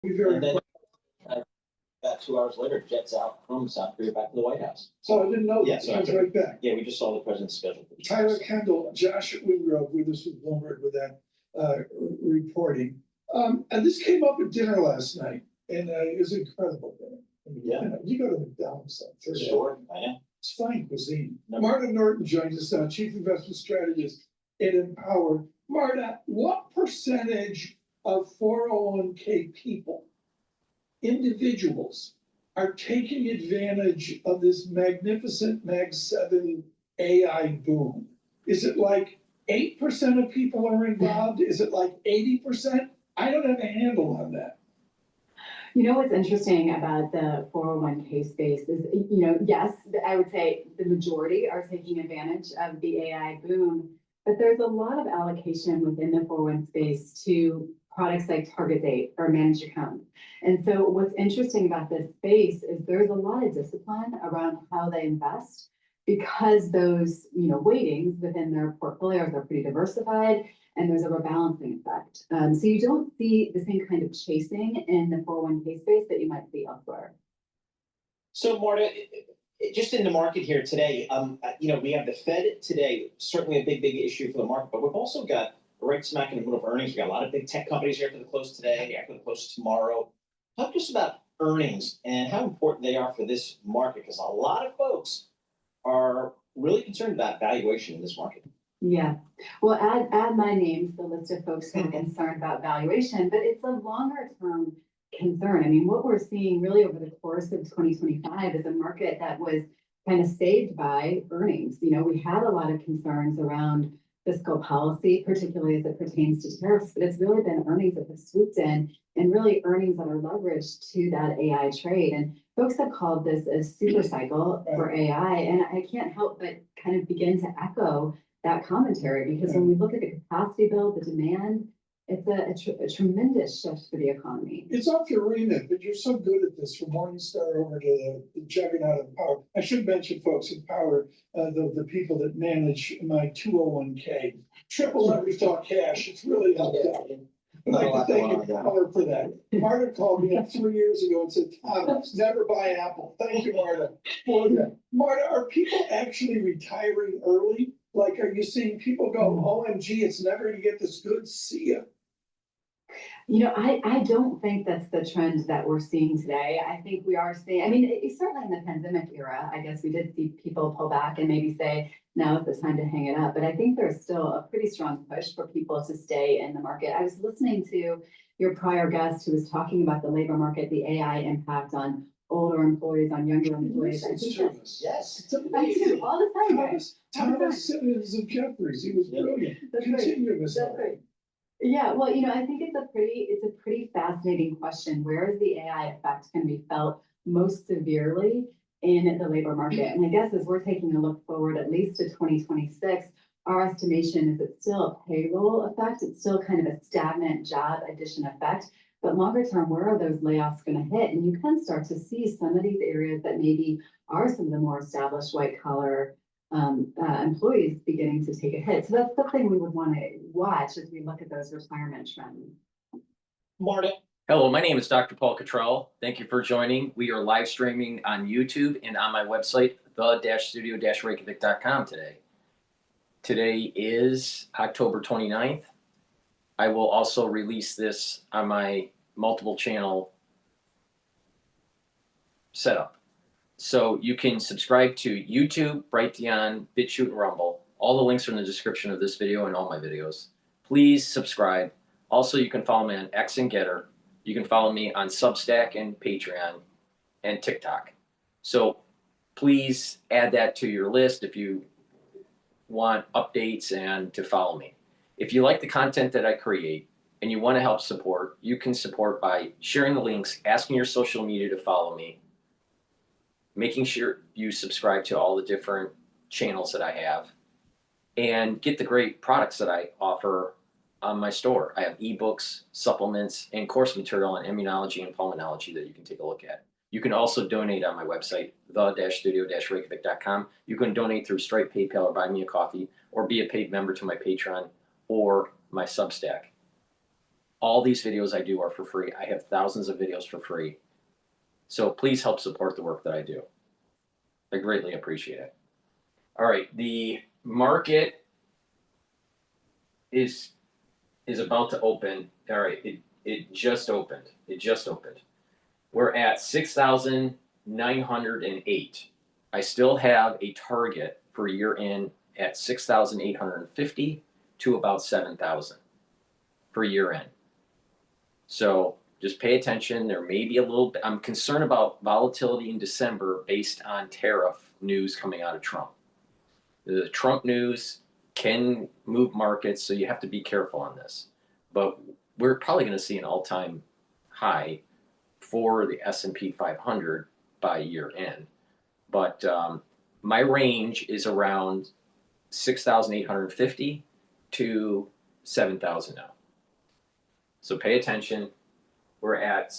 And then about 2 hours later, jets out from South Korea back to the White House. So I didn't know that. So I was right back. Yeah, we just saw the president's schedule. Tyler Kendall, Josh Wingrove with us with Bloomberg with that reporting. And this came up at dinner last night, and it was incredible dinner. Yeah. You go to McDonald's. Sure, I am. It's fine cuisine. No. Marta Norton joins us now, Chief Investment Strategist at Empower. Marta, what percentage of 401k people, individuals, are taking advantage of this magnificent Mag 7 AI boom? Is it like 8% of people are involved? Is it like 80%? I don't have a handle on that. You know what's interesting about the 401k space is, yes, I would say the majority are taking advantage of the AI boom, but there's a lot of allocation within the 401 space to products like target date or managed accounts. And so what's interesting about this space is there's a lot of discipline around how they invest because those, weightings within their portfolios are pretty diversified and there's a rebalancing effect. So you don't see the same kind of chasing in the 401k space that you might see elsewhere. So Marta, just in the market here today, we have the Fed today, certainly a big issue for the market, but we've also got right smack in the middle of earnings. We got a lot of big tech companies here for the close today, after the close tomorrow. Talk to us about earnings and how important they are for this market, because a lot of folks are really concerned about valuation in this market. Yeah, well, add my name to the list of folks who are concerned about valuation, but it's a longer term concern. I mean, what we're seeing really over the course of 2025 is a market that was kind of saved by earnings. We had a lot of concerns around fiscal policy, particularly as it pertains to tariffs, but it's really been earnings that have swooped in and really earnings that are leveraged to that AI trade. And folks have called this a super cycle for AI. And I can't help but kind of begin to echo that commentary, because when we look at the capacity build, the demand, it's a tremendous shift for the economy. It's off your remit, but you're so good at this, from Morningstar over to the juggernaut of Power. I should mention, folks, in Power, the people that manage my 201k, triple leverage talk cash. It's really helped out. I'd like to thank you, Power, for that. Marta called me up 3 years ago and said, Tom, never buy Apple. Thank you, Marta, for that. Marta, are people actually retiring early? Like, are you seeing people go, OMG, it's never gonna get this good, see ya? I don't think that's the trend that we're seeing today. I think we are seeing, certainly in the pandemic era, I guess we did see people pull back and maybe say, now is the time to hang it up. But I think there's still a pretty strong push for people to stay in the market. I was listening to your prior guest who was talking about the labor market, the AI impact on older employees, on younger employees. I think Yes. it's amazing. All the time. Thomas Simmons of Jefferies, he was brilliant. Continue, Ms. That's right. Yeah, well, I think it's a pretty fascinating question. Where is the AI effect going to be felt most severely in the labor market? And I guess as we're taking a look forward, at least to 2026, our estimation is it's still a payroll effect. It's still kind of a stagnant job addition effect. But longer term, where are those layoffs going to hit? And you can start to see some of these areas that maybe are some of the more established white collar employees beginning to take a hit. So that's something we would want to watch as we look at those retirement trends. Marta. Hello, my name is DrPaulCottrell. Thank you for joining. We are live streaming on YouTube and on my website, the-studio-reykjavik.com today. Today is October 29th. I will also release this on my multiple channel setup. So you can subscribe to YouTube, Brighteon, Bitchute, Rumble. All the links are in the description of this video and all my videos. Please subscribe. Also, you can follow me on X and GETTR. You can follow me on Substack and Patreon and TikTok. So please add that to your list if you want updates and to follow me. If you like the content that I create and you want to help support, you can support by sharing the links, asking your social media to follow me, making sure you subscribe to all the different channels that I have, and get the great products that I offer on my store. I have ebooks, supplements, and course material on immunology and pulmonology that you can take a look at. You can also donate on my website, the-studio-reykjavik.com. You can donate through Stripe, PayPal, or buy me a coffee, or be a paid member to my Patreon or my Substack. all these videos I do are for free. I have thousands of videos for free. So please help support the work that I do. I greatly appreciate it. All right, the market is about to open. All right, it just opened. It just opened. We're at 6,908. I still have a target for year end at 6,850 to about 7,000 for year end. So just pay attention. There may be a little bit, I'm concerned about volatility in December based on tariff news coming out of Trump. The Trump news can move markets, so you have to be careful on this. But we're probably going to see an all-time high for the S&P 500 by year end. But my range is around 6,850 to 7,000 now. So pay attention. We're at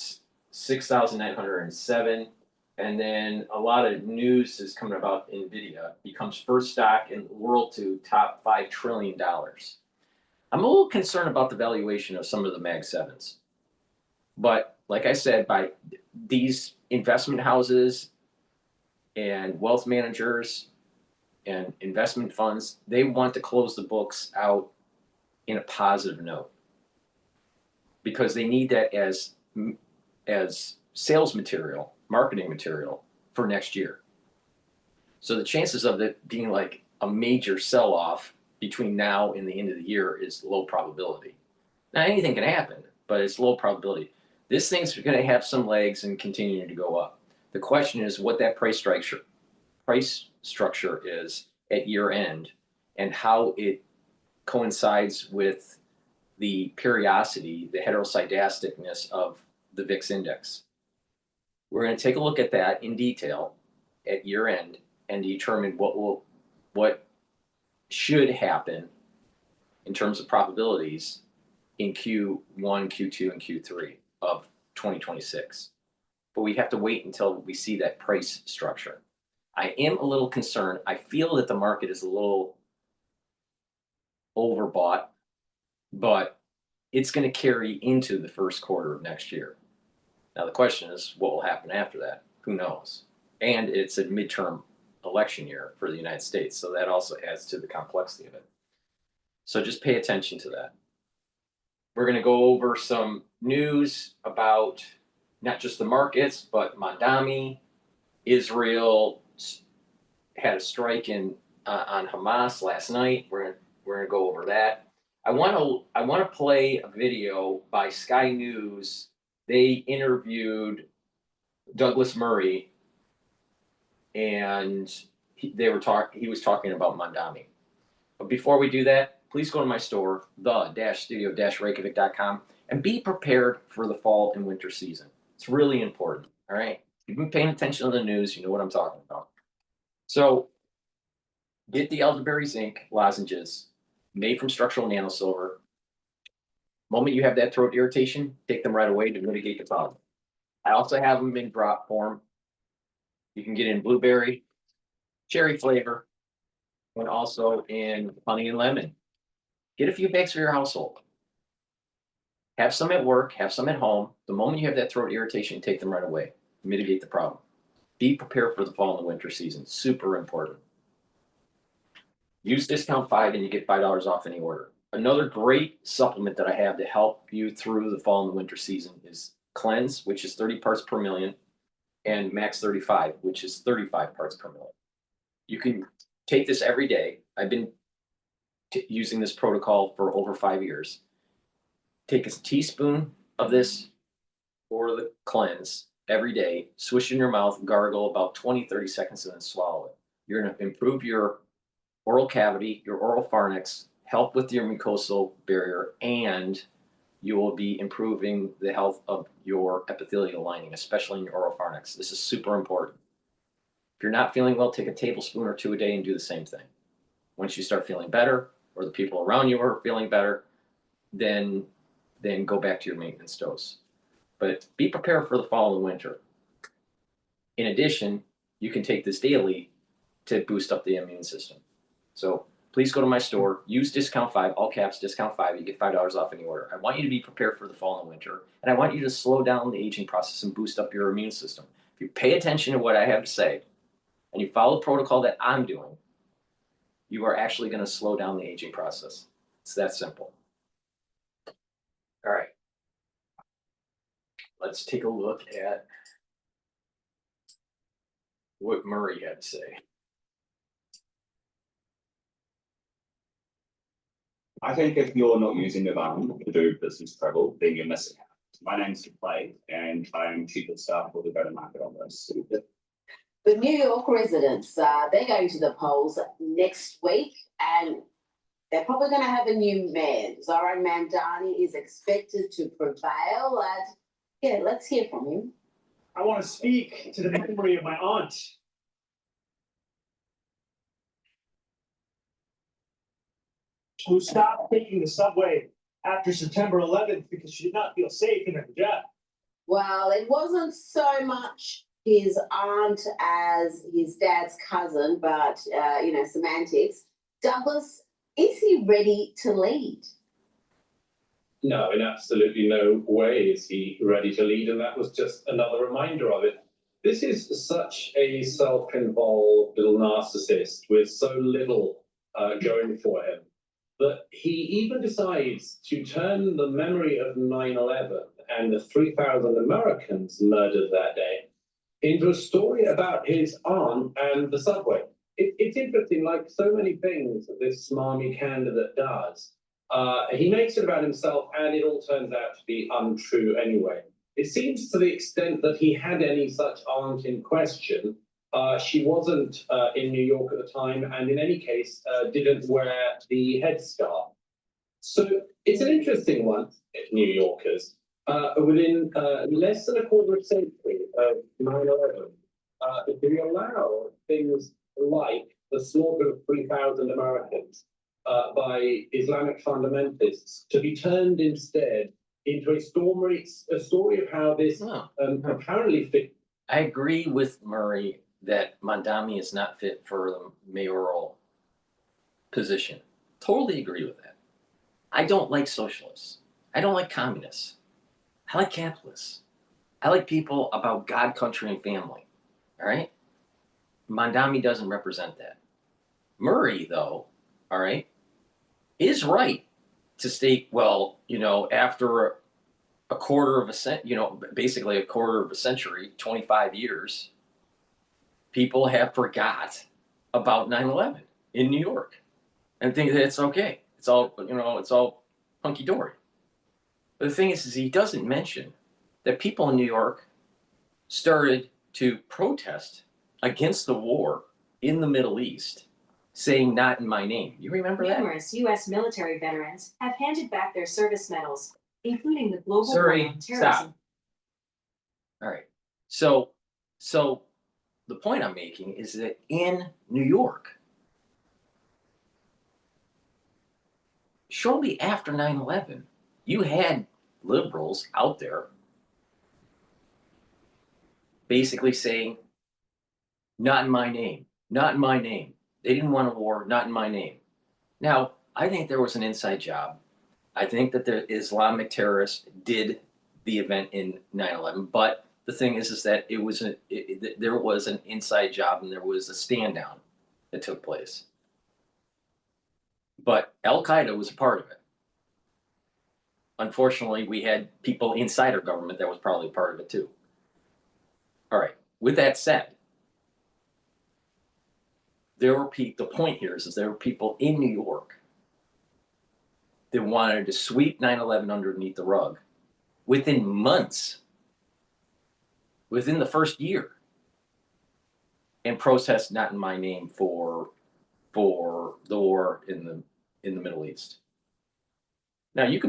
6,907. And then a lot of news is coming about NVIDIA becomes first stock in the world to top $5 trillion. I'm a little concerned about the valuation of some of the Mag 7s. But like I said, by these investment houses and wealth managers and investment funds, they want to close the books out in a positive note because they need that as sales material, marketing material for next year. So the chances of it being like a major sell-off between now and the end of the year is low probability. Now anything can happen, but it's low probability. This thing's going to have some legs and continue to go up. The question is what that price structure is at year end and how it coincides with the periodicity, the heteroscedasticness of the VIX index. We're going to take a look at that in detail at year end and determine what should happen in terms of probabilities in Q1, Q2, and Q3 of 2026. But we have to wait until we see that price structure. I am a little concerned. I feel that the market is a little overbought, but it's going to carry into the first quarter of next year. Now, the question is, what will happen after that? Who knows? And it's a midterm election year for the United States, so that also adds to the complexity of it. So just pay attention to that. We're going to go over some news about not just the markets, but Mamdani. Israel had a strike on Hamas last night. We're going to go over that. I want to play a video by Sky News. They interviewed Douglas Murray, and he was talking about Mamdani. But before we do that, please go to my store, the-studio-reykjavik.com, and be prepared for the fall and winter season. It's really important, all right? If you've been paying attention to the news, you know what I'm talking about. So get the elderberry zinc lozenges made from structural nanosilver. Moment you have that throat irritation, take them right away to mitigate the problem. I also have them in drop form. You can get in blueberry, cherry flavor, and also in honey and lemon. Get a few bags for your household. Have some at work, have some at home. The moment you have that throat irritation, take them right away. Mitigate the problem. Be prepared for the fall and the winter season. Super important. Use discount 5 and you get $5 off any order. Another great supplement that I have to help you through the fall and the winter season is Cleanse, which is 30 parts per million, and Max 35, which is 35 parts per million. You can take this every day. I've been using this protocol for over 5 years. Take a teaspoon of this or the Cleanse every day, swish in your mouth, gargle about 20-30 seconds, and then swallow it. You're going to improve your oral cavity, your oral pharynx, help with your mucosal barrier, and you will be improving the health of your epithelial lining, especially in your oral pharynx. This is super important. If you're not feeling well, take a tablespoon or 2 a day and do the same thing. Once you start feeling better, or the people around you are feeling better, then go back to your maintenance dose. But be prepared for the fall and the winter. In addition, you can take this daily to boost up the immune system. So please go to my store, use discount 5, all caps, discount 5, you get $5 off any order. I want you to be prepared for the fall and winter, and I want you to slow down the aging process and boost up your immune system. If you pay attention to what I have to say, and you follow the protocol that I'm doing, you are actually going to slow down the aging process. It's that simple. All right. Let's take a look at what Murray had to say. I think if you're not using the van to do business travel, then you're missing out. My name's Clay, and I'm chief of staff for the go-to-market on this. The New York residents, they're going to the polls next week, and they're probably going to have a new mayor. Zoran Mamdani is expected to prevail. Yeah, let's hear from him. I want to speak to the memory of my aunt. Who stopped taking the subway after September 11th because she did not feel safe in her job. Well, it wasn't so much his aunt as his dad's cousin, but, semantics. Douglas, is he ready to lead? No, in absolutely no way is he ready to lead, and that was just another reminder of it. This is such a self-involved little narcissist with so little going for him that he even decides to turn the memory of 9/11 and the 3,000 Americans murdered that day into a story about his aunt and the subway. It's interesting, like so many things that this smarmy candidate does, he makes it about himself and it all turns out to be untrue anyway. It seems to the extent that he had any such aunt in question, she wasn't in New York at the time, and in any case, didn't wear the headscarf. So it's an interesting one, New Yorkers. Within less than a quarter of a century of 9/11, do we allow things like the slaughter of 3,000 Americans by Islamic fundamentalists to be turned instead into a story of how this apparently fit? I agree with Murray that Mamdani is not fit for the mayoral position. Totally agree with that. I don't like socialists. I don't like communists. I like capitalists. I like people about God, country, and family. All right? Mamdani doesn't represent that. Murray, though, all right, is right to state, well, after a quarter of a century, basically a quarter of a century, 25 years, people have forgot about 9/11 in New York and think that it's okay. It's all, it's all hunky-dory. But the thing is he doesn't mention that people in New York started to protest against the war in the Middle East, saying not in my name. You remember that? Numerous U.S. military veterans have handed back their service medals, including the Global War on Terrorism. Stop. All right. So the point I'm making is that in New York, shortly after 9/11, you had liberals out there basically saying, not in my name, not in my name. They didn't want a war, not in my name. Now, I think there was an inside job. I think that the Islamic terrorists did the event in 9/11, but the thing is that there was an inside job and there was a stand down that took place. But Al-Qaeda was a part of it. Unfortunately, we had people inside our government that was probably a part of it too. All right, with that said, the point here is there were people in New York that wanted to sweep 9/11 underneath the rug within months, within the first year, and protest not in my name for the war in the Middle East. Now you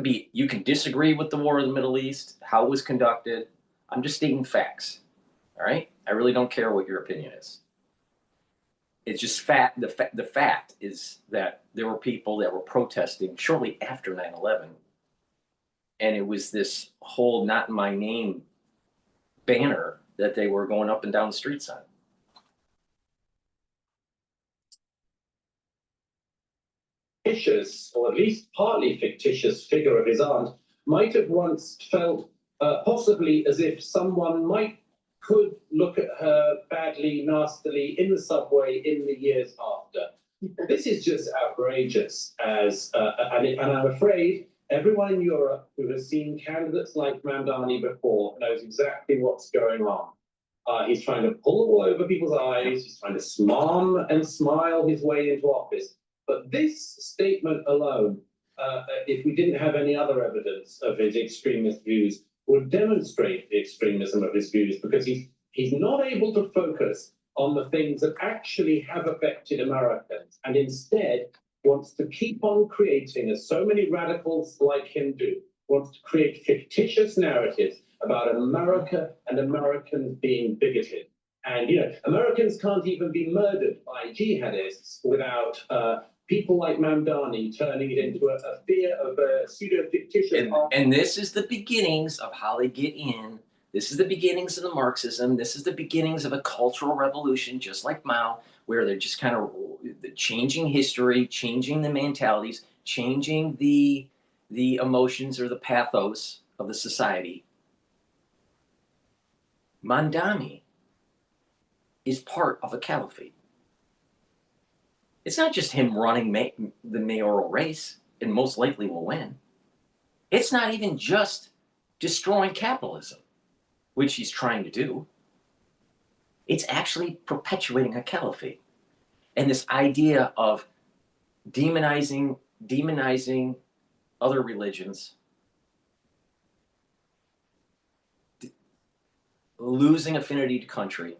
can disagree with the war in the Middle East, how it was conducted. I'm just stating facts. All right? I really don't care what your opinion is. It's just fact. The fact is that there were people that were protesting shortly after 9/11, and it was this whole "not in my name" banner that they were going up and down the streets on. fictitious, or at least partly fictitious figure of his aunt might have once felt possibly as if someone could look at her badly, nastily in the subway in the years after. This is just outrageous, and I'm afraid everyone in Europe who has seen candidates like Mamdani before knows exactly what's going on. He's trying to pull the wool over people's eyes. He's trying to smarm and smile his way into office. But this statement alone, if we didn't have any other evidence of his extremist views, would demonstrate the extremism of his views, because he's not able to focus on the things that actually have affected Americans, and instead wants to keep on creating, as so many radicals like him do, wants to create fictitious narratives about America and Americans being bigoted. And, Americans can't even be murdered by jihadists without people like Mamdani turning it into a fear of a pseudo-fictitious... And this is the beginnings of how they get in. This is the beginnings of the Marxism. This is the beginnings of a cultural revolution, just like Mao, where they're just kind of changing history, changing the mentalities, changing the emotions or the pathos of the society. Mamdani is part of a caliphate. It's not just him running the mayoral race, and most likely will win. It's not even just destroying capitalism, which he's trying to do. It's actually perpetuating a caliphate. And this idea of demonizing other religions, losing affinity to country,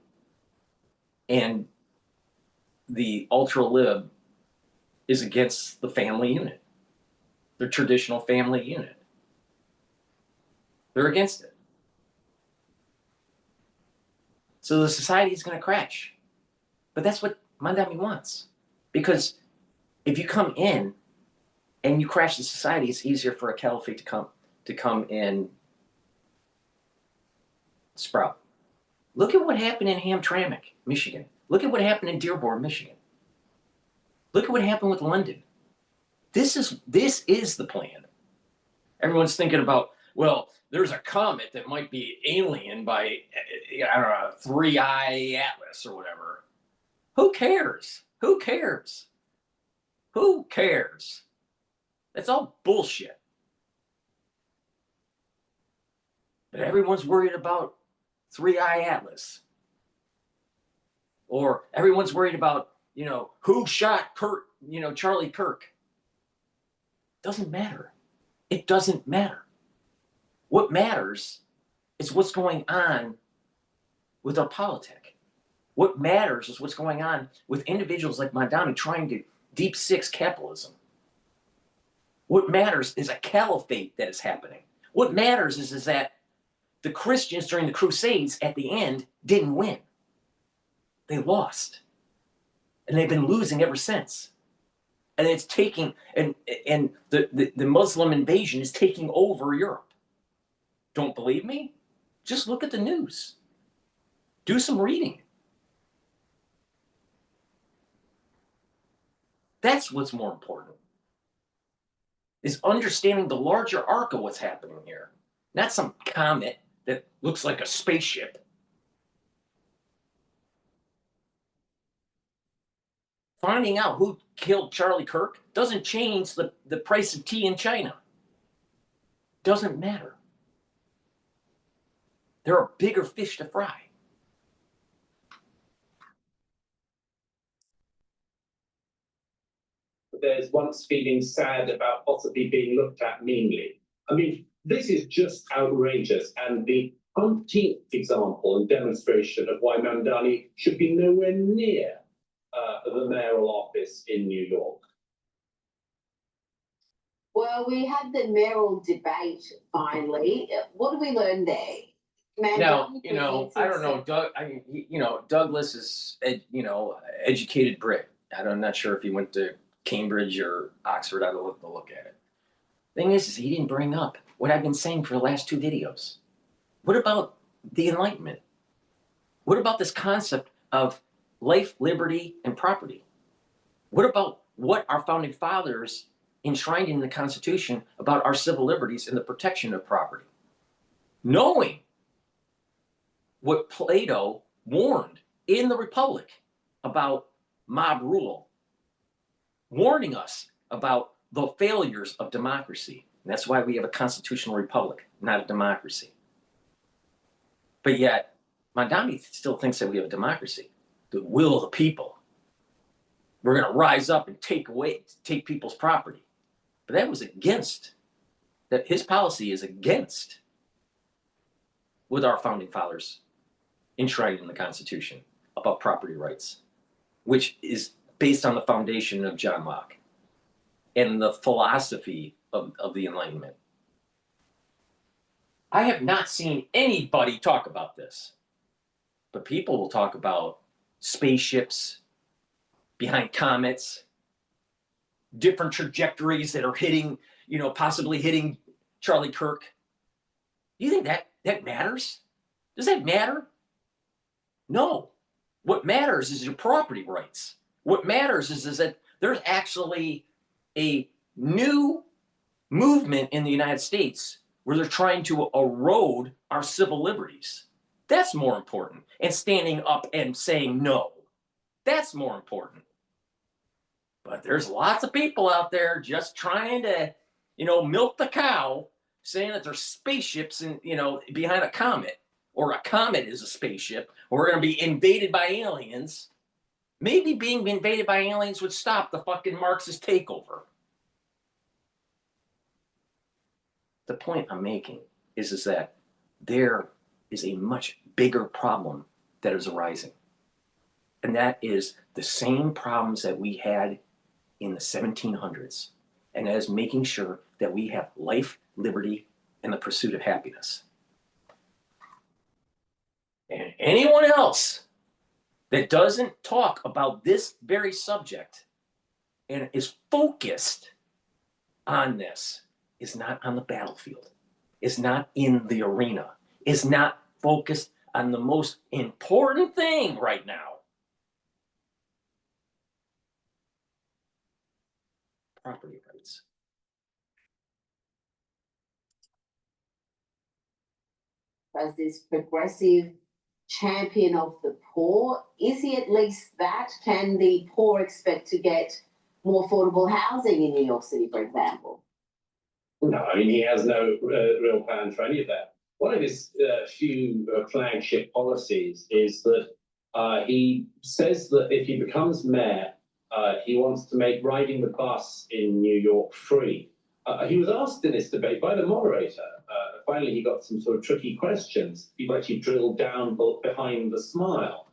and the ultra-lib is against the family unit, the traditional family unit. They're against it. So the society is going to crash. But that's what Mamdani wants. Because if you come in and you crash the society, it's easier for a caliphate to come and sprout. Look at what happened in Hamtramck, Michigan. Look at what happened in Dearborn, Michigan. Look at what happened with London. This is the plan. Everyone's thinking about, well, there's a comet that might be alien by, I don't know, 3i Atlas or whatever. Who cares? Who cares? Who cares? That's all bullshit. But everyone's worried about 3i Atlas. Or everyone's worried about, who shot Charlie Kirk. Doesn't matter. It doesn't matter. What matters is what's going on with our politic. What matters is what's going on with individuals like Mamdani trying to deep six capitalism. What matters is a caliphate that is happening. What matters is that the Christians during the Crusades at the end didn't win. They lost. And they've been losing ever since. And it's taking, and the Muslim invasion is taking over Europe. Don't believe me? Just look at the news. Do some reading. That's what's more important. Is understanding the larger arc of what's happening here. Not some comet that looks like a spaceship. Finding out who killed Charlie Kirk doesn't change the price of tea in China. Doesn't matter. There are bigger fish to fry. There's once feeling sad about possibly being looked at meanly. I mean, this is just outrageous, and the umpteenth example and demonstration of why Mamdani should be nowhere near the mayoral office in New York. Well, we had the mayoral debate finally. What did we learn there? Now, I don't know, Doug. Douglas is, educated Brit. I'm not sure if he went to Cambridge or Oxford. I'd look at it. Thing is he didn't bring up what I've been saying for the last two videos. What about the Enlightenment? What about this concept of life, liberty, and property? What about what our founding fathers enshrined in the Constitution about our civil liberties and the protection of property. Knowing what Plato warned in the Republic about mob rule, warning us about the failures of democracy. And that's why we have a constitutional republic, not a democracy. But yet, Mamdani still thinks that we have a democracy. The will of the people. We're going to rise up and take people's property. But that was against, that his policy is against what our founding fathers enshrined in the Constitution about property rights, which is based on the foundation of John Locke and the philosophy of the Enlightenment. I have not seen anybody talk about this, but people will talk about spaceships behind comets, different trajectories that are hitting, possibly hitting Charlie Kirk. Do you think that matters? Does that matter? No. What matters is your property rights. What matters is that there's actually a new movement in the United States where they're trying to erode our civil liberties. That's more important. And standing up and saying no. That's more important. But there's lots of people out there just trying to, milk the cow, saying that there's spaceships and, behind a comet, or a comet is a spaceship, or we're going to be invaded by aliens. Maybe being invaded by aliens would stop the fucking Marxist takeover. The point I'm making is that there is a much bigger problem that is arising. And that is the same problems that we had in the 1700s. And that is making sure that we have life, liberty, and the pursuit of happiness. And anyone else that doesn't talk about this very subject and is focused on this is not on the battlefield, is not in the arena, is not focused on the most important thing right now. Property rights. As this progressive champion of the poor, is he at least that? Can the poor expect to get more affordable housing in New York City, for example? No, I mean, he has no real plan for any of that. One of his few flagship policies is that he says that if he becomes mayor, he wants to make riding the bus in New York free. He was asked in this debate by the moderator. Finally, he got some sort of tricky questions. People actually drilled down behind the smile.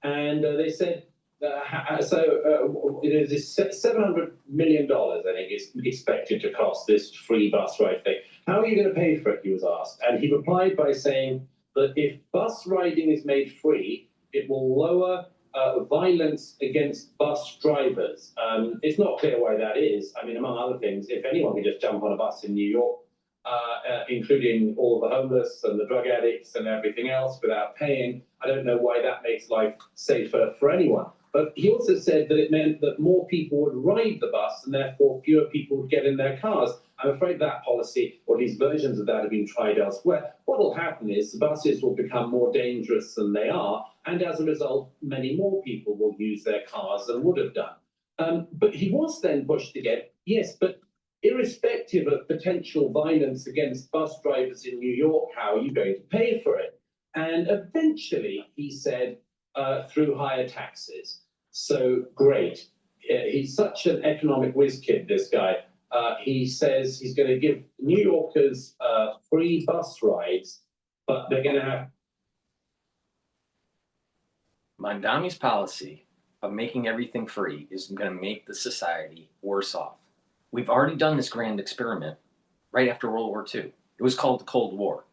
And they said, this $700 million, I think, is expected to cost this free bus ride thing. How are you going to pay for it, he was asked. And he replied by saying that if bus riding is made free, it will lower violence against bus drivers. It's not clear why that is. I mean, among other things, if anyone can just jump on a bus in New York, including all the homeless and the drug addicts and everything else without paying, I don't know why that makes life safer for anyone. But he also said that it meant that more people would ride the bus and therefore fewer people would get in their cars. I'm afraid that policy, or these versions of that, have been tried elsewhere. What will happen is the buses will become more dangerous than they are, and as a result, many more people will use their cars than would have done. But he was then pushed again, yes, but irrespective of potential violence against bus drivers in New York, how are you going to pay for it? And eventually, he said, through higher taxes. So great. He's such an economic whiz kid, this guy. He says he's going to give New Yorkers free bus rides, but they're going to have. Mamdani's policy of making everything free is going to make the society worse off. We've already done this grand experiment right after World War II. It was called the Cold War.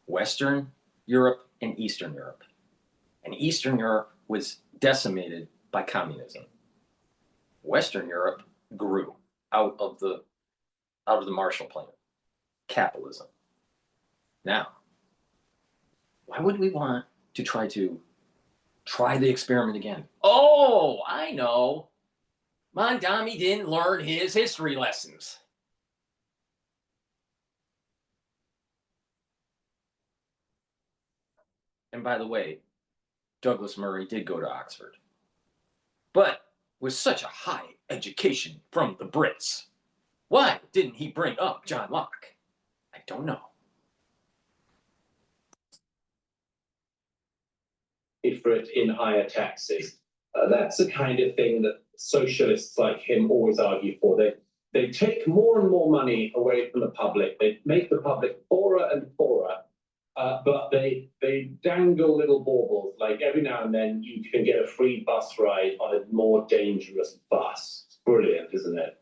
Western Europe and Eastern Europe. And Eastern Europe was decimated by communism. Western Europe grew out of the Marshall Plan, capitalism. Now, why would we want to try the experiment again? Oh, I know. Mamdani didn't learn his history lessons. And by the way, Douglas Murray did go to Oxford. But with such a high education from the Brits, why didn't he bring up John Locke? I don't know. For it in higher taxes. That's the kind of thing that socialists like him always argue for. They take more and more money away from the public. They make the public poorer and poorer, but they dangle little baubles. Like every now and then you can get a free bus ride on a more dangerous bus. It's brilliant, isn't it?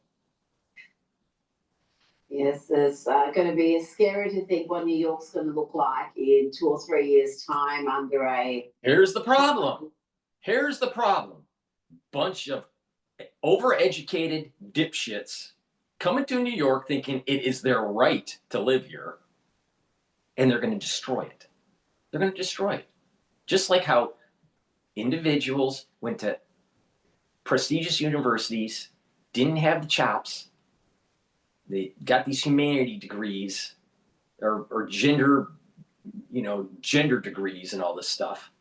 Yes, it's going to be scary to think what New York's going to look like in 2 or 3 years' time under a. Here's the problem. Here's the problem. Bunch of overeducated dipshits coming to New York thinking it is their right to live here, and they're going to destroy it. They're going to destroy it. Just like how individuals went to prestigious universities, didn't have the chops, they got these humanity degrees or gender degrees and all this stuff.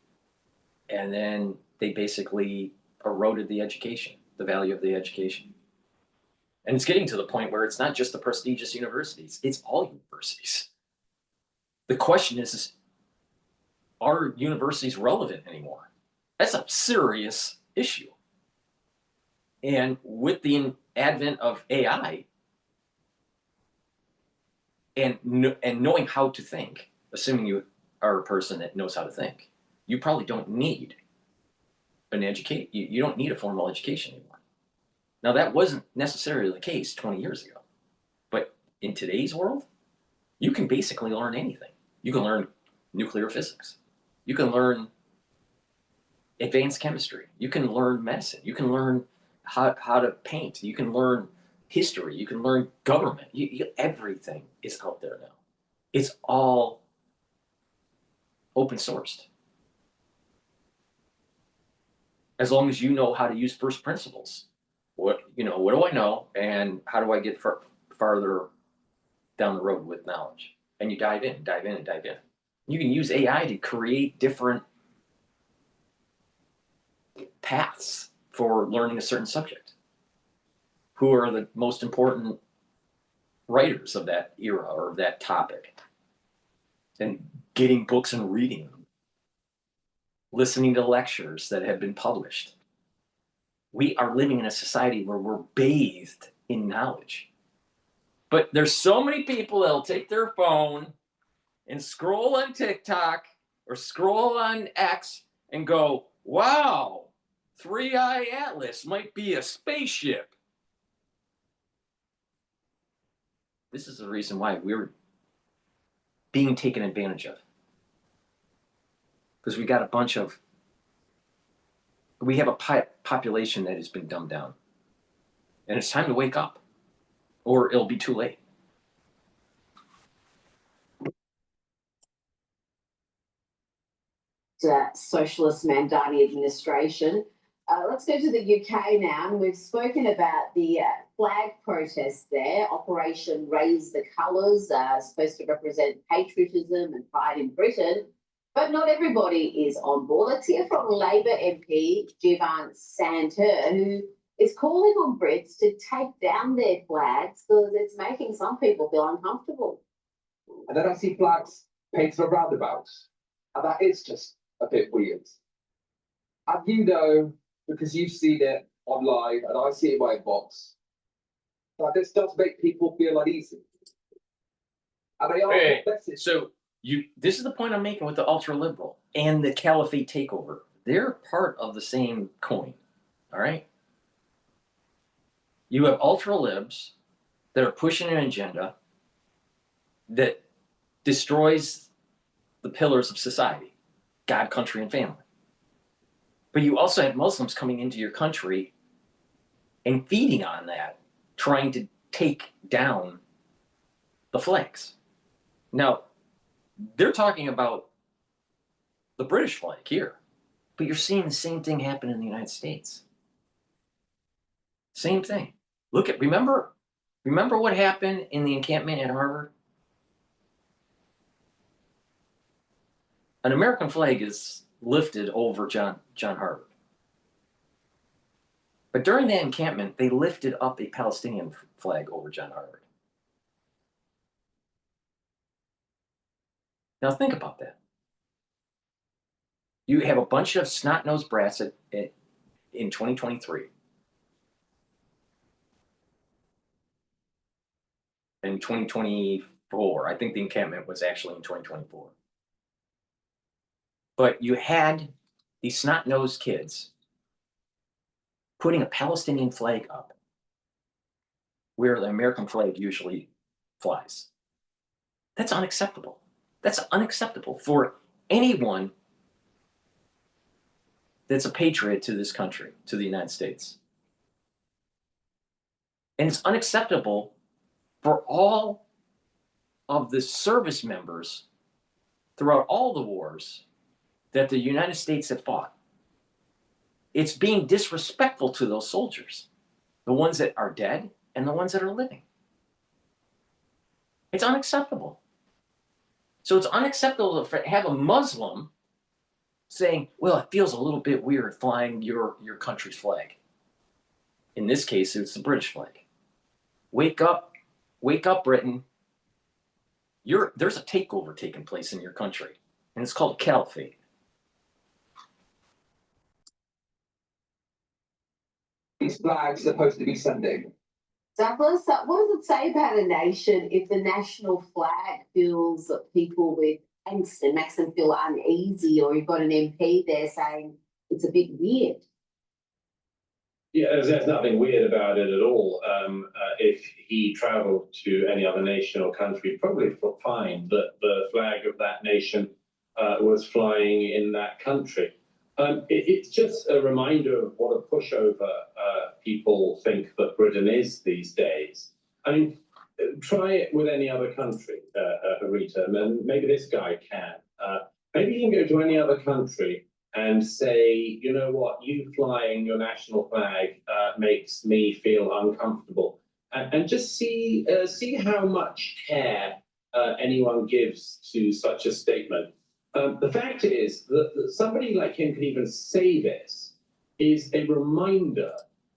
And then they basically eroded the education, the value of the education. And it's getting to the point where it's not just the prestigious universities, it's all universities. The question is are universities relevant anymore? That's a serious issue. And with the advent of AI and knowing how to think, assuming you are a person that knows how to think, you probably don't need you don't need a formal education anymore. Now, that wasn't necessarily the case 20 years ago. But in today's world, you can basically learn anything. You can learn nuclear physics. You can learn advanced chemistry. You can learn medicine. You can learn how to paint. You can learn history. You can learn government. Everything is out there now. It's all open sourced. As long as you know how to use first principles. What do I know, and how do I get farther down the road with knowledge? And you dive in. You can use AI to create different paths for learning a certain subject. Who are the most important writers of that era or that topic? And getting books and reading them. Listening to lectures that have been published. We are living in a society where we're bathed in knowledge. But there's so many people that'll take their phone and scroll on TikTok or scroll on X and go, wow, 3i Atlas might be a spaceship. This is the reason why we're being taken advantage of. Because we have a population that has been dumbed down. And it's time to wake up, or it'll be too late. Socialist Mamdani administration. Let's go to the UK now, and we've spoken about the flag protest there. Operation Raise the Colours, supposed to represent patriotism and pride in Britain. But not everybody is on board. Let's hear from Labor MP Jivan Santer, who is calling on Brits to take down their flags because it's making some people feel uncomfortable. And then I see flags painted on roundabouts, and that is just a bit weird. And you know, because you've seen it online and I see it in my inbox, that this does make people feel uneasy. And they are So this is the point I'm making with the ultra-liberal and the caliphate takeover. They're part of the same coin, all right? You have ultra-libs that are pushing an agenda that destroys the pillars of society, God, country, and family. But you also have Muslims coming into your country and feeding on that, trying to take down the flags. Now, they're talking about the British flag here, but you're seeing the same thing happen in the United States. Same thing. Look at, remember what happened in the encampment at Harvard? An American flag is lifted over John Harvard. But during that encampment, they lifted up a Palestinian flag over John Harvard. Now think about that. You have a bunch of snot-nosed brats in 2023. In 2024, I think the encampment was actually in 2024. But you had these snot-nosed kids putting a Palestinian flag up where the American flag usually flies. That's unacceptable. That's unacceptable for anyone that's a patriot to this country, to the United States. And it's unacceptable for all of the service members throughout all the wars that the United States have fought. It's being disrespectful to those soldiers, the ones that are dead and the ones that are living. It's unacceptable. So it's unacceptable to have a Muslim saying, well, it feels a little bit weird flying your country's flag. In this case, it's the British flag. Wake up, Britain. There's a takeover taking place in your country, and it's called a caliphate. These flags are supposed to be sending. Douglas, what does it say about a nation if the national flag fills people with angst and makes them feel uneasy, or you've got an MP there saying it's a bit weird? Yeah, there's nothing weird about it at all. If he travelled to any other nation or country, he'd probably find that the flag of that nation was flying in that country. It's just a reminder of what a pushover people think that Britain is these days. I mean, try it with any other country, Rita, and maybe this guy can. Maybe you can go to any other country and say, you know what, you flying your national flag makes me feel uncomfortable. And just see how much care anyone gives to such a statement. The fact is that somebody like him can even say this is a reminder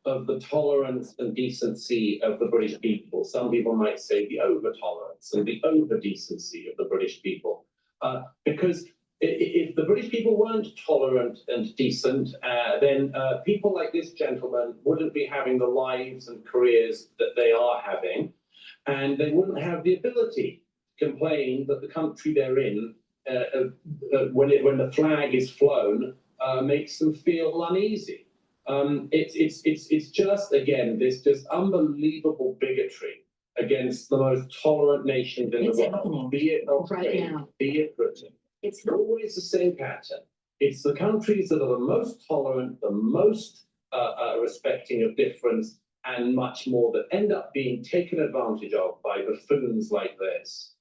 of the tolerance and decency of the British people. Some people might say the over-tolerance and the over-decency of the British people. Because if the British people weren't tolerant and decent, then people like this gentleman wouldn't be having the lives and careers that they are having, and they wouldn't have the ability to complain that the country they're in, when the flag is flown, makes them feel uneasy. It's just, again, this just unbelievable bigotry against the most tolerant nations in the world, be it Australia, be it Britain. It's always the same pattern. It's the countries that are the most tolerant, the most respecting of difference, and much more that end up being taken advantage of by buffoons like this.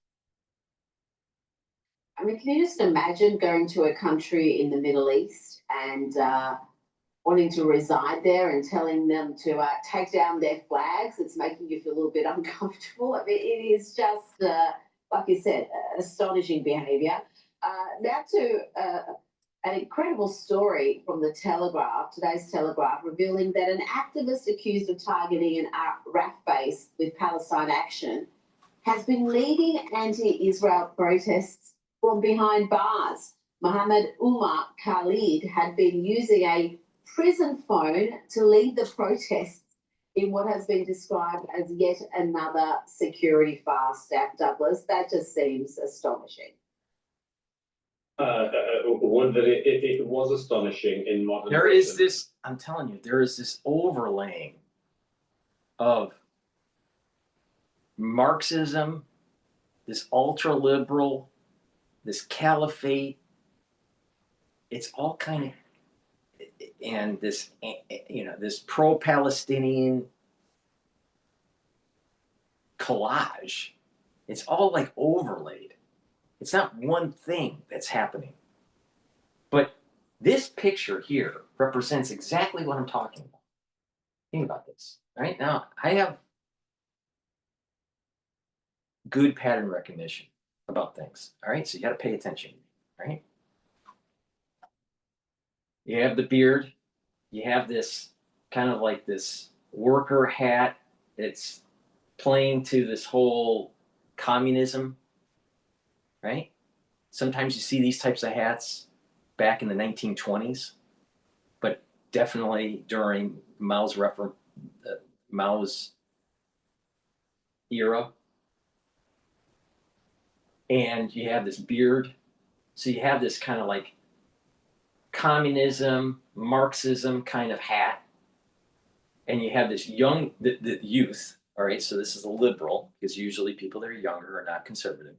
I mean, can you just imagine going to a country in the Middle East and wanting to reside there and telling them to take down their flags? It's making you feel a little bit uncomfortable. I mean, it is just, like you said, astonishing behaviour. Now to an incredible story from the Telegraph, today's Telegraph, revealing that an activist accused of targeting an RAF base with Palestine Action has been leading anti-Israel protests from behind bars. Mohammed Umar Khalid had been using a prison phone to lead the protests in what has been described as yet another security farce. Douglas, that just seems astonishing. It was astonishing in modern. There is this, I'm telling you, there is this overlaying of Marxism, this ultra-liberal, this caliphate. It's all kind of, and this, this pro-Palestinian collage. It's all like overlaid. It's not one thing that's happening. But this picture here represents exactly what I'm talking about. Think about this. Right now, I have good pattern recognition about things. All right, so you got to pay attention, right? You have the beard, you have this kind of like this worker hat. It's playing to this whole communism, right? Sometimes you see these types of hats back in the 1920s, but definitely during Mao's era. And you have this beard, so you have this kind of like communism, Marxism kind of hat, and you have this young the youth. All right, so this is a liberal because usually people that are younger are not conservative.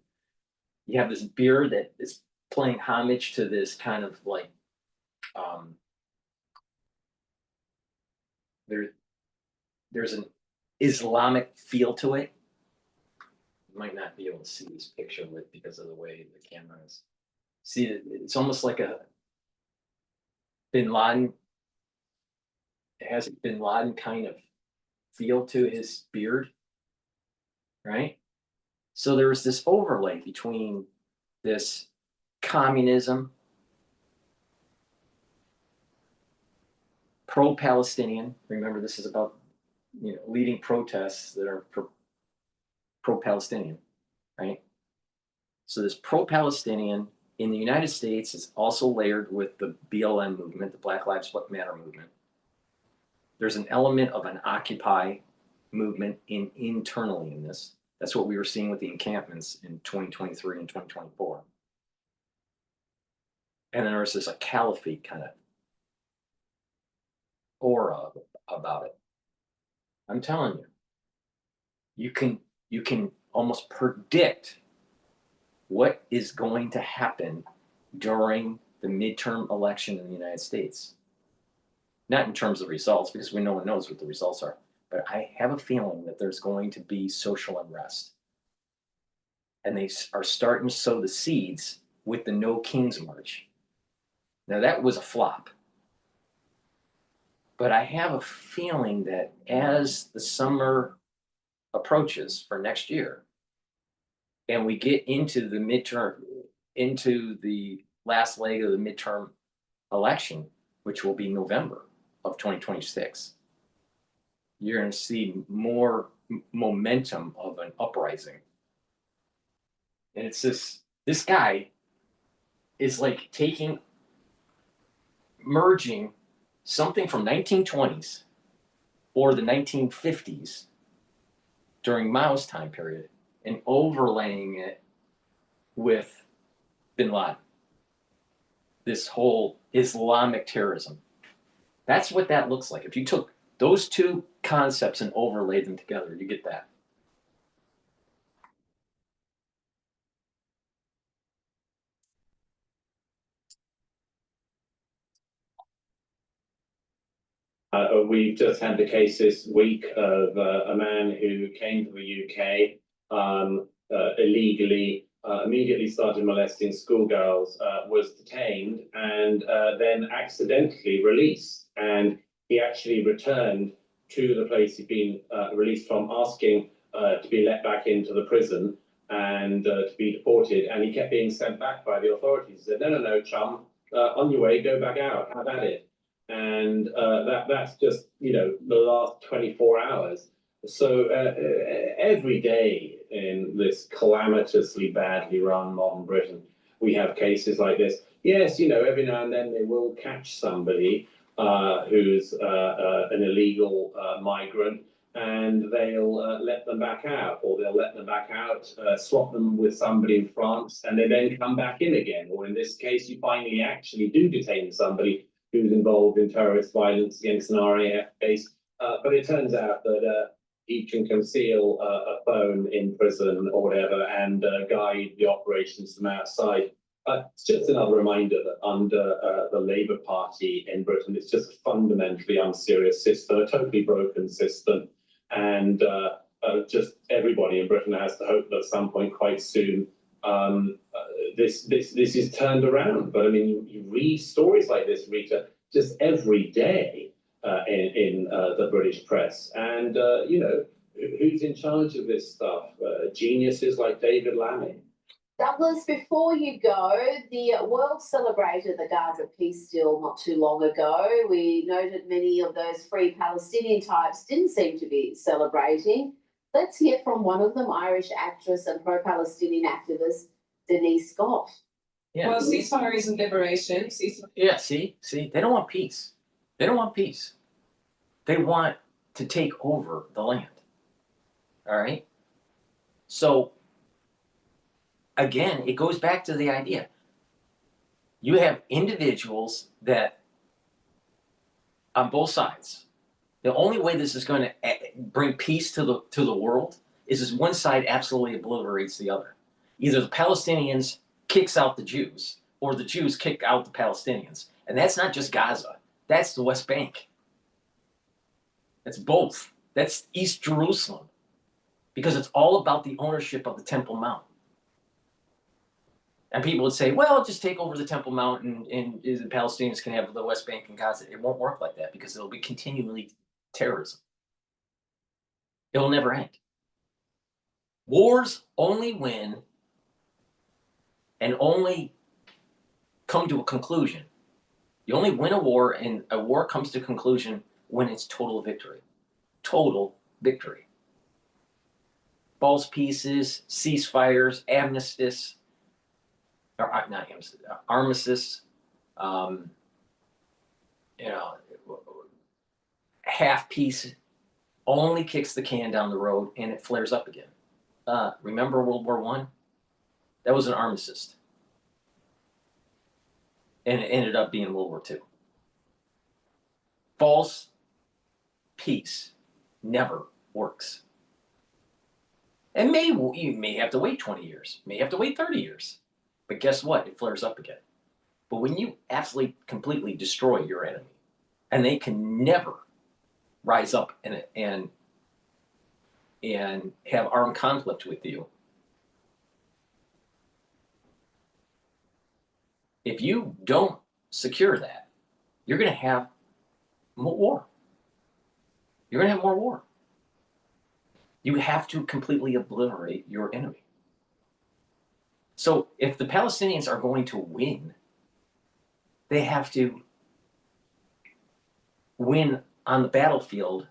You have this beard that is playing homage to this kind of like there's an Islamic feel to it. You might not be able to see this picture with because of the way the camera is. See, it's almost like a Bin Laden. It has a Bin Laden kind of feel to his beard, right? So there was this overlay between this communism, pro-Palestinian. Remember, this is about leading protests that are pro-Palestinian, right? So this pro-Palestinian in the United States is also layered with the BLM movement, the Black Lives Matter movement. There's an element of an Occupy movement internally in this. That's what we were seeing with the encampments in 2023 and 2024. And then there was this a caliphate kind of aura about it. I'm telling you, you can almost predict what is going to happen during the midterm election in the United States. Not in terms of results, because no one knows what the results are. But I have a feeling that there's going to be social unrest. And they are starting to sow the seeds with the No Kings March. Now, that was a flop. But I have a feeling that as the summer approaches for next year, and we get into the midterm, into the last leg of the midterm election, which will be November of 2026, you're going to see more momentum of an uprising. And it's this guy is like merging something from 1920s or the 1950s during Mao's time period and overlaying it with Bin Laden. This whole Islamic terrorism. That's what that looks like. If you took those two concepts and overlaid them together, you get that. We've just had the case this week of a man who came to the UK illegally, immediately started molesting schoolgirls, was detained and then accidentally released. And he actually returned to the place he'd been released from, asking to be let back into the prison and to be deported. And he kept being sent back by the authorities. He said, no, chum, on your way, go back out, have at it. And that's just, the last 24 hours. So every day in this calamitously badly run modern Britain, we have cases like this. Yes, every now and then they will catch somebody who's an illegal migrant, and they'll let them back out, or they'll let them back out, swap them with somebody in France, and they then come back in again. Or in this case, you finally actually do detain somebody who's involved in terrorist violence against an RAF base. But it turns out that he can conceal a phone in prison or whatever and guide the operations from outside. It's just another reminder that under the Labour Party in Britain, it's just a fundamentally unserious system, a totally broken system. And just everybody in Britain has to hope that at some point quite soon this is turned around. But I mean, you read stories like this, Rita, just every day. in the British press. And, you know, who's in charge of this stuff? Geniuses like David Lammy. Douglas, before you go, the world celebrated the Gaza peace deal not too long ago. We noted many of those free Palestinian types didn't seem to be celebrating. Let's hear from one of them, Irish actress and pro-Palestinian activist Denise Goff. Yeah. Well, ceasefire isn't liberation. Yeah, see, they don't want peace. They don't want peace. They want to take over the land. All right? So, again, it goes back to the idea. You have individuals that, on both sides, the only way this is going to bring peace to the world is one side absolutely obliterates the other. Either the Palestinians kicks out the Jews, or the Jews kick out the Palestinians. And that's not just Gaza. That's the West Bank. That's both. That's East Jerusalem. Because it's all about the ownership of the Temple Mount. And people would say, well, just take over the Temple Mount and the Palestinians can have the West Bank and Gaza. It won't work like that because it'll be continually terrorism. It'll never end. Wars only win and only come to a conclusion. You only win a war, and a war comes to conclusion when it's total victory. Total victory. False peaces, ceasefires, armistice, or not armistice, armistice, you know, half peace only kicks the can down the road and it flares up again. Remember World War I? That was an armistice. And it ended up being World War II. False peace never works. And you may have to wait 20 years, may have to wait 30 years. But guess what? It flares up again. But when you absolutely, completely destroy your enemy, and they can never rise up and have armed conflict with you, if you don't secure that, you're going to have more war. You're going to have more war. You have to completely obliterate your enemy. So if the Palestinians are going to win, they have to win on the battlefield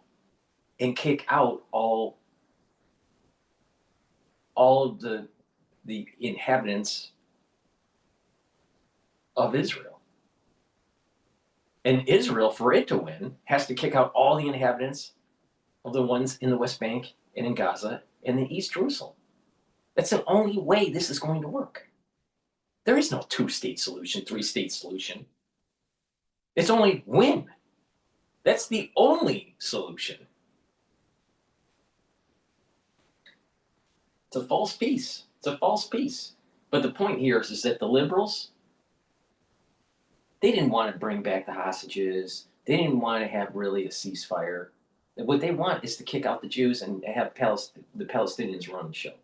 and kick out all of the inhabitants of Israel. And Israel, for it to win, has to kick out all the inhabitants of the ones in the West Bank and in Gaza and in East Jerusalem. That's the only way this is going to work. There is no two-state solution, three-state solution. It's only win. That's the only solution. It's a false peace. It's a false peace. But the point here is that the liberals, they didn't want to bring back the hostages. They didn't want to have really a ceasefire. What they want is to kick out the Jews and have the Palestinians run the show.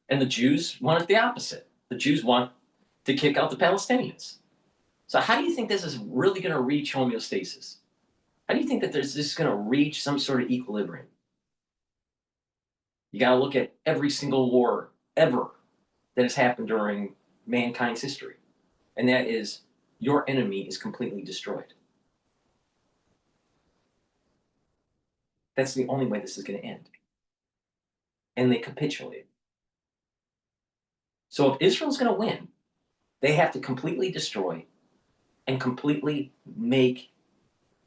And the Jews want it the opposite. The Jews want to kick out the Palestinians. So how do you think this is really going to reach homeostasis? How do you think that this is going to reach some sort of equilibrium? You got to look at every single war ever that has happened during mankind's history. And that is, your enemy is completely destroyed. That's the only way this is going to end. And they capitulate. So if Israel's going to win, they have to completely destroy and completely make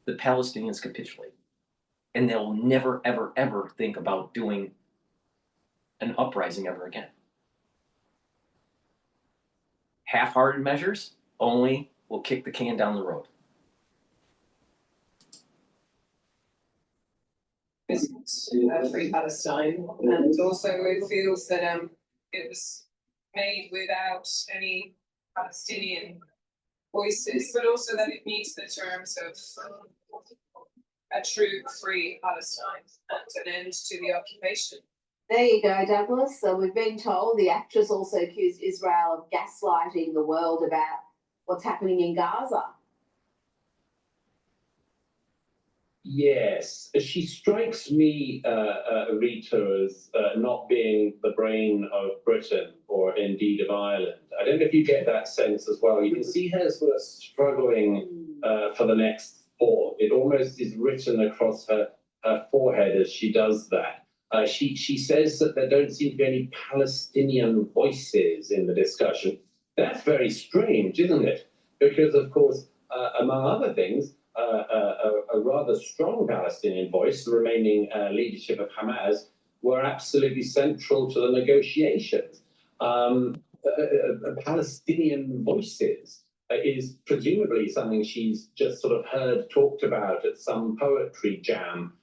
the Palestinians capitulate. And they'll never, ever, ever think about doing an uprising ever again. Half-hearted measures only will kick the can down the road. Free Palestine, and also it feels that it was made without any Palestinian voices, but also that it meets the terms of a true free Palestine and an end to the occupation. There you go, Douglas. So we've been told the actress also accused Israel of gaslighting the world about what's happening in Gaza. Yes, she strikes me, Rita, as not being the brain of Britain or indeed of Ireland. I don't know if you get that sense as well. You can see her sort of struggling for the next thought. It almost is written across her forehead as she does that. She says that there don't seem to be any Palestinian voices in the discussion. That's very strange, isn't it? Because, of course, among other things, a rather strong Palestinian voice, the remaining leadership of Hamas, were absolutely central to the negotiations. Palestinian voices is presumably something she's just sort of heard talked about at some poetry jam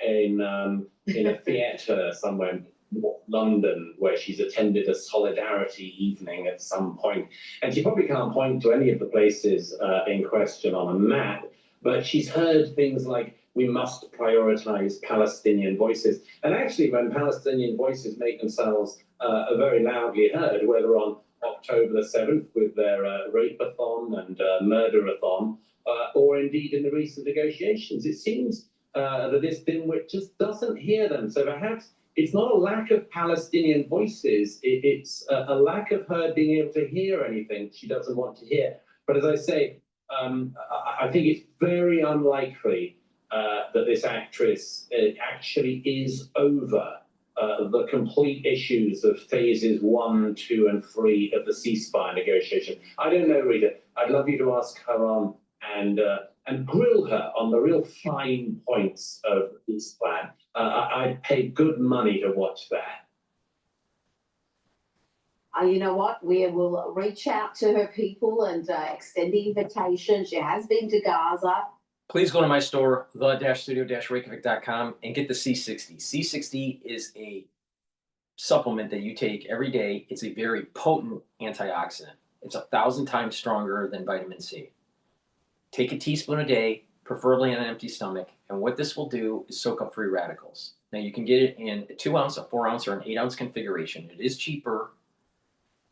in a theatre somewhere in London, where she's attended a solidarity evening at some point. And she probably can't point to any of the places in question on a map, but she's heard things like, we must prioritize Palestinian voices. And actually, when Palestinian voices make themselves very loudly heard, whether on October the 7th with their rape-a-thon and murder-a-thon, or indeed in the recent negotiations, it seems that this dimwit just doesn't hear them. So perhaps it's not a lack of Palestinian voices, it's a lack of her being able to hear anything she doesn't want to hear. But as I say, I think it's very unlikely that this actress actually is over the complete issues of phases 1, 2, and 3 of the ceasefire negotiation. I don't know, Rita. I'd love you to ask her on and grill her on the real fine points of this plan. I'd pay good money to watch that. You know what? We will reach out to her people and extend the invitation. She has been to Gaza. Please go to my store, the-studio-reykjavik.com, and get the C60. C60 is a supplement that you take every day. It's a very potent antioxidant. It's 1,000 times stronger than vitamin C. Take a teaspoon a day, preferably on an empty stomach, and what this will do is soak up free radicals. Now, you can get it in a 2 ounce, a 4 ounce, or an 8 ounce configuration. It is cheaper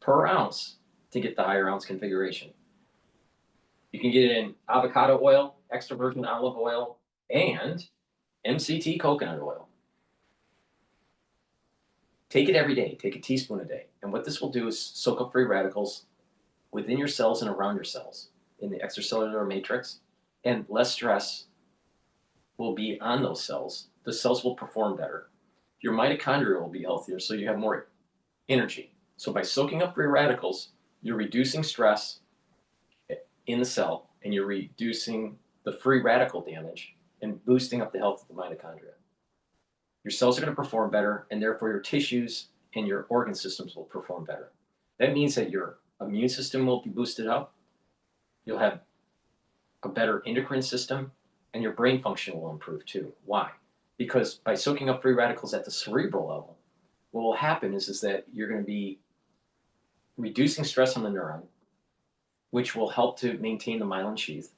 per ounce to get the higher ounce configuration. You can get it in avocado oil, extra virgin olive oil, and MCT coconut oil. Take it every day. Take a teaspoon a day. And what this will do is soak up free radicals within your cells and around your cells in the extracellular matrix, and less stress will be on those cells. The cells will perform better. Your mitochondria will be healthier, so you have more energy. So by soaking up free radicals, you're reducing stress in the cell, and you're reducing the free radical damage and boosting up the health of the mitochondria. Your cells are going to perform better, and therefore your tissues and your organ systems will perform better. That means that your immune system will be boosted up, you'll have a better endocrine system, and your brain function will improve too. Why? Because by soaking up free radicals at the cerebral level, what will happen is that you're going to be reducing stress on the neuron, which will help to maintain the myelin sheath.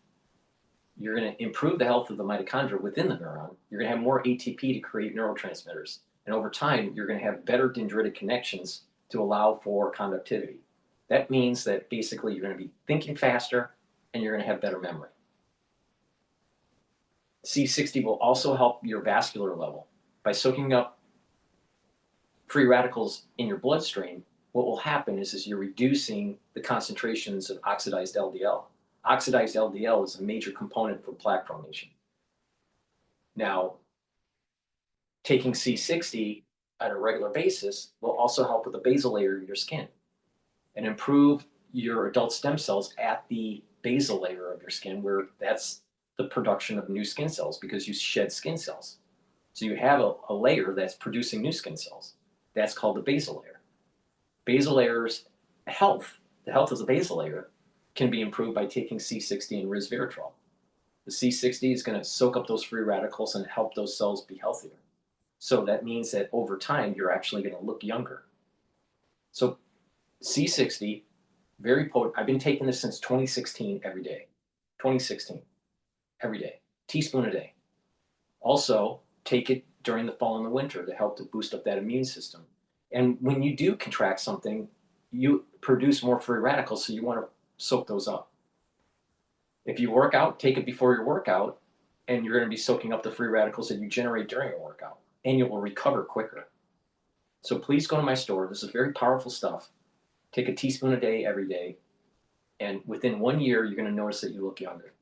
You're going to improve the health of the mitochondria within the neuron. You're going to have more ATP to create neurotransmitters. And over time, you're going to have better dendritic connections to allow for conductivity. That means that basically you're going to be thinking faster and you're going to have better memory. C60 will also help your vascular level. By soaking up free radicals in your bloodstream, what will happen is you're reducing the concentrations of oxidized LDL. Oxidized LDL is a major component for plaque formation. Now, taking C60 on a regular basis will also help with the basal layer of your skin and improve your adult stem cells at the basal layer of your skin, where that's the production of new skin cells, because you shed skin cells. So you have a layer that's producing new skin cells. That's called the basal layer. Basal layer's health, the health of the basal layer, can be improved by taking C60 and resveratrol. The C60 is going to soak up those free radicals and help those cells be healthier. So that means that over time, you're actually going to look younger. So C60, very potent. I've been taking this since 2016 every day. 2016, every day, teaspoon a day. Also, take it during the fall and the winter to help to boost up that immune system. And when you do contract something, you produce more free radicals, so you want to soak those up. If you work out, take it before your workout, and you're going to be soaking up the free radicals that you generate during a workout, and you will recover quicker. So please go to my store. This is very powerful stuff. Take a teaspoon a day, every day, and within 1 year, you're going to notice that you look younger.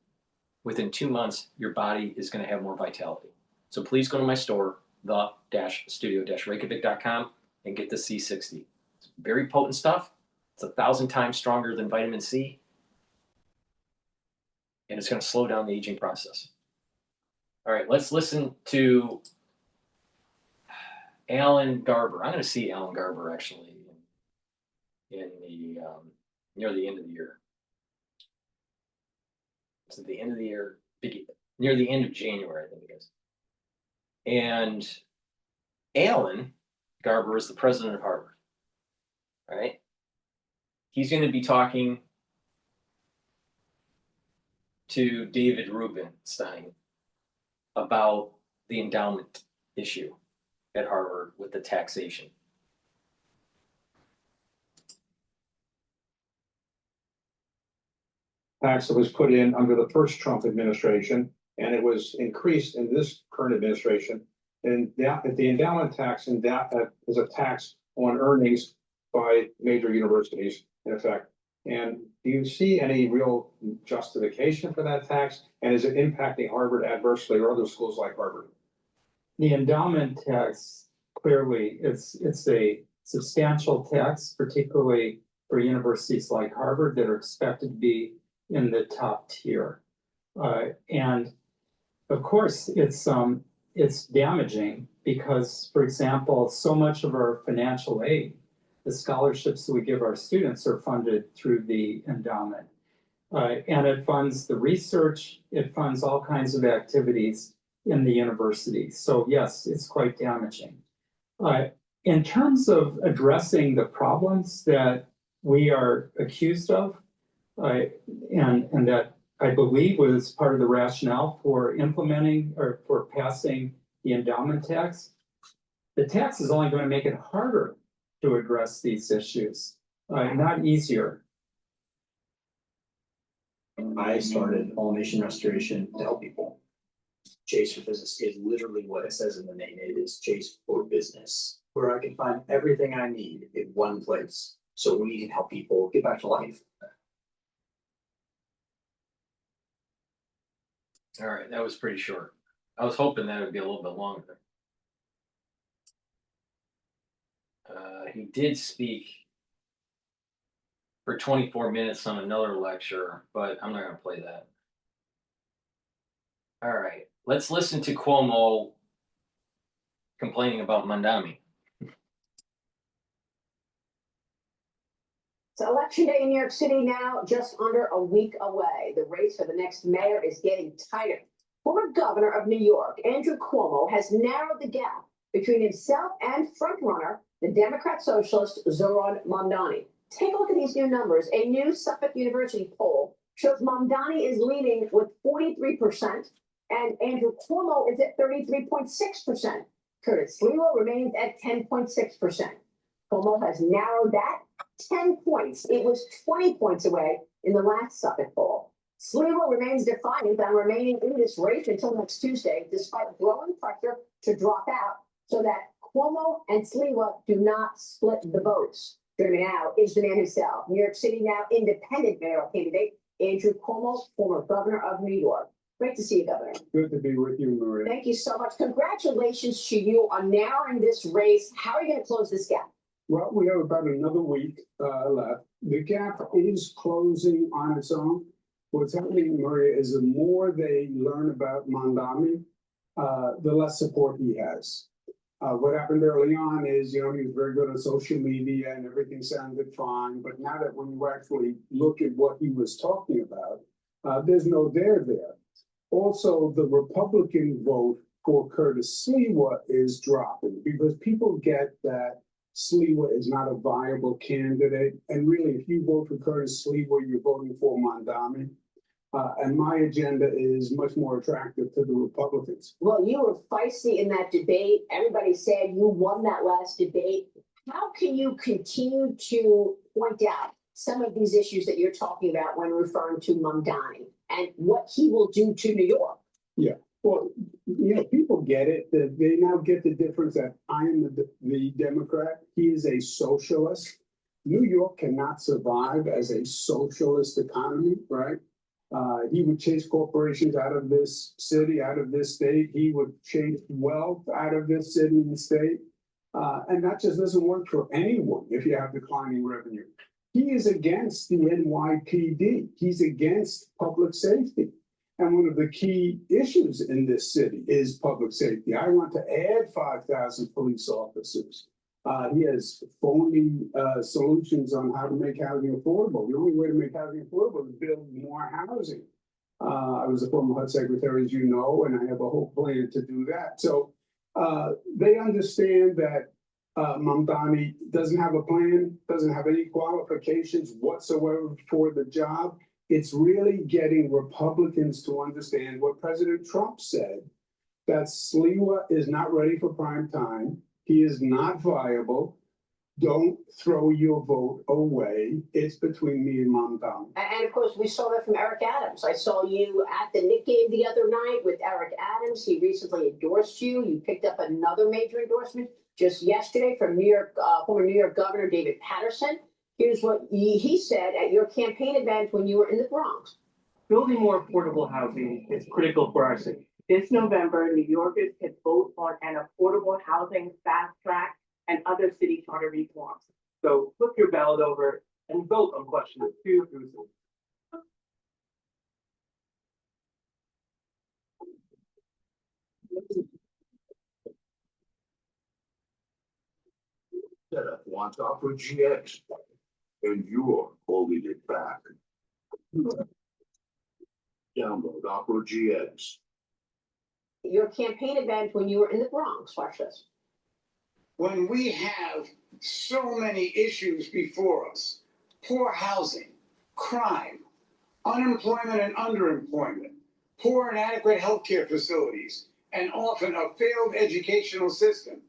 Within 2 months, your body is going to have more vitality. So please go to my store, the-studio-reykjavik.com, and get the C60. It's very potent stuff. It's 1,000 times stronger than vitamin C, and it's going to slow down the aging process. All right, let's listen to Alan Garber. I'm going to see Alan Garber actually in the near the end of the year. It's at the end of the year, near the end of January, I think it is. And Alan Garber is the president of Harvard. All right. He's going to be talking to David Rubenstein about the endowment issue at Harvard with the taxation. Tax that was put in under the first Trump administration, and it was increased in this current administration. And the endowment tax is a tax on earnings by major universities, in effect. And do you see any real justification for that tax? And is it impacting Harvard adversely or other schools like Harvard? The endowment tax, clearly, it's a substantial tax, particularly for universities like Harvard that are expected to be in the top tier. And of course, it's damaging because, for example, so much of our financial aid, the scholarships that we give our students, are funded through the endowment. And it funds the research, it funds all kinds of activities in the university. So yes, it's quite damaging. In terms of addressing the problems that we are accused of, and that I believe was part of the rationale for implementing or for passing the endowment tax, the tax is only going to make it harder to address these issues, not easier. I started All Nation Restoration to help people. Chase for Business is literally what it says in the name. It is Chase for Business, where I can find everything I need in one place. So we can help people get back to life. All right, that was pretty short. I was hoping that would be a little bit longer. He did speak for 24 minutes on another lecture, but I'm not going to play that. All right, let's listen to Cuomo complaining about Mamdani. So election day in New York City now just under a week away. The race for the next mayor is getting tighter. Former governor of New York, Andrew Cuomo, has narrowed the gap between himself and frontrunner, the Democrat socialist Zoran Mamdani. Take a look at these new numbers. A new Suffolk University poll shows Mamdani is leading with 43%, and Andrew Cuomo is at 33.6%. Curtis Sliwa remains at 10.6%. Cuomo has narrowed that 10 points. It was 20 points away in the last Suffolk poll. Sliwa remains defiant on remaining in this race until next Tuesday, despite growing pressure to drop out so that Cuomo and Sliwa do not split the votes. Joining me now is the man himself, New York City now independent mayoral candidate, Andrew Cuomo, former governor of New York. Great to see you, Governor. Good to be with you, Maria. Thank you so much. Congratulations to you on narrowing this race. How are you going to close this gap? Well, we have about another week left. The gap is closing on its own. What's happening, Maria, is the more they learn about Mamdani, the less support he has. What happened early on is, he was very good on social media and everything sounded fine. But now that when you actually look at what he was talking about, there's no there there. Also, the Republican vote for Curtis Sliwa is dropping because people get that Sliwa is not a viable candidate. And really, if you vote for Curtis Sliwa, you're voting for Mamdani. And my agenda is much more attractive to the Republicans. Well, you were feisty in that debate. Everybody said you won that last debate. How can you continue to point out some of these issues that you're talking about when referring to Mamdani and what he will do to New York? Yeah, Well, people get it, that they now get the difference that I am the Democrat, he is a socialist. New York cannot survive as a socialist economy, right? He would chase corporations out of this city, out of this state. He would chase wealth out of this city and state. And that just doesn't work for anyone if you have declining revenue. He is against the NYPD. He's against public safety. And one of the key issues in this city is public safety. I want to add 5,000 police officers. He has phony solutions on how to make housing affordable. The only way to make housing affordable is build more housing. I was a former HUD secretary, as you know, and I have a whole plan to do that. So they understand that Mamdani doesn't have a plan, doesn't have any qualifications whatsoever for the job. It's really getting Republicans to understand what President Trump said, that Sliwa is not ready for prime time. He is not viable. Don't throw your vote away. It's between me and Mamdani. And of course, we saw that from Eric Adams. I saw you at the Knick game the other night with Eric Adams. He recently endorsed you. You picked up another major endorsement just yesterday from former New York Governor David Paterson. Here's what he said at your campaign event when you were in the Bronx. Building more affordable housing is critical for our city. This November, New Yorkers can vote on an affordable housing fast track and other city charter reforms. So flip your ballot over and vote on questions 2 through 3. That wants Opera GX, and you're holding it back. Download Opera GX. Your campaign event when you were in the Bronx. Watch this. When we have so many issues before us, poor housing, crime, unemployment and underemployment, poor and inadequate healthcare facilities, and often a failed educational system,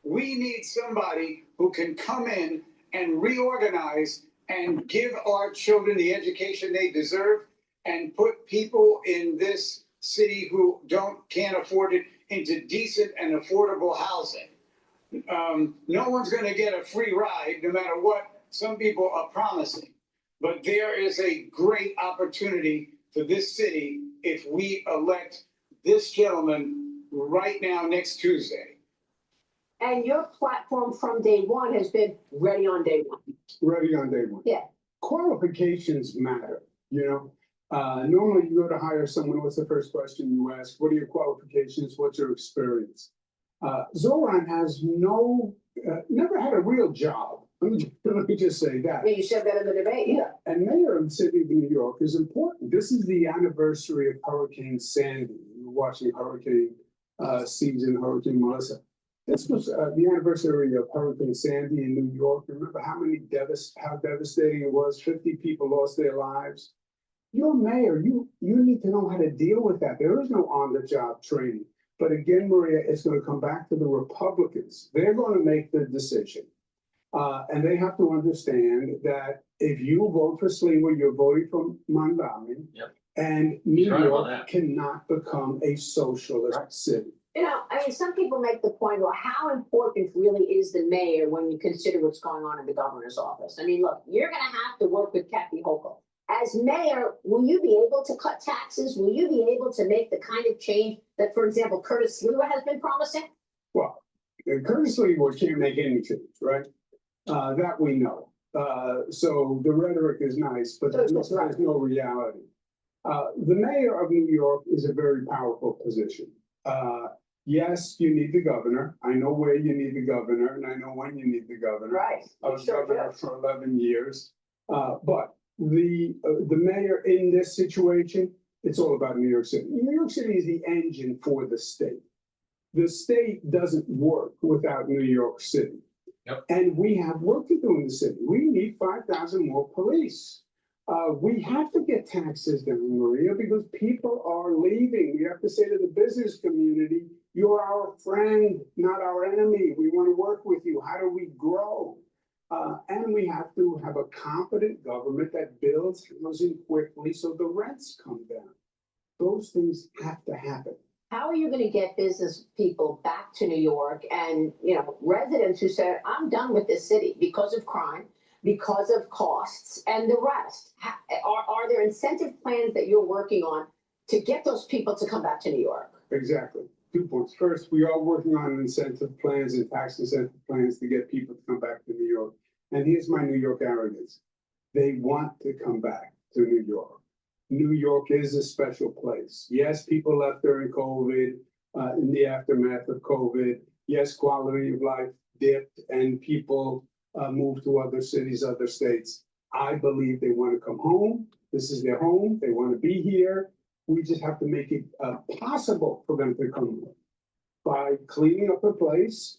we need somebody who can come in and reorganize and give our children the education they deserve and put people in this city who can't afford it into decent and affordable housing. No one's going to get a free ride, no matter what some people are promising. But there is a great opportunity for this city if we elect this gentleman right now next Tuesday. And your platform from day one has been ready on day one. Ready on day one. Yeah. Qualifications matter, Normally you go to hire someone, what's the first question you ask? What are your qualifications? What's your experience? Zoran has never had a real job. Let me just say that. Yeah, you said that in the debate. Yeah, and mayor of the city of New York is important. This is the anniversary of Hurricane Sandy. We were watching hurricane season, Hurricane Melissa. This was the anniversary of Hurricane Sandy in New York. Remember how devastating it was? 50 people lost their lives. You're mayor. You need to know how to deal with that. There is no on-the-job training. But again, Maria, it's going to come back to the Republicans. They're going to make the decision. And they have to understand that if you vote for Sliwa, you're voting for Mamdani. Yep. And New York cannot become a socialist city. Some people make the point, well, how important really is the mayor when you consider what's going on in the governor's office? Look, you're going to have to work with Kathy Hochul. As mayor, will you be able to cut taxes? Will you be able to make the kind of change that, for example, Curtis Sliwa has been promising? Well, Curtis Sliwa can't make any change, right? That we know. So the rhetoric is nice, but there's no reality. The mayor of New York is a very powerful position. Yes, you need the governor. I know where you need the governor, and I know when you need the governor. Right. I was governor for 11 years. But the mayor in this situation, it's all about New York City. New York City is the engine for the state. The state doesn't work without New York City. Yep. And we have work to do in the city. We need 5,000 more police. We have to get taxes down, Maria, because people are leaving. We have to say to the business community, you're our friend, not our enemy. We want to work with you. How do we grow? And we have to have a competent government that builds housing quickly so the rents come down. Those things have to happen. how are you gonna get business people back to New York and, you know, residents who said, I'm done with this city because of crime, because of costs and the rest? Are there incentive plans that you're working on to get those people to come back to New York? Exactly. 2 points. First, we are working on incentive plans and tax incentive plans to get people to come back to New York. And here's my New York arrogance. They want to come back to New York. New York is a special place. Yes, people left during COVID, in the aftermath of COVID. Yes, quality of life dipped and people moved to other cities, other states. I believe they want to come home. This is their home. They want to be here. We just have to make it possible for them to come home by cleaning up the place,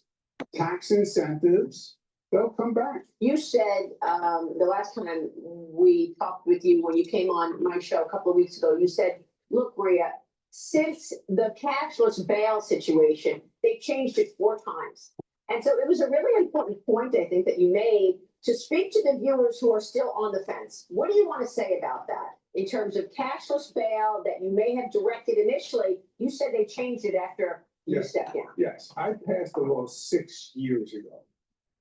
tax incentives. They'll come back. You said, the last time we talked with you, when you came on my show a couple of weeks ago, you said, look, Maria, since the cashless bail situation, they changed it 4 times. And so it was a really important point, I think, that you made to speak to the viewers who are still on the fence. What do you want to say about that? In terms of cashless bail that you may have directed initially, you said they changed it after you stepped down. Yes, I passed the law 6 years ago.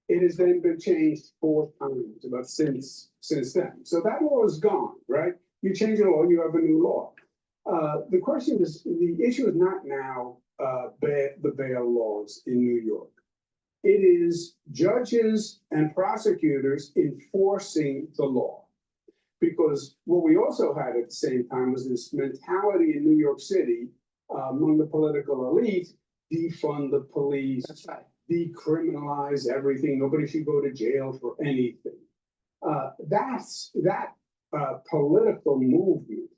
It has then been changed 4 times about since then. So that law is gone, right? You change a law, you have a new law. The question is, the issue is not now the bail laws in New York. It is judges and prosecutors enforcing the law. Because what we also had at the same time was this mentality in New York City among the political elite, defund the police, decriminalize everything. Nobody should go to jail for anything. That political movement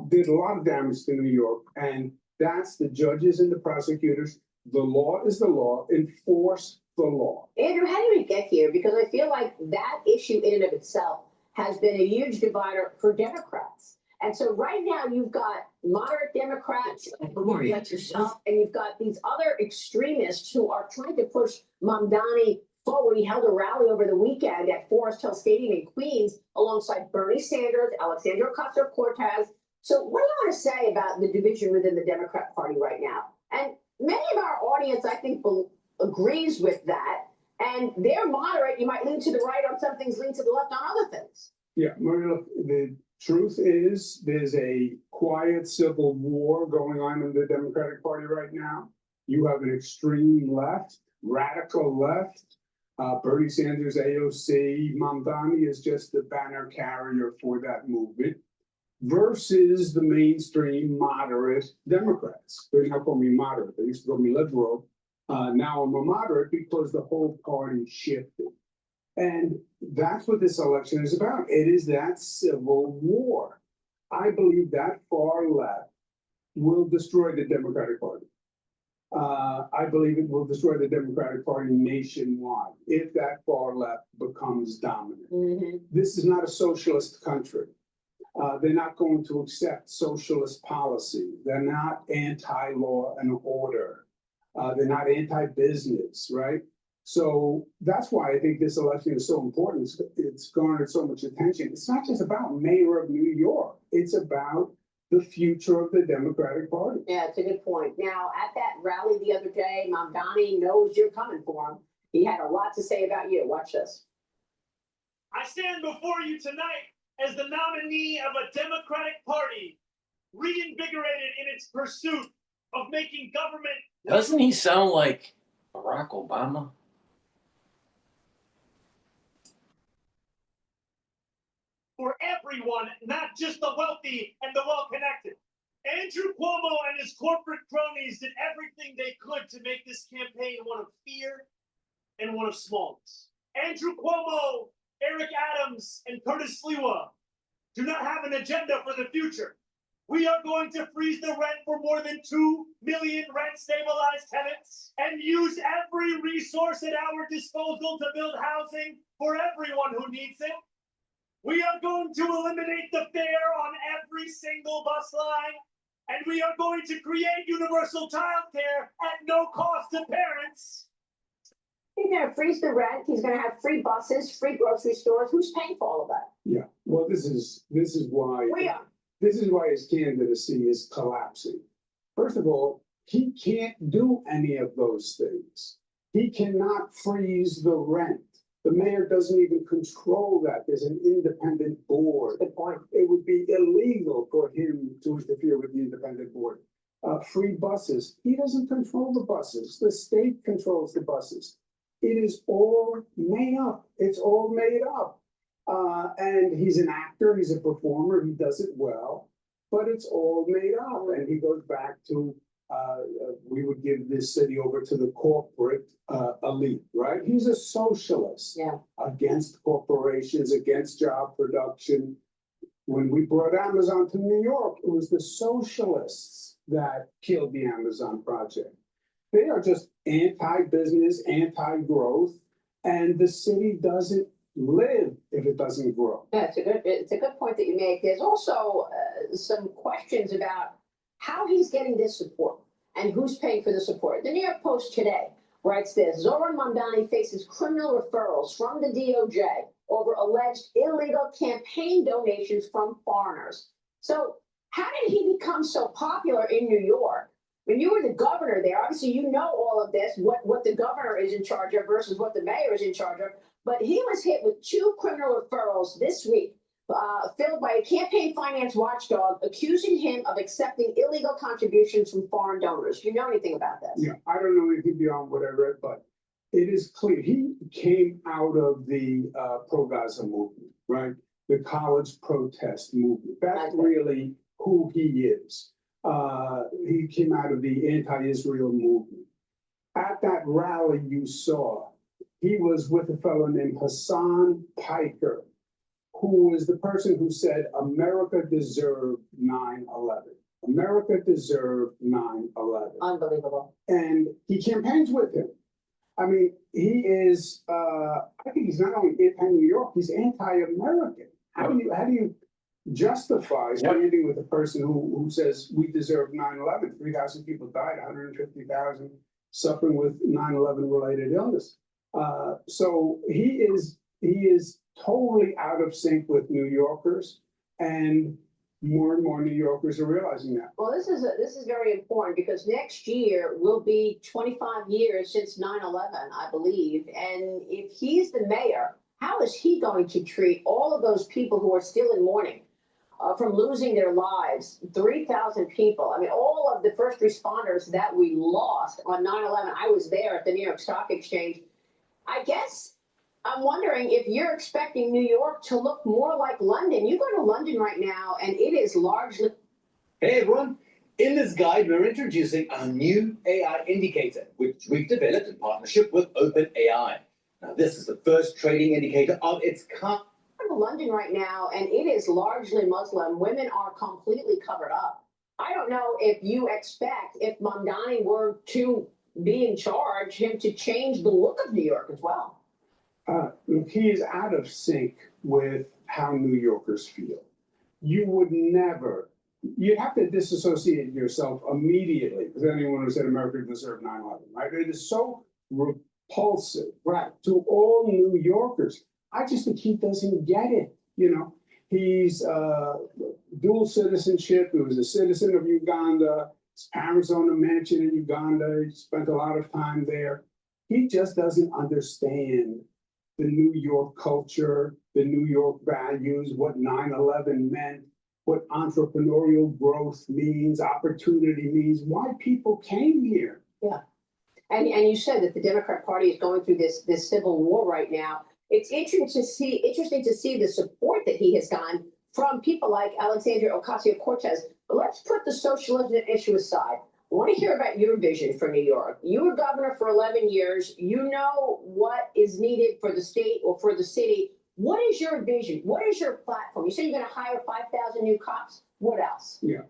did a lot of damage to New York, and that's the judges and the prosecutors. The law is the law. Enforce the law. Andrew, how do we get here? Because I feel like that issue in and of itself has been a huge divider for Democrats. And so right now you've got moderate Democrats like yourself, and you've got these other extremists who are trying to push Mamdani forward. He held a rally over the weekend at Forest Hill Stadium in Queens alongside Bernie Sanders, Alexandria Ocasio-Cortez. So what do you want to say about the division within the Democrat Party right now? And many of our audience, I think, agrees with that. And they're moderate. You might lean to the right on some things, lean to the left on other things. Yeah, Maria, look, the truth is there's a quiet civil war going on in the Democratic Party right now. You have an extreme left, radical left. Bernie Sanders, AOC, Mamdani is just the banner carrier for that movement versus the mainstream moderate Democrats. They now call me moderate. They used to call me liberal. Now I'm a moderate because the whole party shifted. And that's what this election is about. It is that civil war. I believe that far left will destroy the Democratic Party. I believe it will destroy the Democratic Party nationwide if that far left becomes dominant. Mm-hmm. This is not a socialist country. They're not going to accept socialist policy. They're not anti-law and order. They're not anti-business, right? So that's why I think this election is so important. It's garnered so much attention. It's not just about mayor of New York. It's about the future of the Democratic Party. Yeah, it's a good point. Now, at that rally the other day, Mamdani knows you're coming for him. He had a lot to say about you. Watch this. I stand before you tonight as the nominee of a Democratic Party reinvigorated in its pursuit of making government. Doesn't he sound like Barack Obama? For everyone, not just the wealthy and the well-connected. Andrew Cuomo and his corporate cronies did everything they could to make this campaign one of fear and one of smallness. Andrew Cuomo, Eric Adams, and Curtis Sliwa do not have an agenda for the future. We are going to freeze the rent for more than 2 million rent-stabilized tenants and use every resource at our disposal to build housing for everyone who needs it. We are going to eliminate the fare on every single bus line, and we are going to create universal childcare at no cost to parents. He's going to freeze the rent. He's going to have free buses, free grocery stores. Who's paying for all of that? Yeah, well, this is why. We are. This is why his candidacy is collapsing. First of all, he can't do any of those things. He cannot freeze the rent. The mayor doesn't even control that. There's an independent board. Good point. It would be illegal for him to interfere with the independent board. Free buses. He doesn't control the buses. The state controls the buses. It is all made up. It's all made up. And he's an actor. He's a performer. He does it well. But it's all made up. And he goes back to we would give this city over to the corporate elite, right? He's a socialist against corporations, against job production. When we brought Amazon to New York, it was the socialists that killed the Amazon project. They are just anti-business, anti-growth, and the city doesn't live if it doesn't grow. Yeah, it's a good point that you make. There's also some questions about how he's getting this support and who's paying for the support. The New York Post today writes this: Zoran Mamdani faces criminal referrals from the DOJ over alleged illegal campaign donations from foreigners. So how did he become so popular in New York? When you were the governor there, obviously you know all of this, what the governor is in charge of versus what the mayor is in charge of. But he was hit with 2 criminal referrals this week, filled by a campaign finance watchdog accusing him of accepting illegal contributions from foreign donors. Do you know anything about this? Yeah, I don't know anything beyond what I read, but it is clear. He came out of the pro-Gaza movement, right? The college protest movement. That's really who he is. He came out of the anti-Israel movement. At that rally you saw, he was with a fellow named Hassan Piker, who was the person who said America deserved 9/11. America deserved 9/11. Unbelievable. And he campaigns with him. I mean, he is, I think he's not only anti-New York, he's anti-American. How do you justify standing with a person who says we deserve 9/11? 3,000 people died, 150,000 suffering with 9/11 related illness. So he is totally out of sync with New Yorkers, and more New Yorkers are realizing that. Well, this is very important because next year will be 25 years since 9/11, I believe. And if he's the mayor, how is he going to treat all of those people who are still in mourning from losing their lives? 3,000 people. I mean, all of the first responders that we lost on 9/11. I was there at the New York Stock Exchange. I guess I'm wondering if you're expecting New York to look more like London. You go to London right now, and it is largely. Hey everyone, in this guide we're introducing our new AI indicator, which we've developed in partnership with OpenAI. Now this is the first trading indicator of its kind. I'm in London right now, and it is largely Muslim. Women are completely covered up. I don't know if you expect, if Mamdani were to be in charge, him to change the look of New York as well. He is out of sync with how New Yorkers feel. You would never, you have to disassociate yourself immediately with anyone who said America deserved 9/11, right? It is so repulsive, right, to all New Yorkers. I just think he doesn't get it, you know. He's dual citizenship. He was a citizen of Uganda. His parents own a mansion in Uganda. He spent a lot of time there. He just doesn't understand the New York culture, the New York values, what 9/11 meant, what entrepreneurial growth means, opportunity means, why people came here. Yeah. And you said that the Democrat Party is going through this civil war right now. It's interesting to see the support that he has gotten from people like Alexandria Ocasio-Cortez. But let's put the socialism issue aside. I want to hear about your vision for New York. You were governor for 11 years. You know what is needed for the state or for the city. What is your vision? What is your platform? You say you're going to hire 5,000 new cops. What else? Yeah,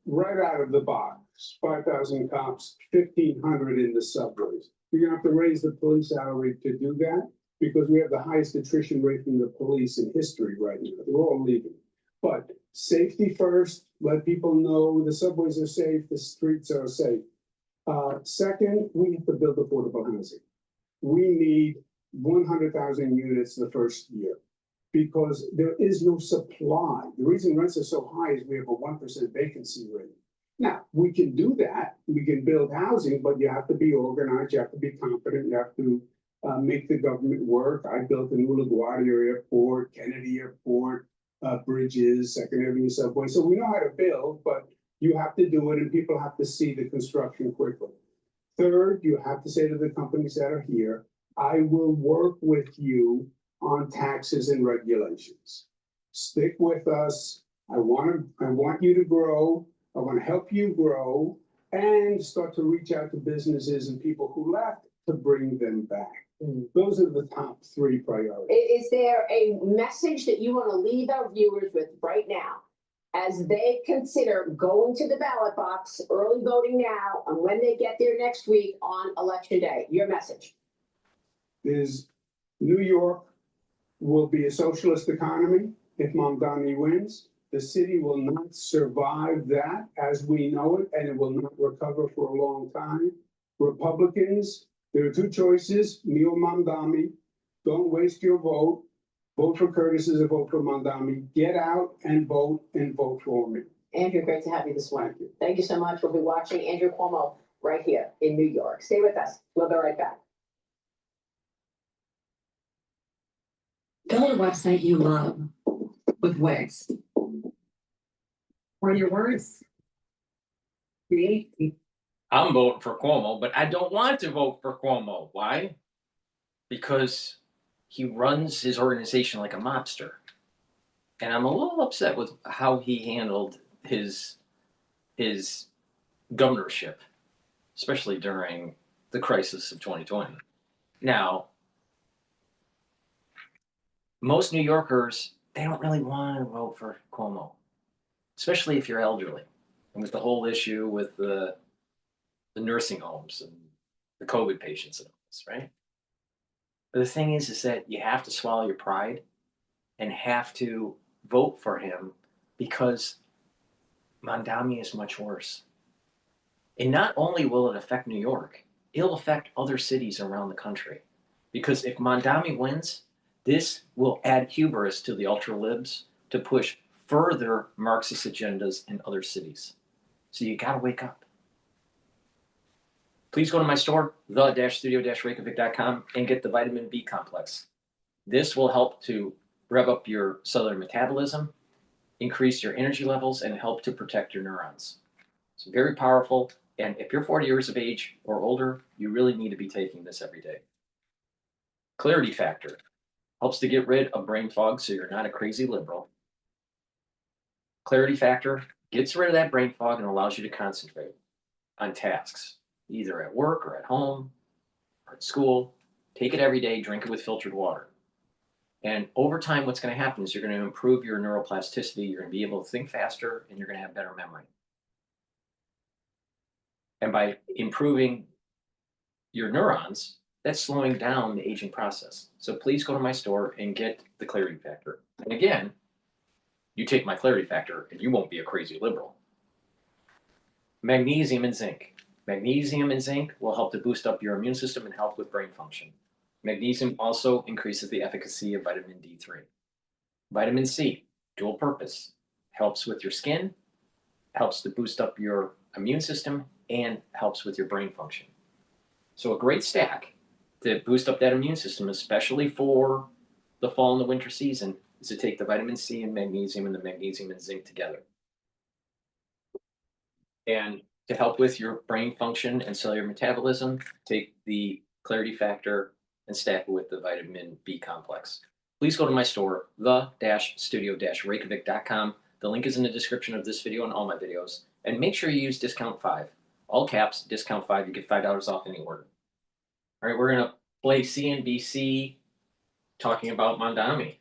right out of the box, 5,000 cops, 1,500 in the subways. We're going to have to raise the police salary to do that because we have the highest attrition rate from the police in history right now. They're all leaving. But safety first, let people know the subways are safe, the streets are safe. Second, we have to build affordable housing. We need 100,000 units the first year. because there is no supply. The reason rents are so high is we have a 1% vacancy rate. Now, we can do that. We can build housing, but you have to be organized. You have to be confident. You have to make the government work. I built a new LaGuardia Airport, Kennedy Airport, bridges, Second Avenue subway. So we know how to build, but you have to do it and people have to see the construction quickly. Third, you have to say to the companies that are here, I will work with you on taxes and regulations. Stick with us. I want you to grow. I want to help you grow and start to reach out to businesses and people who left to bring them back. Those are the top 3 priorities. Is there a message that you want to leave our viewers with right now as they consider going to the ballot box, early voting now, and when they get there next week on election day? Your message. Is New York will be a socialist economy if Mamdani wins. The city will not survive that as we know it, and it will not recover for a long time. Republicans, there are 2 choices, me or Mamdani. Don't waste your vote. Vote for Curtis as a vote for Mamdani. Get out and vote for me. Andrew, great to have you this morning. Thank you so much. We'll be watching Andrew Cuomo right here in New York. Stay with us. We'll be right back. Build a website you love with Wix. What are your words? Create. I'm voting for Cuomo, but I don't want to vote for Cuomo. Why? Because he runs his organization like a mobster. And I'm a little upset with how he handled his governorship, especially during the crisis of 2020. Now, most New Yorkers, they don't really want to vote for Cuomo, especially if you're elderly. And with the whole issue with the nursing homes and the COVID patients and all this, right? But the thing is that you have to swallow your pride and have to vote for him because Mamdani is much worse. And not only will it affect New York, it'll affect other cities around the country. Because if Mamdani wins, this will add hubris to the ultra-libs to push further Marxist agendas in other cities. So you gotta wake up. Please go to my store, the-studio-reykjavik.com, and get the vitamin B complex. This will help to rev up your cellular metabolism, increase your energy levels, and help to protect your neurons. It's very powerful, and if you're 40 years of age or older, you really need to be taking this every day. Clarity Factor helps to get rid of brain fog so you're not a crazy liberal. Clarity Factor gets rid of that brain fog and allows you to concentrate on tasks, either at work or at home or at school. Take it every day, drink it with filtered water. And over time, what's going to happen is you're going to improve your neuroplasticity, you're going to be able to think faster, and you're going to have better memory. And by improving your neurons, that's slowing down the aging process. So please go to my store and get the Clarity Factor. And again, you take my Clarity Factor and you won't be a crazy liberal. Magnesium and zinc. Magnesium and zinc will help to boost up your immune system and help with brain function. Magnesium also increases the efficacy of vitamin D3. Vitamin C, dual purpose, helps with your skin, helps to boost up your immune system, and helps with your brain function. So a great stack to boost up that immune system, especially for the fall and the winter season, is to take the vitamin C and the magnesium and zinc together. And to help with your brain function and cellular metabolism, take the Clarity Factor and stack it with the vitamin B complex. Please go to my store, the-studio-reykjavik.com. The link is in the description of this video and all my videos. And make sure you use discount 5. All caps, discount 5, you get $5 off any order. All right, we're gonna play CNBC talking about Mamdani.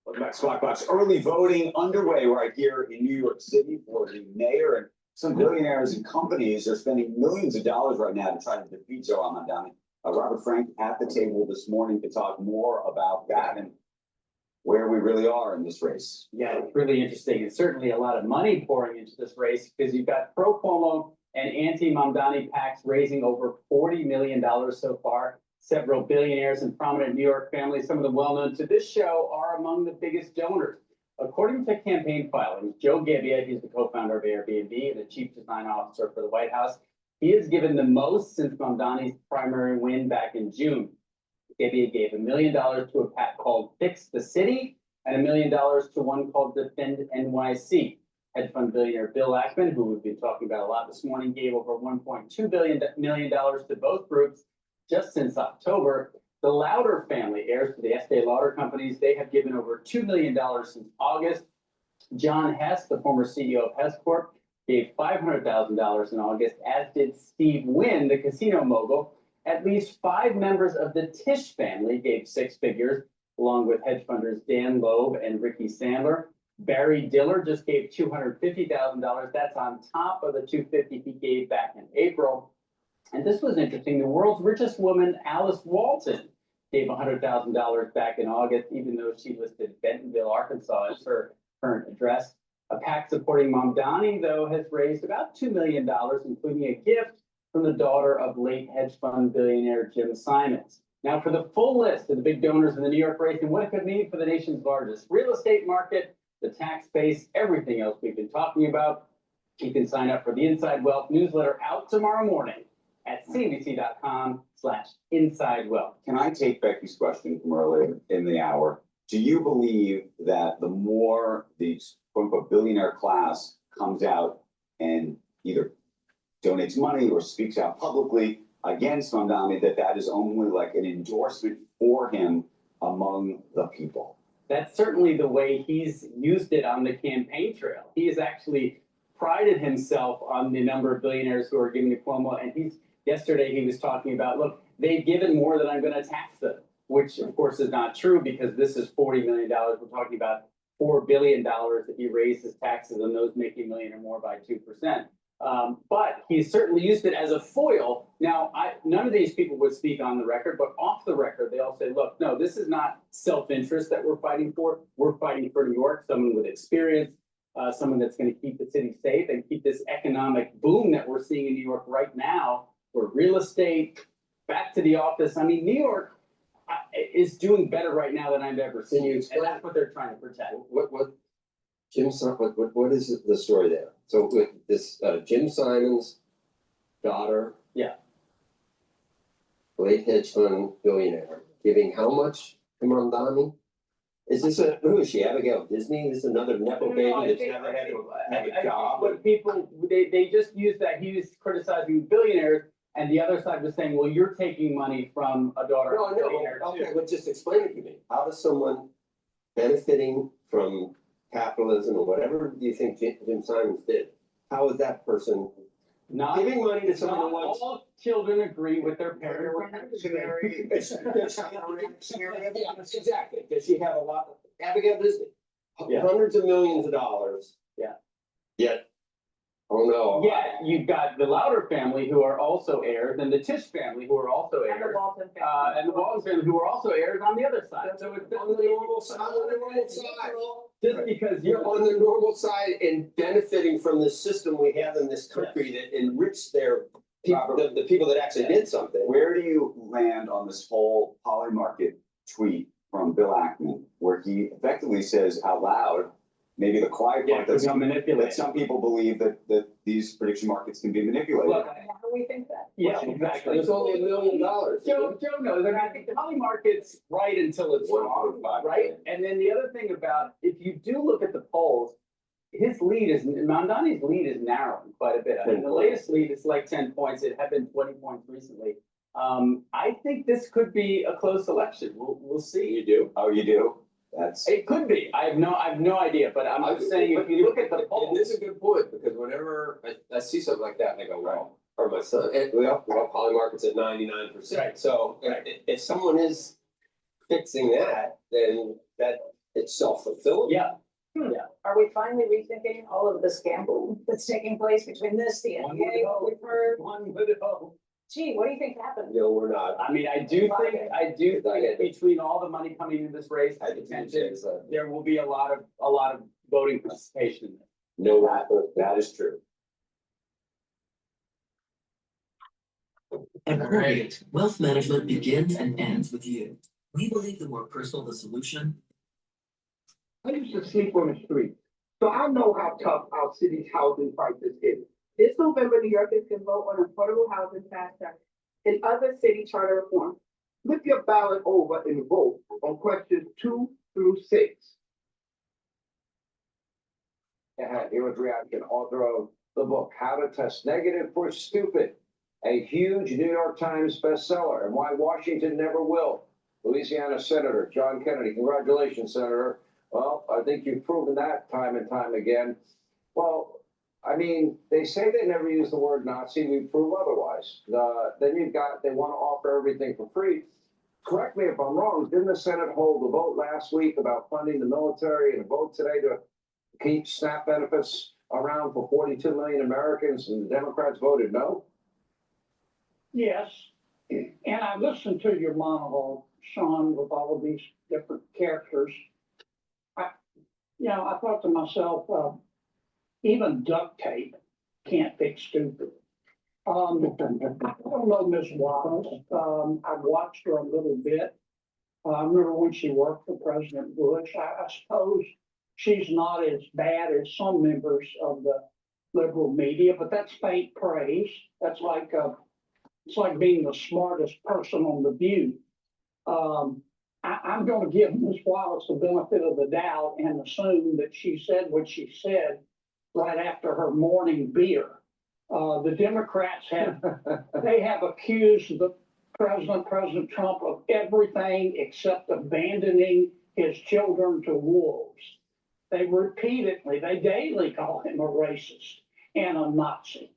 Welcome back, Squawk Box. Early voting underway right here in New York City for the mayor, and some billionaires and companies are spending millions of dollars right now to try to defeat Joe Mamdani. Robert Frank at the table this morning to talk more about that and where we really are in this race. Yeah, it's really interesting. It's certainly a lot of money pouring into this race because you've got pro Cuomo and anti-Mamdani PACs raising over $40 million so far. Several billionaires and prominent New York families, some of them well-known to this show, are among the biggest donors. According to campaign filings, Joe Gebbia, he's the co-founder of Airbnb and the chief design officer for the White House, he has given the most since Mamdani's primary win back in June. Gebbia gave $1 million to a PAC called Fix the City and $1 million to one called Defend NYC. Hedge fund billionaire Bill Ackman, who we've been talking about a lot this morning, gave over $1.2 million to both groups just since October. The Lauder family, heirs to the Estee Lauder companies, they have given over $2 million since August. John Hess, the former CEO of Hess Corp, gave $500,000 in August, as did Steve Wynn, the casino mogul. At least 5 members of the Tisch family gave 6 figures, along with hedge funders Dan Loeb and Ricky Sandler. Barry Diller just gave $250,000. That's on top of the $250,000 he gave back in April. And this was interesting. The world's richest woman, Alice Walton, gave $100,000 back in August, even though she listed Bentonville, Arkansas as her current address. A PAC supporting Mamdani, though, has raised about $2 million, including a gift from the daughter of late hedge fund billionaire Jim Simons. Now, for the full list of the big donors in the New York race and what it could mean for the nation's largest real estate market, the tax base, everything else we've been talking about, you can sign up for the Inside Wealth newsletter out tomorrow morning at cnbc.com/InsideWealth. Can I take Becky's question from earlier in the hour? Do you believe that the more the quote unquote billionaire class comes out and either donates money or speaks out publicly against Mamdani, that is only like an endorsement for him among the people? That's certainly the way he's used it on the campaign trail. He has actually prided himself on the number of billionaires who are giving to Cuomo. And yesterday he was talking about, look, they've given more than I'm going to tax them, which of course is not true because this is $40 million. We're talking about $4 billion if he raises taxes on those making $1 million or more by 2%. But he's certainly used it as a foil. Now, none of these people would speak on the record, but off the record, they all say, look, no, this is not self-interest that we're fighting for. We're fighting for New York, someone with experience, someone that's going to keep the city safe and keep this economic boom that we're seeing in New York right now, for real estate, back to the office. I mean, New York is doing better right now than I've ever seen. And that's what they're trying to protect. Jim, what is the story there? So with this Jim Simons' daughter, yeah, late hedge fund billionaire, giving how much to Mamdani? Is this who is she, Abigail Disney? This is another nepo baby that's never had to have a job? But people, they just used that. He was criticizing billionaires, and the other side was saying, well, you're taking money from a daughter of a billionaire too. Okay, but just explain it to me. How does someone benefiting from capitalism or whatever do you think Jim Simons did? How is that person giving money to someone who wants? All children agree with their parents. Exactly. Does she have a lot? Abigail Disney, hundreds of millions of dollars. Yeah. Yet, oh no. Yeah, you've got the Lauder family who are also heirs, and the Tisch family who are also heirs, and the Walton family who are also heirs on the other side. So it's on the normal side. Just because you're on the normal side and benefiting from this system we have in this country that enriched the people that actually did something. Where do you land on this whole polymarket tweet from Bill Ackman, where he effectively says out loud, maybe the quiet part, that some people believe that these prediction markets can be manipulated? Look, How do we think that? yeah, exactly. It's only $1 million. Joe knows. I mean, I think the poly market's right until it's wrong, right? And then the other thing about, if you do look at the polls, Mamdani's lead is narrowing quite a bit. I mean, the latest lead is like 10 points. It had been 20 points recently. I think this could be a close election. We'll see. You do? Oh, you do? It could be. I have no idea. But I'm just saying, if you look at the polls, and this is a good point because whenever I see something like that, I go, well, or my son, well, poly market's at 99%. Right. So if someone is fixing that, then that it's self-fulfilling. Yeah. Yeah. Are we finally rethinking all of the scam boom that's taking place between this, the NBA, what we've heard? One would hope. Gee, what do you think happened? No, we're not. I mean, I do think between all the money coming into this race, there will be a lot of voting participation. No, that is true. At All Corient, wealth management begins and ends with you. We believe the more personal the solution. I used to sleep on the street, so I know how tough our city's housing crisis is. This November, New Yorkers can vote on affordable housing fast track and other city charter reform. Flip your ballot over and vote on questions 2 through 6. Here was reaction, author of the book, How to Test Negative for Stupid, a huge New York Times bestseller, and why Washington never will. Louisiana Senator John Kennedy. Congratulations, Senator. Well, I think you've proven that time and time again. Well, I mean, they say they never use the word Nazi. We prove otherwise. Then you've got, they want to offer everything for free. Correct me if I'm wrong. Didn't the Senate hold a vote last week about funding the military and a vote today to keep SNAP benefits around for 42 million Americans, and the Democrats voted no? Yes, and I listened to your monologue, Sean, with all of these different characters. I thought to myself, even duct tape can't fix stupid. I don't know Ms. Wallace. I watched her a little bit. I remember when she worked for President Bush. I suppose she's not as bad as some members of the liberal media, but that's faint praise. That's like it's like being the smartest person on the view. I'm going to give Ms. Wallace the benefit of the doubt and assume that she said what she said right after her morning beer. The Democrats have accused the President Trump of everything except abandoning his children to wolves. They daily call him a racist and a Nazi.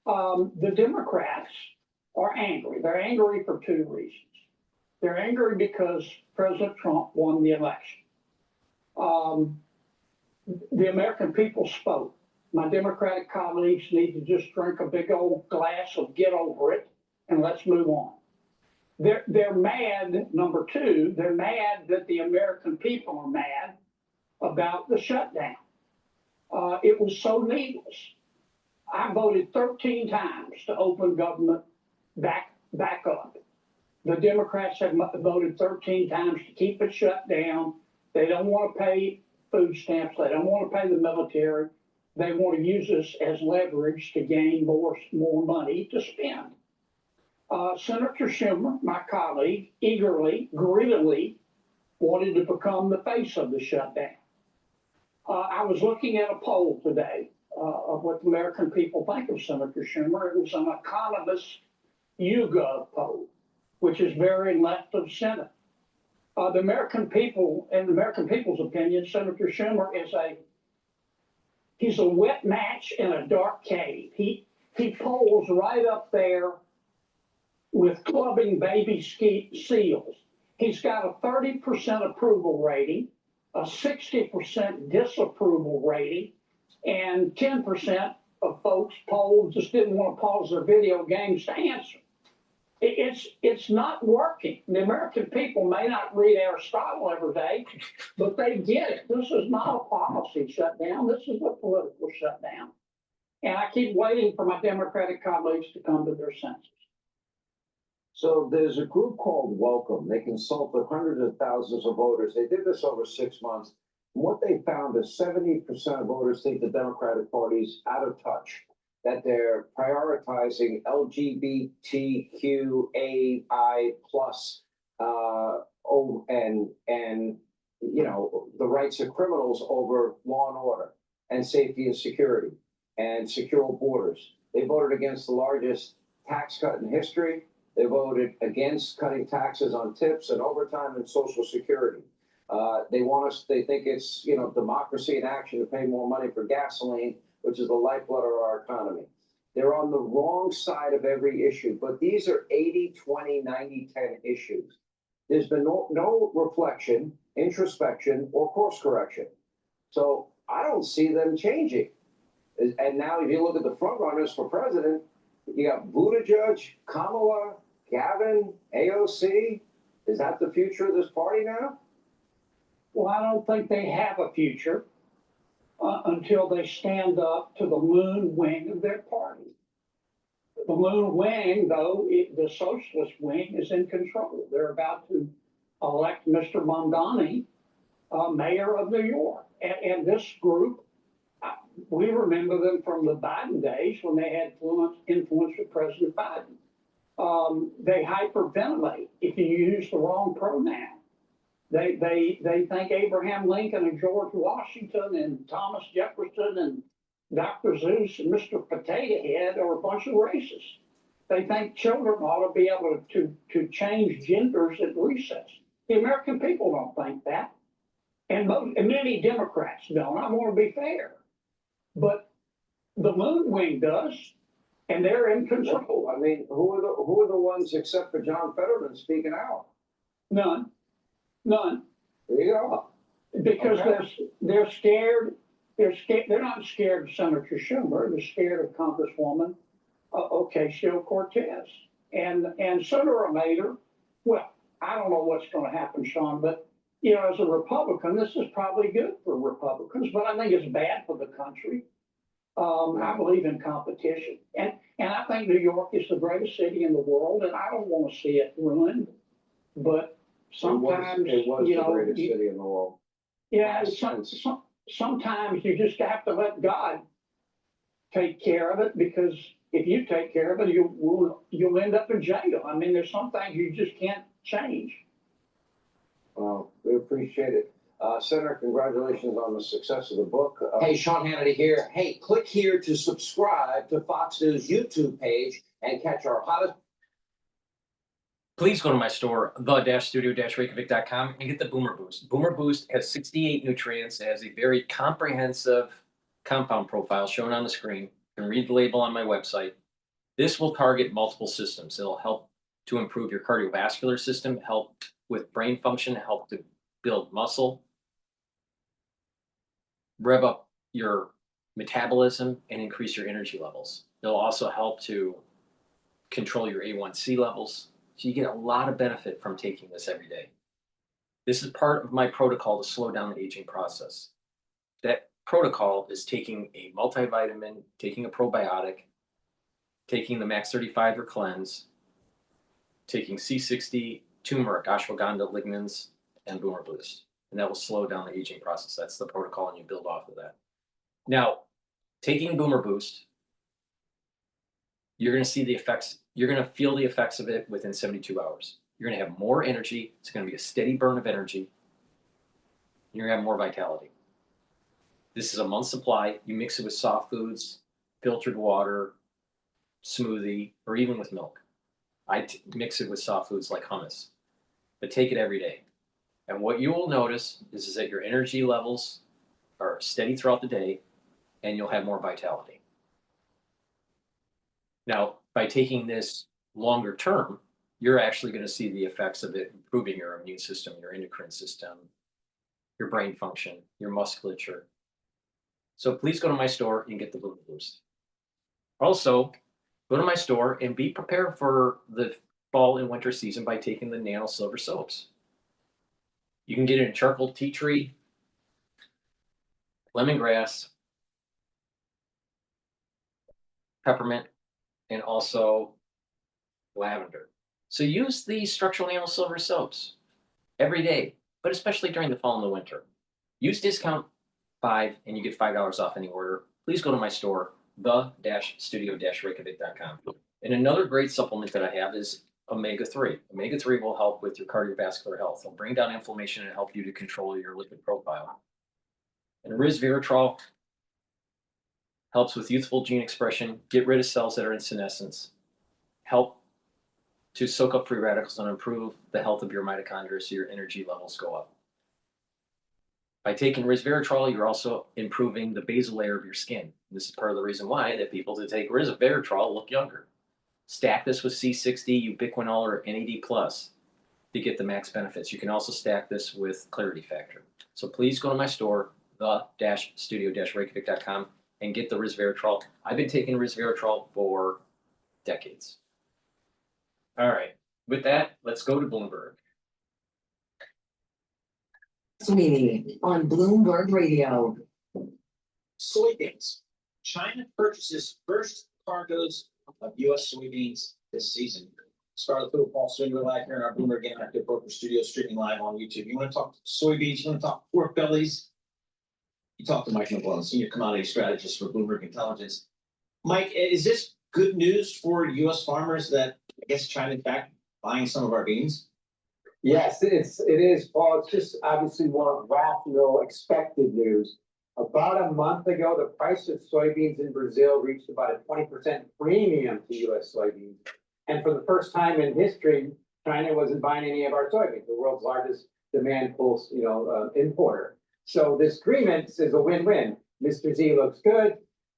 The Democrats are angry. They're angry for two reasons. They're angry because President Trump won the election. The American people spoke. My Democratic colleagues need to just drink a big old glass of get over it and let's move on. They're mad, number two, they're mad that the American people are mad about the shutdown. It was so needless. I voted 13 times to open government back up. The Democrats have voted 13 times to keep it shut down. They don't want to pay food stamps. They don't want to pay the military. They want to use this as leverage to gain more money to spend. Senator Schumer, my colleague, greedily wanted to become the face of the shutdown. I was looking at a poll today of what the American people think of Senator Schumer. It was an Economist YouGov poll, which is very left of center. The American people, in the American people's opinion, Senator Schumer he's a wet match in a dark cave. He polls right up there with clubbing baby seals. He's got a 30% approval rating, a 60% disapproval rating, and 10% of folks polled just didn't want to pause their video games to answer. It's not working. The American people may not read Aristotle every day, but they get it. This is not a policy shutdown. This is a political shutdown. And I keep waiting for my Democratic colleagues to come to their senses. So there's a group called Welcome. They consulted hundreds of thousands of voters. They did this over 6 months. And what they found is 70% of voters think the Democratic Party's out of touch, that they're prioritizing LGBTQAI plus and the rights of criminals over law and order and safety and security and secure borders. They voted against the largest tax cut in history. They voted against cutting taxes on tips and overtime and Social Security. They think it's, democracy in action to pay more money for gasoline, which is the lifeblood of our economy. They're on the wrong side of every issue, but these are 80, 20, 90, 10 issues. There's been no reflection, introspection, or course correction. So I don't see them changing. And now if you look at the front runners for president, you got Buttigieg, Kamala, Gavin, AOC. Is that the future of this party now? Well, I don't think they have a future until they stand up to the moon wing of their party. The moon wing, though, the socialist wing is in control. They're about to elect Mr. Mamdani, mayor of New York. And this group, we remember them from the Biden days when they had influence with President Biden. They hyperventilate if you use the wrong pronoun. They think Abraham Lincoln and George Washington and Thomas Jefferson and Dr. Zeus and Mr. Potato Head are a bunch of racists. They think children ought to be able to change genders at recess. The American people don't think that. And many Democrats don't. I want to be fair. But the moon wing does, and they're in control. I mean, who are the ones except for John Fetterman speaking out? None. There you go. Because Okay. they're scared. They're scared. They're not scared of Senator Schumer. They're scared of Congresswoman Ocasio-Cortez. And sooner or later, well, I don't know what's going to happen, Sean, but you know, as a Republican, this is probably good for Republicans, but I think it's bad for the country. I believe in competition, and I think New York is the greatest city in the world, and I don't want to see it ruined. But sometimes, it was you the know, greatest city in the world. yeah, sometimes you just have to let God take care of it, because if you take care of it, you'll end up in jail. I mean, there's some things you just can't change. Well, we appreciate it. Senator, congratulations on the success of the book. Hey, Sean Hannity here. Hey, click here to subscribe to Fox News YouTube page and catch our hottest. Please go to my store, the-studio-reykjavik.com, and get the Boomer Boost. Boomer Boost has 68 nutrients. It has a very comprehensive compound profile shown on the screen. You can read the label on my website. This will target multiple systems. It'll help to improve your cardiovascular system, help with brain function, help to build muscle, rev up your metabolism, and increase your energy levels. It'll also help to control your A1C levels. So you get a lot of benefit from taking this every day. This is part of my protocol to slow down the aging process. That protocol is taking a multivitamin, taking a probiotic, taking the Max 35 or Cleanse, taking C60, turmeric, ashwagandha, lignans, and Boomer Boost. And that will slow down the aging process. That's the protocol, and you build off of that. Now, taking Boomer Boost, you're going to see the effects. You're going to feel the effects of it within 72 hours. You're going to have more energy. It's going to be a steady burn of energy. You're going to have more vitality. This is a month's supply. You mix it with soft foods, filtered water, smoothie, or even with milk. I mix it with soft foods like hummus, but take it every day. And what you will notice is that your energy levels are steady throughout the day, and you'll have more vitality. Now, by taking this longer term, you're actually going to see the effects of it improving your immune system, your endocrine system, your brain function, your musculature. So please go to my store and get the Boomer Boost. Also, go to my store and be prepared for the fall and winter season by taking the Nano Silver soaps. You can get it in charcoal, tea tree, lemongrass, peppermint, and also lavender. So use these structural nano silver soaps every day, but especially during the fall and the winter. Use discount 5 and you get $5 off any order. Please go to my store, the-studio-reykjavik.com. And another great supplement that I have is omega-3. Omega-3 will help with your cardiovascular health. It'll bring down inflammation and help you to control your lipid profile. And resveratrol helps with youthful gene expression, get rid of cells that are in senescence, help to soak up free radicals and improve the health of your mitochondria so your energy levels go up. By taking resveratrol, you're also improving the basal layer of your skin. And this is part of the reason why that people that take resveratrol look younger. Stack this with C60, ubiquinol, or NAD+, to get the max benefits. You can also stack this with Clarity Factor. So please go to my store, the-studio-reykjavik.com, and get the resveratrol. I've been taking resveratrol for decades. All right, with that, let's go to Bloomberg. Sweeney on Bloomberg Radio. Soybeans. China purchases first cargoes of US soybeans this season. Scarlet Field, Paul Swingler live here in our Bloomberg Interactive Broker Studio, streaming live on YouTube. You want to talk soybeans, you want to talk pork bellies? You talk to Mike McClellan, Senior Commodity Strategist for Bloomberg Intelligence. Mike, is this good news for US farmers that I guess China's back buying some of our beans? Yes, it is, Paul. It's just obviously more rational, expected news. About a month ago, the price of soybeans in Brazil reached about a 20% premium to US soybeans. And for the first time in history, China wasn't buying any of our soybeans, the world's largest demand pull, importer. So this agreement is a win-win. Mr. Z looks good.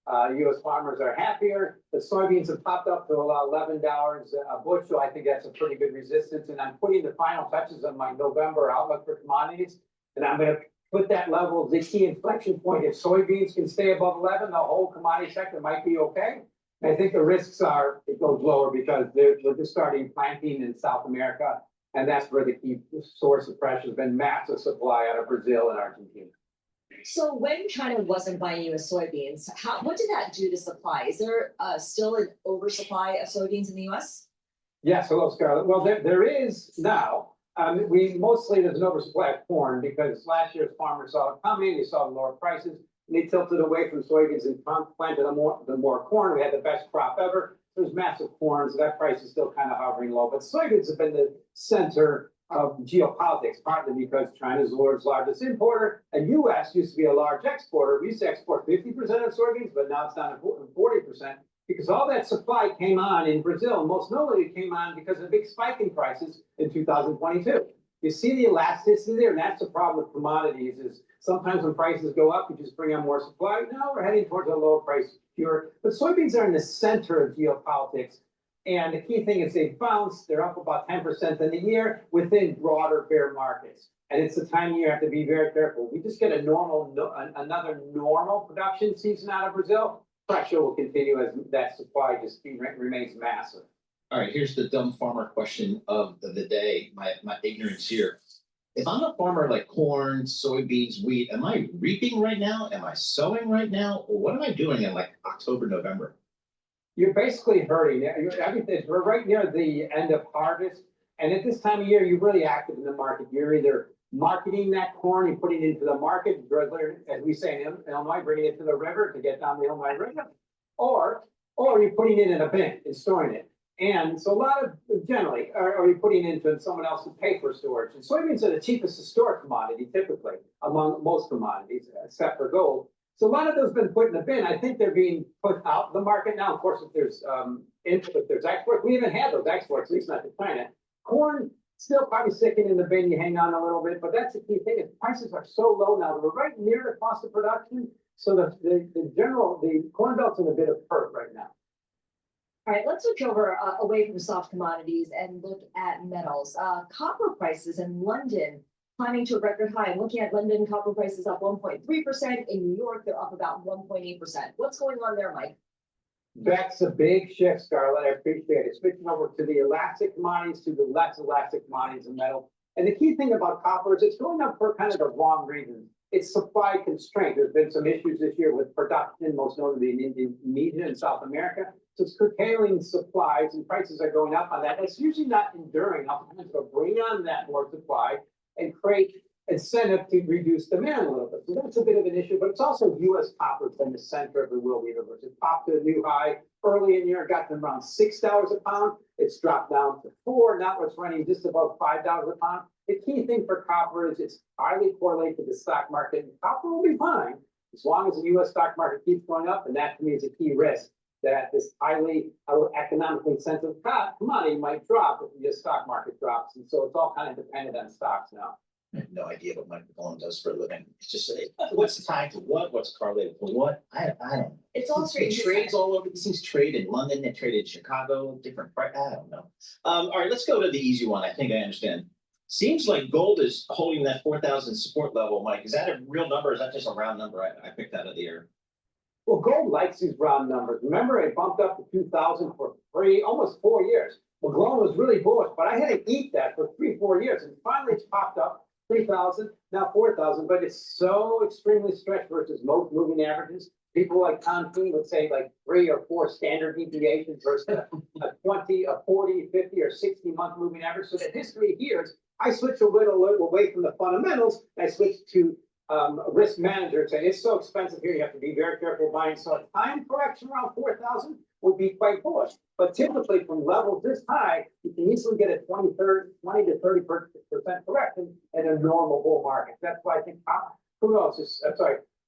US farmers are happier. The soybeans have popped up to $11 a bushel. I think that's a pretty good resistance. And I'm putting the final touches on my November outlook for commodities. And I'm going to put that level as the key inflection point. If soybeans can stay above 11, the whole commodity sector might be okay. I think the risks are it goes lower because we're just starting planting in South America. And that's where the key source of pressure has been massive supply out of Brazil and Argentina. So when China wasn't buying US soybeans, what did that do to supply? Is there still an oversupply of soybeans in the US? Yes, hello, Scarlett. Well, there is now. There's an oversupply of corn because last year's farmers saw it coming, they saw the lower prices, and they tilted away from soybeans and planted the more corn. We had the best crop ever. There's massive corn, so that price is still kind of hovering low. But soybeans have been the center of geopolitics, partly because China's the world's largest importer, and U.S. used to be a large exporter. We used to export 50% of soybeans, but now it's down to 40% because all that supply came on in Brazil. Most notably, it came on because of a big spike in prices in 2022. You see the elasticity there, and that's the problem with commodities is sometimes when prices go up, you just bring on more supply. Now we're heading towards a lower price cure. But soybeans are in the center of geopolitics. And the key thing is they bounced. They're up about 10% in the year within broader bear markets. And it's the time you have to be very careful. We just get another normal production season out of Brazil. Pressure will continue as that supply just remains massive. All right, here's the dumb farmer question of the day, my ignorance here. If I'm a farmer like corn, soybeans, wheat, am I reaping right now? Am I sowing right now? Or what am I doing in like October, November? You're basically hurting. We're right near the end of harvest. And at this time of year, you're really active in the market. You're either marketing that corn and putting it into the market, as we say in Illinois, bringing it to the river to get down the Illinois River, or you're putting it in a bin and storing it. And so generally, are you putting it into someone else to pay for storage? And soybeans are the cheapest to store commodity, typically, among most commodities, except for gold. So a lot of those have been put in the bin. I think they're being put out of the market now. Of course, if there's exports, we haven't had those exports, at least not to China. Corn still probably sticking in the bin. You hang on a little bit, but that's the key thing. Is prices are so low now that we're right near the cost of production. So the corn belt's in a bit of hurt right now. All right, let's switch over away from soft commodities and look at metals. Copper prices in London climbing to a record high. I'm looking at London copper prices up 1.3%. In New York, they're up about 1.8%. What's going on there, Mike? That's a big shift, Scarlett. I appreciate it. Switching over to the elastic commodities to the less elastic commodities and metal. And the key thing about copper is it's going up for kind of the wrong reasons. It's supply constraint. There's been some issues this year with production, most notably in Indonesia and South America. So it's curtailing supplies and prices are going up on that. It's usually not enduring. Oftentimes it'll bring on that more supply and create incentive to reduce demand a little bit. So that's a bit of an issue, but it's also U.S. copper's been the center of the world universe. It popped to a new high early in the year, got to around $6 a pound. It's dropped down to $4. Now it's running just above $5 a pound. The key thing for copper is it's highly correlated to the stock market. And copper will be fine as long as the U.S. stock market keeps going up, and that to me is a key risk that this highly economically sensitive commodity might drop if the stock market drops. And so it's all kind of dependent on stocks now. I have no idea what Mike McClellan does for a living. It's just what's tied to what? What's correlated to what? I don't know. It's all It trades all over. These things trade in London. They trade in Chicago. Different price. I don't know. All right, let's go to the easy one. I think I understand. Seems like gold is holding that 4,000 support level, Mike. Is that a real number? Or is that just a round number I picked out of the air? Well, gold likes these round numbers. Remember, it bumped up to 2,000 for almost 4 years. Well, gold was really bullish, but I had to eat that for 3-4 years. And finally, it's popped up 3,000, now 4,000, but it's so extremely stretched versus most moving averages. People like Tom King would say like 3 or 4 standard deviations versus a 20, a 40, 50, or 60-month moving average. So that history of years, I switched a little away from the fundamentals. I switched to risk manager, saying it's so expensive here, you have to be very careful buying. So a time correction around 4,000 would be quite bullish. But typically from levels this high, you can easily get a 20 to 30% correction in a normal bull market. That's why I think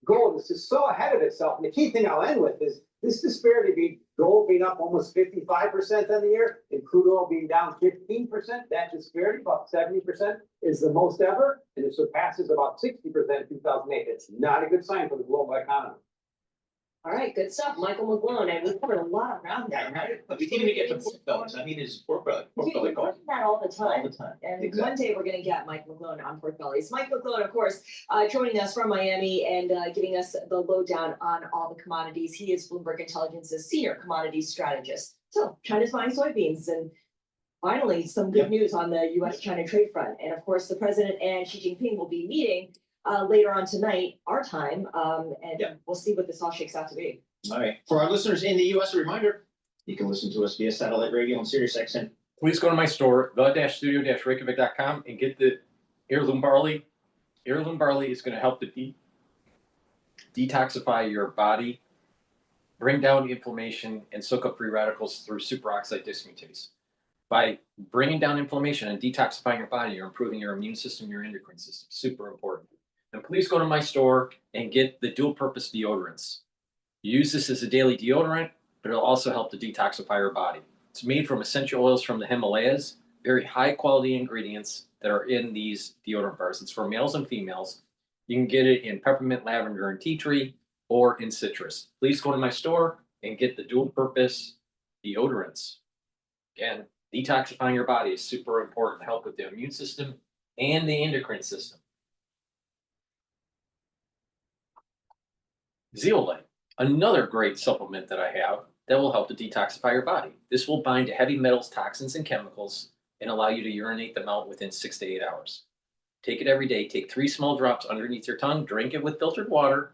gold is just so ahead of itself. And the key thing I'll end with is this disparity gold being up almost 55% on the year and crude oil being down 15%. That disparity, about 70%, is the most ever, and it surpasses about 60% in 2008. It's not a good sign for the global economy. All right, good stuff, Michael McGlone, and we covered a lot around that, right? But we didn't even get to pork bellies. I mean, is pork belly We're called? doing that all the time. All the time. And Exactly. one day we're gonna get Mike McGlone on Pork Bellies. Mike McGlone, of course, joining us from Miami and giving us the lowdown on all the commodities. He is Bloomberg Intelligence's senior commodities strategist. So China's buying soybeans, and finally some good news on the U.S.-China trade front. And of course, the president and Xi Jinping will be meeting later on tonight, our time, and we'll see what this all shakes out to be. All right. For our listeners in the US, a reminder, you can listen to us via satellite radio on Sirius XM. Please go to my store, the-studio-reykjavik.com, and get the heirloom barley. Heirloom barley is going to help to detoxify your body, bring down inflammation, and soak up free radicals through superoxide dismutase. By bringing down inflammation and detoxifying your body, you're improving your immune system, your endocrine system. Super important. And please go to my store and get the dual-purpose deodorants. Use this as a daily deodorant, but it'll also help to detoxify your body. It's made from essential oils from the Himalayas, very high quality ingredients that are in these deodorant bars. It's for males and females. You can get it in peppermint, lavender, and tea tree, or in citrus. Please go to my store and get the dual purpose deodorants. Again, detoxifying your body is super important to help with the immune system and the endocrine system. Zeolite, another great supplement that I have that will help to detoxify your body. This will bind to heavy metals, toxins, and chemicals and allow you to urinate them out within 6 to 8 hours. Take it every day. Take 3 small drops underneath your tongue. Drink it with filtered water.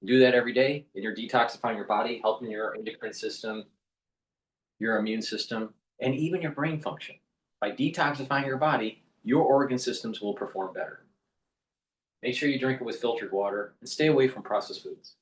Do that every day, and you're detoxifying your body, helping your endocrine system, your immune system, and even your brain function. By detoxifying your body, your organ systems will perform better. Make sure you drink it with filtered water and stay away from processed foods.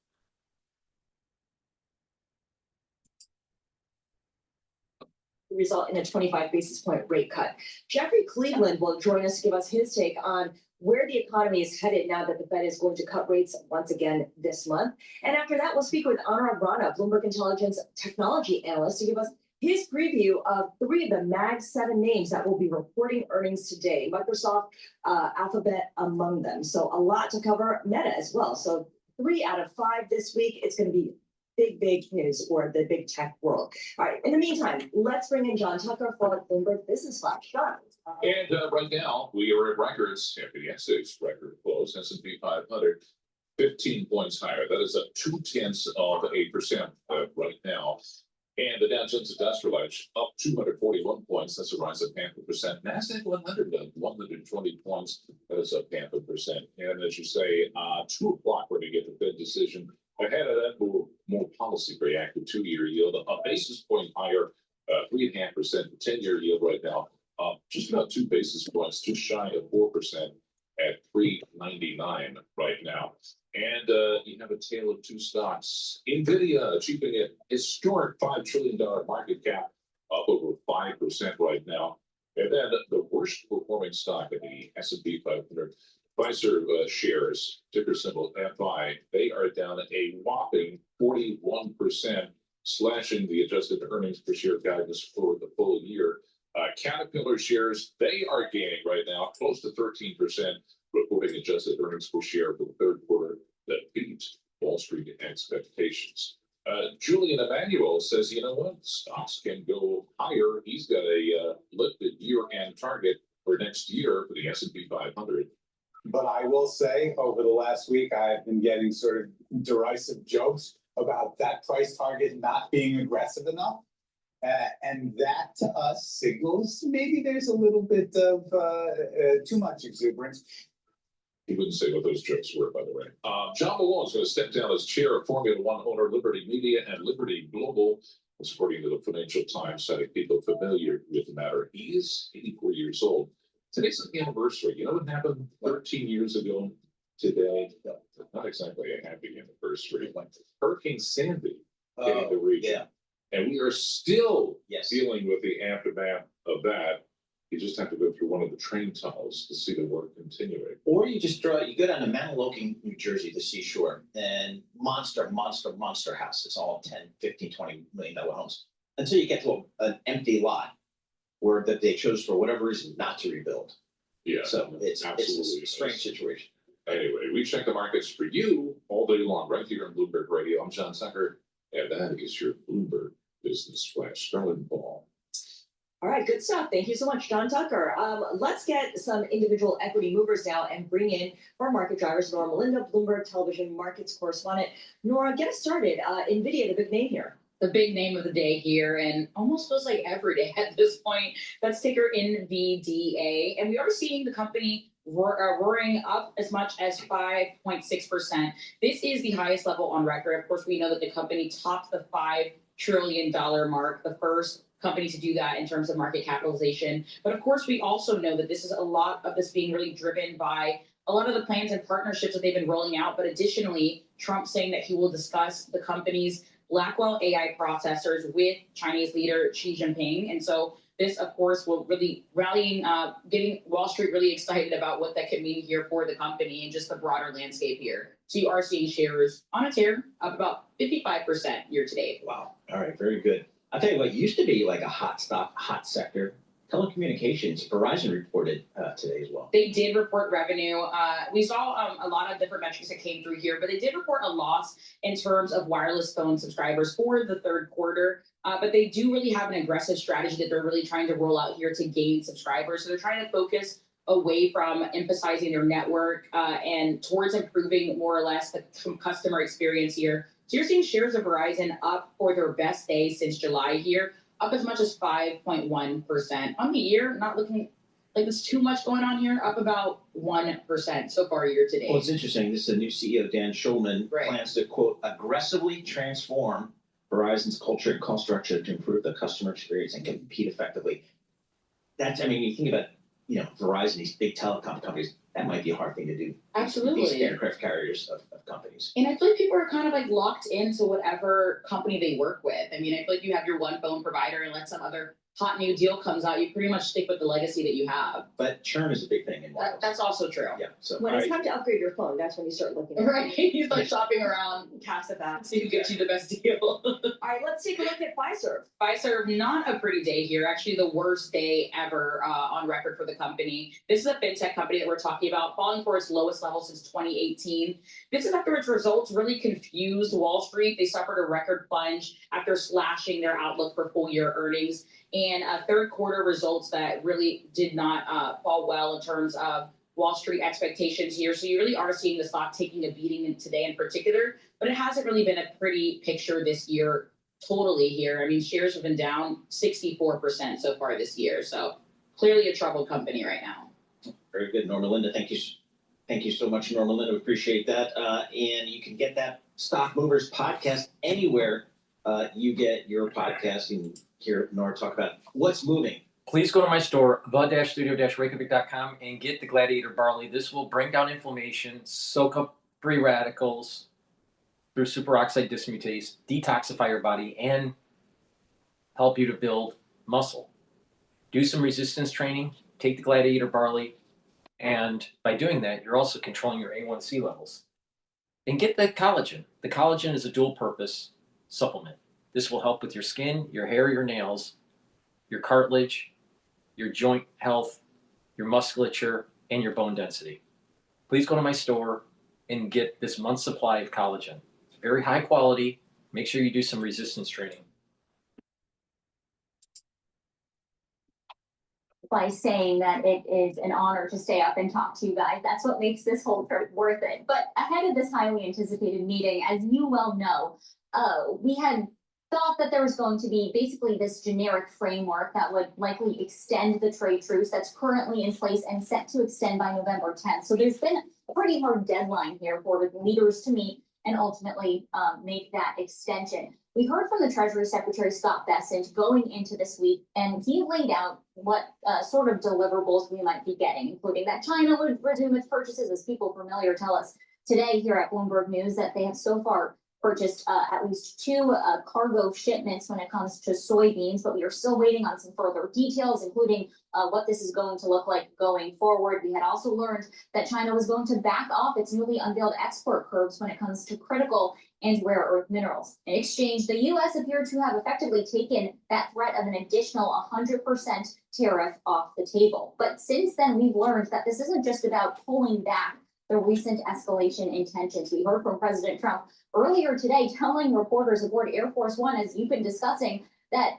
Result in a 25 basis point rate cut. Jeffrey Cleveland will join us to give us his take on where the economy is headed now that the Fed is going to cut rates once again this month. And after that, we'll speak with Anurag Rana, Bloomberg Intelligence technology analyst, to give us his preview of 3 of the Mag 7 names that will be reporting earnings today. Microsoft, Alphabet among them. So a lot to cover. Meta as well. So 3 out of 5 this week. It's going to be big news for the big tech world. All right. In the meantime, let's bring in John Tucker for Bloomberg Business Flash. John. And right now, we are at records after yesterday's record close. S&P 500, 15 points higher. That is up 0.2% right now. And the Dow Jones Industrial Average up 241 points. That's a rise of 0.5%. NASDAQ 100 up 120 points. That is up 0.5%. And as you say, 2 o'clock, we're going to get the Fed decision. Ahead of that, more policy reactive 2-year yield, a basis point higher, 3.5%. The 10-year yield right now, just about 2 basis points, just shy of 4% at 3.99 right now. And you have a tale of 2 stocks. NVIDIA achieving a historic $5 trillion market cap, up over 5% right now. And then the worst performing stock in the S&P 500, Pfizer shares, ticker symbol FI, they are down a whopping 41%, slashing the adjusted earnings per share guidance for the full year. Caterpillar shares, they are gaining right now close to 13%, reporting adjusted earnings per share for the 3rd quarter that beat Wall Street expectations. Julian Emanuel says, you know what, stocks can go higher. He's got a lifted year-end target for next year for the S&P 500. But I will say, over the last week, I've been getting sort of derisive jokes about that price target not being aggressive enough. And that to us signals maybe there's a little bit of too much exuberance. He wouldn't say what those jokes were, by the way. John Malone is going to step down as chair of Formula One owner Liberty Media and Liberty Global. That's according to the Financial Times, citing people familiar with the matter. He is 84 years old. Today's the anniversary. You know what happened 13 years ago today? Not exactly a happy anniversary. Hurricane Sandy hitting the region. And we are still dealing with the aftermath of that. You just have to go through one of the train tunnels to see the work continuing. Or you just you go down to Mount Logan, New Jersey, the seashore, and monster house. It's all 10, 15, $20 million homes. Until you get to an empty lot where that they chose for whatever reason not to rebuild. Yeah. So it's a strange situation. Anyway, we check the markets for you all day long, right here on Bloomberg Radio. I'm John Tucker, and that is your Bloomberg Business Flash. Sterling Ball. All right, good stuff. Thank you so much, John Tucker. Let's get some individual equity movers now and bring in our market drivers, Nora Melinda, Bloomberg Television markets correspondent. Nora, get us started. NVIDIA, the big name here. The big name of the day here, and almost feels like every day at this point. That's ticker NVDA, and we are seeing the company roaring up as much as 5.6%. This is the highest level on record. Of course, we know that the company topped the $5 trillion mark, the first company to do that in terms of market capitalization. But of course, we also know that this is a lot of this being really driven by a lot of the plans and partnerships that they've been rolling out. But additionally, Trump saying that he will discuss the company's Blackwell AI processors with Chinese leader Xi Jinping. And so this, of course, will really getting Wall Street really excited about what that could mean here for the company and just the broader landscape here. So you are seeing shares on a tear up about 55% year to date. Wow. All right. Very good. I'll tell you what used to be like a hot stock, hot sector. Telecommunications. Verizon reported today as well. They did report revenue. We saw a lot of different metrics that came through here, but they did report a loss in terms of wireless phone subscribers for the third quarter. But they do really have an aggressive strategy that they're really trying to roll out here to gain subscribers. So they're trying to focus away from emphasizing their network and towards improving more or less the customer experience here. So you're seeing shares of Verizon up for their best day since July here, up as much as 5.1%. On the year, not looking like there's too much going on here, up about 1% so far year to date. Well, it's interesting. This is a new CEO, Dan Schulman, plans to, quote, aggressively transform Verizon's culture and cost structure to improve the customer experience and compete effectively. That's, I mean, you think about, Verizon, these big telecom companies, that might be a hard thing to do. Absolutely. These aircraft carriers of companies. And I feel like people are kind of like locked into whatever company they work with. I mean, I feel like you have your one phone provider and let some other hot new deal comes out, you pretty much stick with the legacy that you have. But churn is a big thing in wireless. That's also true. Yeah. So When it's time to upgrade your phone, that's when you start looking at Right. You start shopping around, cast at that. see who gets you the best deal. All right, let's take a look at Pfizer. Pfizer, not a pretty day here. Actually, the worst day ever on record for the company. This is a fintech company that we're talking about, falling for its lowest level since 2018. This is after its results really confused Wall Street. They suffered a record plunge after slashing their outlook for full year earnings. And third quarter results that really did not fall well in terms of Wall Street expectations here. So you really are seeing the stock taking a beating today in particular, but it hasn't really been a pretty picture this year totally here. I mean, shares have been down 64% so far this year. So clearly a troubled company right now. Very good, Norma Linda. Thank you. Thank you so much, Norma Linda. Appreciate that. And you can get that Stock Movers podcast anywhere you get your podcast. You can hear Nora talk about what's moving. Please go to my store, the-studio-reykjavik.com, and get the Gladiator Barley. This will bring down inflammation, soak up free radicals through superoxide dismutase, detoxify your body, and help you to build muscle. Do some resistance training, take the Gladiator Barley, and by doing that, you're also controlling your A1C levels. And get the collagen. The collagen is a dual-purpose supplement. This will help with your skin, your hair, your nails, your cartilage, your joint health, your musculature, and your bone density. Please go to my store and get this month's supply of collagen. It's very high quality. Make sure you do some resistance training. By saying that it is an honor to stay up and talk to you guys. That's what makes this whole trip worth it. But ahead of this highly anticipated meeting, as you well know, we had thought that there was going to be basically this generic framework that would likely extend the trade truce that's currently in place and set to extend by November 10th. So there's been a pretty hard deadline here for the leaders to meet and ultimately make that extension. We heard from the Treasury Secretary Scott Bessent going into this week, and he laid out what sort of deliverables we might be getting, including that China would resume its purchases, as people familiar tell us today here at Bloomberg News that they have so far purchased at least 2 cargo shipments when it comes to soybeans, but we are still waiting on some further details, including what this is going to look like going forward. We had also learned that China was going to back off its newly unveiled export curbs when it comes to critical and rare earth minerals. In exchange, the U.S. appeared to have effectively taken that threat of an additional 100% tariff off the table. But since then, we've learned that this isn't just about pulling back the recent escalation in tensions. We heard from President Trump earlier today telling reporters aboard Air Force One, as you've been discussing, that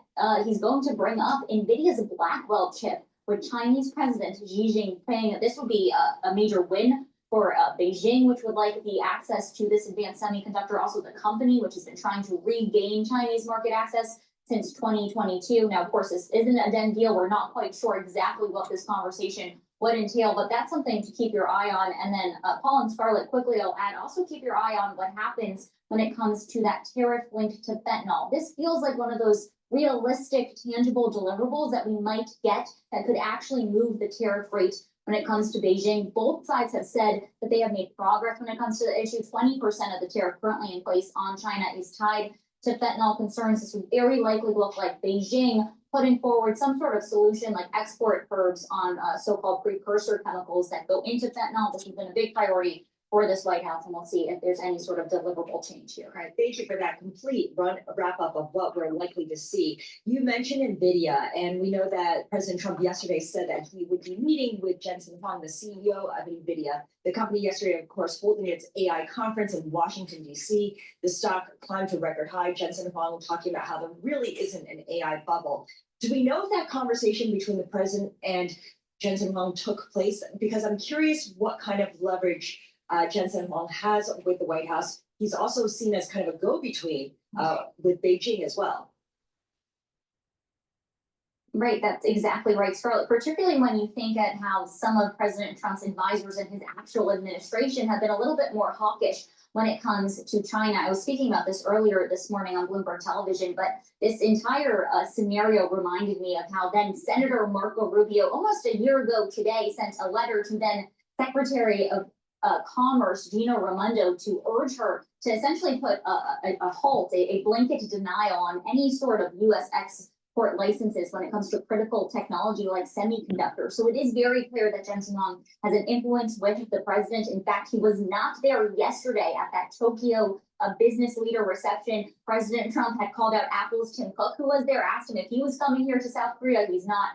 he's going to bring up NVIDIA's Blackwell chip with Chinese President Xi Jinping. This would be a major win for Beijing, which would like the access to this advanced semiconductor. Also, the company, which has been trying to regain Chinese market access since 2022. Now, of course, this isn't a done deal. We're not quite sure exactly what this conversation would entail, but that's something to keep your eye on. And then Paul and Scarlett, quickly I'll add, also keep your eye on what happens when it comes to that tariff linked to fentanyl. This feels like one of those realistic, tangible deliverables that we might get that could actually move the tariff rate when it comes to Beijing. Both sides have said that they have made progress when it comes to the issue. 20% of the tariff currently in place on China is tied to fentanyl concerns. This would very likely look like Beijing putting forward some sort of solution like export curbs on so-called precursor chemicals that go into fentanyl. This has been a big priority for this White House, and we'll see if there's any sort of deliverable change here. All right, thank you for that complete wrap up of what we're likely to see. You mentioned NVIDIA, and we know that President Trump yesterday said that he would be meeting with Jensen Huang, the CEO of NVIDIA. The company yesterday, of course, holding its AI conference in Washington, D.C. The stock climbed to record high. Jensen Huang talking about how there really isn't an AI bubble. Do we know if that conversation between the president and Jensen Huang took place? Because I'm curious what kind of leverage Jensen Huang has with the White House. He's also seen as kind of a go-between with Beijing as well. Right, that's exactly right, Scarlett, particularly when you think at how some of President Trump's advisors and his actual administration have been a little bit more hawkish when it comes to China. I was speaking about this earlier this morning on Bloomberg Television, but this entire scenario reminded me of how then Senator Marco Rubio, almost a year ago today, sent a letter to then Secretary of Commerce Gina Raimondo to urge her to essentially put a halt, a blanket denial on any sort of U.S. export licenses when it comes to critical technology like semiconductors. So it is very clear that Jensen Huang has an influence with the president. In fact, he was not there yesterday at that Tokyo business leader reception. President Trump had called out Apple's Tim Cook, who was there, asked him if he was coming here to South Korea. He's not.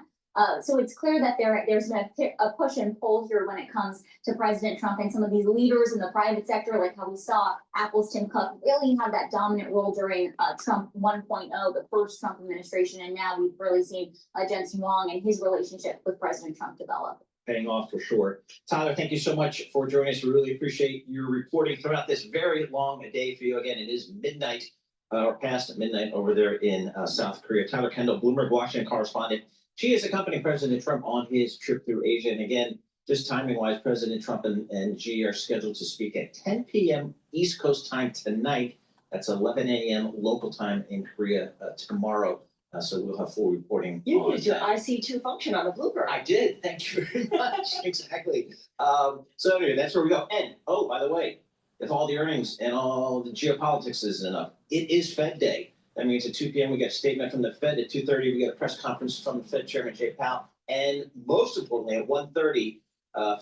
So it's clear that there's been a push and pull here when it comes to President Trump and some of these leaders in the private sector, like how we saw Apple's Tim Cook really have that dominant role during Trump 1.0, the first Trump administration. And now we've really seen Jensen Huang and his relationship with President Trump develop. Paying off for sure. Tyler, thank you so much for joining us. We really appreciate your reporting throughout this very long day for you. Again, it is midnight or past midnight over there in South Korea. Tyler Kendall, Bloomberg Washington correspondent. She is accompanying President Trump on his trip through Asia. And again, just timing-wise, President Trump and Xi are scheduled to speak at 10 p.m. East Coast time tonight. That's 11 a.m. local time in Korea tomorrow. So we'll have full reporting. You used your IC2 function on the Bloomberg. I did. Thank you very much. Exactly. So anyway, that's where we go. And, oh, by the way, if all the earnings and all the geopolitics isn't enough, it is Fed Day. That means at 2 p.m. we get a statement from the Fed. At 2:30 we get a press conference from the Fed Chairman Jay Powell. And most importantly, at 1:30,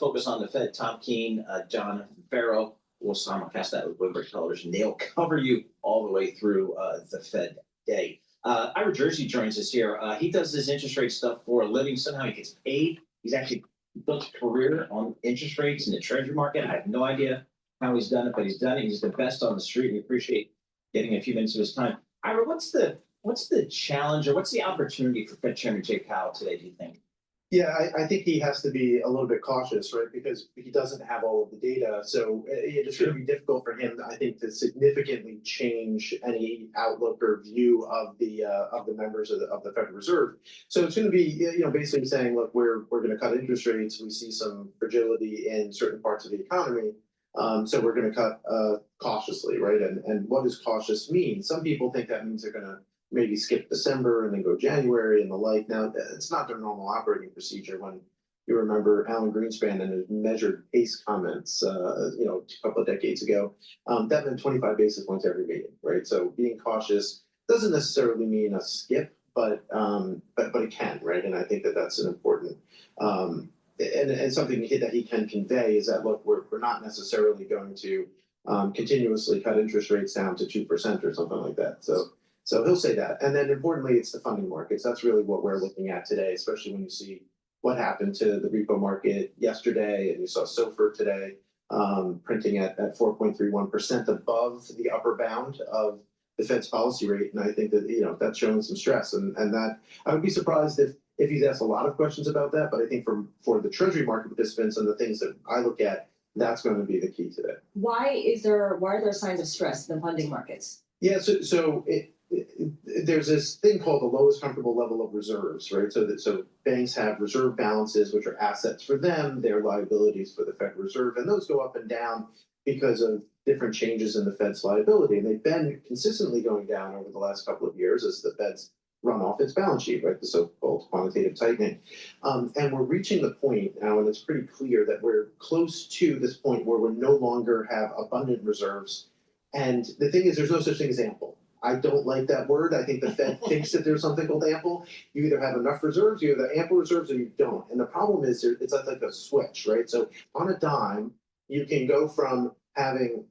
focus on the Fed. Tom Keene, John Farrow will simulcast that with Bloomberg Television. They'll cover you all the way through the Fed Day. Ira Jersey joins us here. He does this interest rate stuff for a living. Somehow he gets paid. He's actually built a career on interest rates in the treasury market. I have no idea how he's done it, but he's done it. He's the best on the street. We appreciate getting a few minutes of his time. Ira, what's the challenge or what's the opportunity for Fed Chairman Jay Powell today, do you think? Yeah, I think he has to be a little bit cautious, right? Because he doesn't have all of the data. So it's going to be difficult for him, I think, to significantly change any outlook or view of the members of the Federal Reserve. So it's going to be, basically saying, look, we're going to cut interest rates. We see some fragility in certain parts of the economy. So we're going to cut cautiously, right? And what does cautious mean? Some people think that means they're going to maybe skip December and then go January and the like. Now, it's not their normal operating procedure. When you remember Alan Greenspan and his measured pace comments, a couple of decades ago, that meant 25 basis points every meeting, right? So being cautious doesn't necessarily mean a skip, but it can, right? And I think that that's an important and something that he can convey is that, look, we're not necessarily going to continuously cut interest rates down to 2% or something like that. So he'll say that. And then importantly, it's the funding markets. That's really what we're looking at today, especially when you see what happened to the repo market yesterday, and you saw SOFR today printing at 4.31% above the upper bound of the Fed's policy rate. And I think that, that's showing some stress. And that I would be surprised if he's asked a lot of questions about that. But I think for the Treasury market participants and the things that I look at, that's going to be the key today. Why are there signs of stress in the funding markets? Yeah, so there's this thing called the lowest comfortable level of reserves, right? So banks have reserve balances, which are assets for them, they're liabilities for the Federal Reserve, and those go up and down because of different changes in the Fed's liability. And they've been consistently going down over the last couple of years as the Fed's run off its balance sheet, right? The so-called quantitative tightening. And we're reaching the point now, and it's pretty clear that we're close to this point where we no longer have abundant reserves. And the thing is, there's no such thing as ample. I don't like that word. I think the Fed thinks that there's something called ample. You either have enough reserves, you have ample reserves, or you don't. And the problem is it's like a switch, right? So on a dime, you can go from having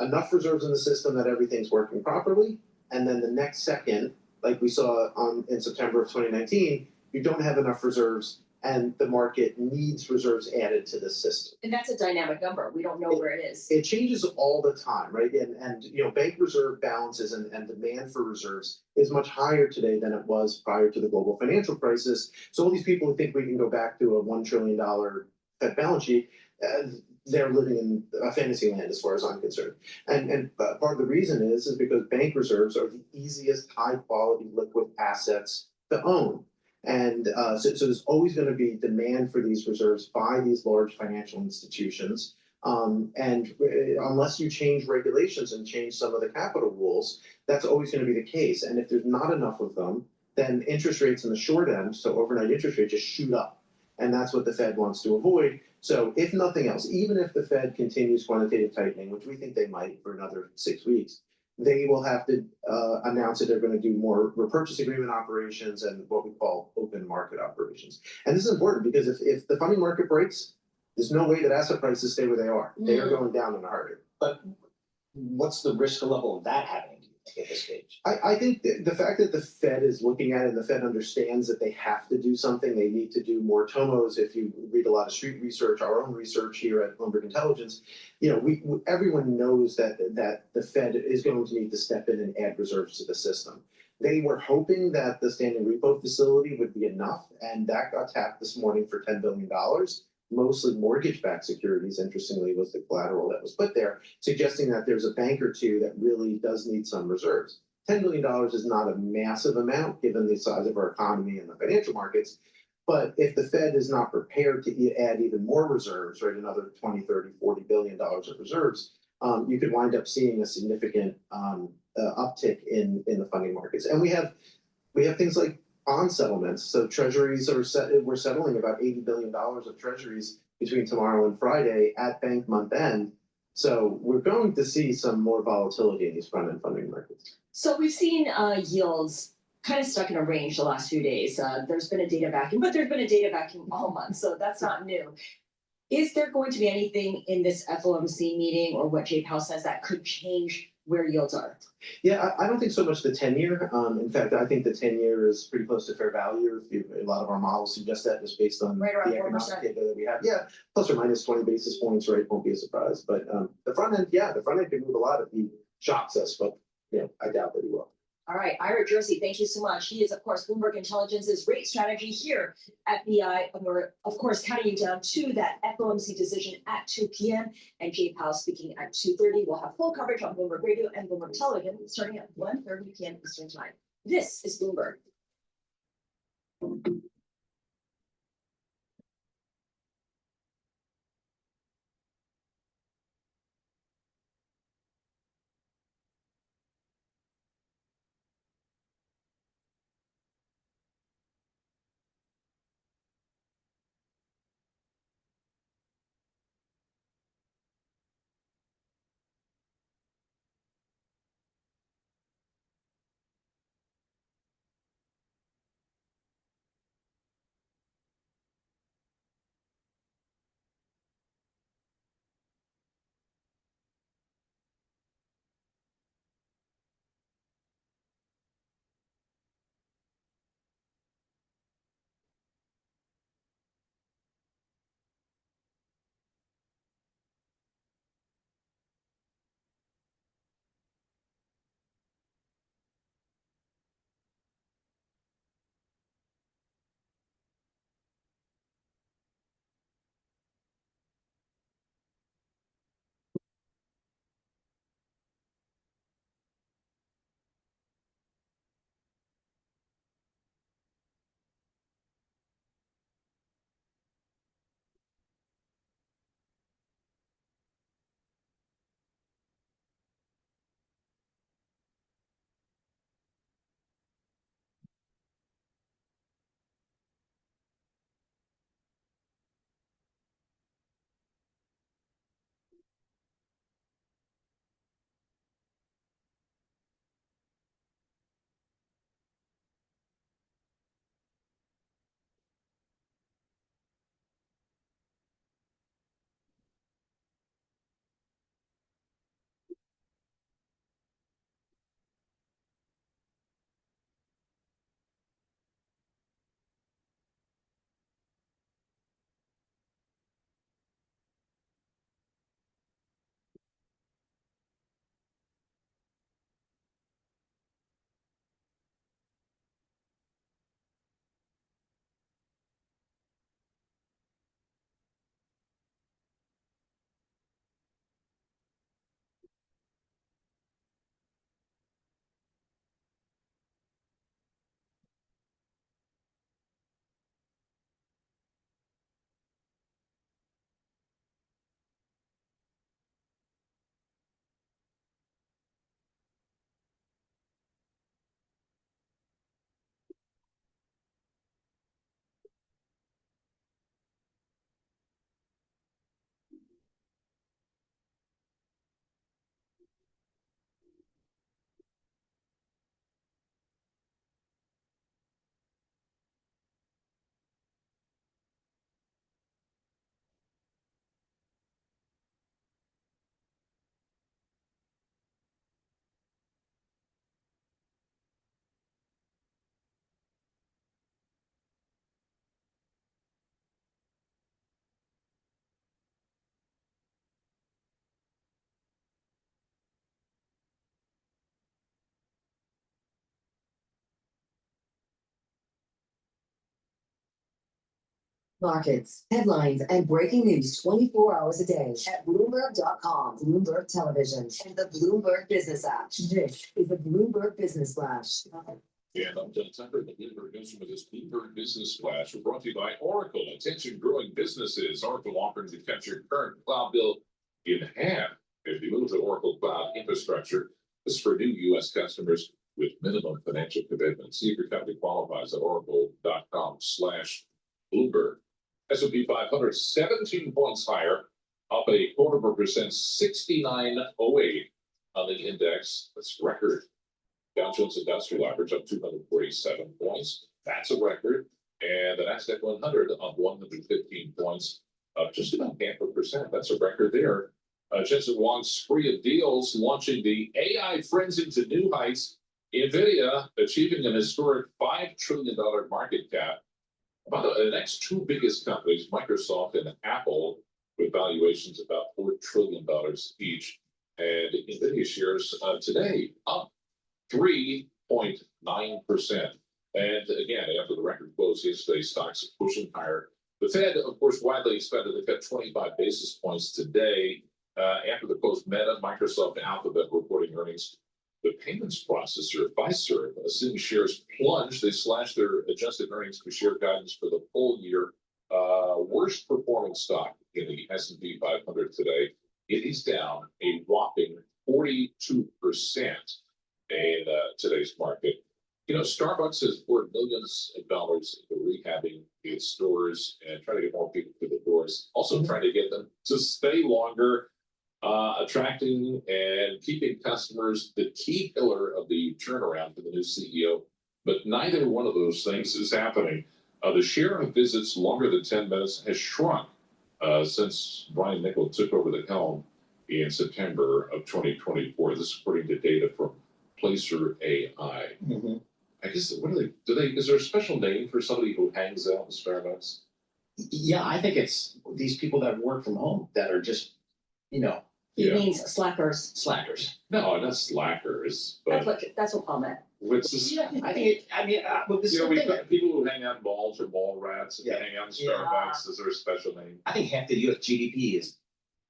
enough reserves in the system that everything's working properly, and then the next second, like we saw in September of 2019, you don't have enough reserves, and the market needs reserves added to the system. And that's a dynamic number. We don't know where it is. It changes all the time, right? And bank reserve balances and demand for reserves is much higher today than it was prior to the global financial crisis. So all these people who think we can go back to a $1 trillion Fed balance sheet, they're living in a fantasy land as far as I'm concerned. And part of the reason is because bank reserves are the easiest high quality liquid assets to own. And so there's always going to be demand for these reserves by these large financial institutions. And unless you change regulations and change some of the capital rules, that's always going to be the case. And if there's not enough of them, then interest rates in the short end, so overnight interest rates, just shoot up. And that's what the Fed wants to avoid. So if nothing else, even if the Fed continues quantitative tightening, which we think they might for another 6 weeks, they will have to announce that they're going to do more repurchase agreement operations and what we call open market operations. And this is important because if the funding market breaks, there's no way that asset prices stay where they are. They are going down in a hurry. But what's the risk level of that happening at this stage? I think the fact that the Fed is looking at it and the Fed understands that they have to do something, they need to do more TOMOs. If you read a lot of street research, our own research here at Bloomberg Intelligence, everyone knows that the Fed is going to need to step in and add reserves to the system. They were hoping that the standing repo facility would be enough, and that got tapped this morning for $10 billion. Mostly mortgage-backed securities, interestingly, was the collateral that was put there, suggesting that there's a bank or two that really does need some reserves. $10 billion is not a massive amount given the size of our economy and the financial markets. But if the Fed is not prepared to add even more reserves, right, another 20, 30, $40 billion of reserves, you could wind up seeing a significant uptick in the funding markets. And we have things like bond settlements. So treasuries we're settling about $80 billion of treasuries between tomorrow and Friday at bank month end. So we're going to see some more volatility in these front end funding markets. So we've seen yields kind of stuck in a range the last few days. There's been a data vacuum, but there's been a data vacuum all month, so that's not new. Is there going to be anything in this FOMC meeting or what Jay Powell says that could change where yields are? Yeah, I don't think so much the 10-year. In fact, I think the 10-year is pretty close to fair value. A lot of our models suggest that just based on right around the 4%. economic data that we have. Yeah, plus or minus 20 basis points, right? Won't be a surprise. But the front end, the front end can move a lot if he shocks us, but I doubt that he will. All right, Ira Jersey, thank you so much. He is, of course, Bloomberg Intelligence's rate strategy here at BI. And we're, of course, counting you down to that FOMC decision at 2 p.m. And Jay Powell speaking at 2:30. We'll have full coverage on Bloomberg Radio and Bloomberg Television starting at 1:30 p.m. Eastern Time. This is Bloomberg. Markets, headlines, and breaking news 24 hours a day at Bloomberg.com, Bloomberg Television, and the Bloomberg Business app. This is the Bloomberg Business Flash. And I'm John Tucker, the Bloomberg News with this Bloomberg Business Flash. We're brought to you by Oracle. Attention growing businesses. Oracle offering to cut your current cloud bill in half if you move to Oracle Cloud Infrastructure. This is for new U.S. customers with minimum financial commitments. See if your company qualifies at oracle.com/Bloomberg. S&P 500, 17 points higher, up 0.25%, 6908 on the index. That's record. Dow Jones Industrial Average up 247 points. That's a record. And the Nasdaq 100 up 115 points, up just about 0.5%. That's a record there. Jensen Huang's spree of deals launching the AI frenzy to new heights. NVIDIA achieving an historic $5 trillion market cap. About the next two biggest companies, Microsoft and Apple, with valuations about $4 trillion each. And NVIDIA shares today up 3 And again, after the record close yesterday, stocks are pushing higher. The Fed, of course, widely expected to cut 25 basis points today. After the close, Meta, Microsoft, and Alphabet reporting earnings. The payments processor, Fiserv, seeing shares plunge. They slashed their adjusted earnings per share guidance for the full year. Worst performing stock in the S&P 500 today. It is down a whopping 42% in today's market. You know, Starbucks has poured millions of dollars into rehabbing its stores and trying to get more people through the doors. Also trying to get them to stay longer, attracting and keeping customers, the key pillar of the turnaround for the new CEO. But neither one of those things is happening. The share of visits longer than 10 minutes has shrunk since Brian Niccol took over the helm in September of 2024. This is according to data from Placer AI. I guess, what do they, is there a special name for somebody who hangs out in Starbucks? Yeah, I think it's these people that work from home that are just, you know. He means slackers. Slackers. No, not slackers, but. That's what Paul meant. What's this? Yeah, I think, well, this You know, is we've the thing. got people who hang out in malls or mall rats and Yeah. hang out in Starbucks. Is there a special name? I think half the US GDP is,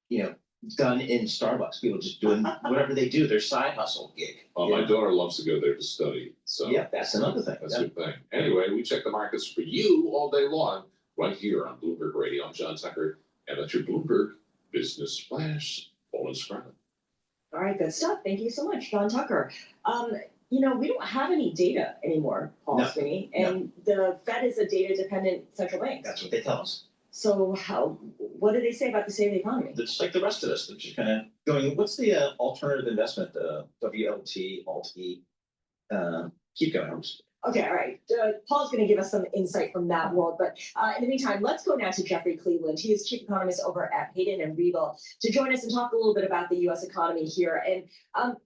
you know, done in Starbucks. People just doing whatever they do, their side hustle gig. My daughter loves to go there to study, so. Yeah, that's another thing. That's a good thing. Anyway, we check the markets for you all day long, right here on Bloomberg Radio. I'm John Tucker, and that's your Bloomberg Business Flash. Poland Scribe. All right, good stuff. Thank you so much, John Tucker. You know, we don't have any data anymore, Paul Sweeney, and the Fed is a data-dependent central bank. That's what they tell us. So what do they say about the state of the economy? They're just like the rest of us. They're just kind of going, what's the alternative investment, WLT, ALT-E? Keep going. Okay, all right. Paul's going to give us some insight from that world. But in the meantime, let's go now to Jeffrey Cleveland. He is chief economist over at Hayden and Regal to join us and talk a little bit about the U.S. economy here. And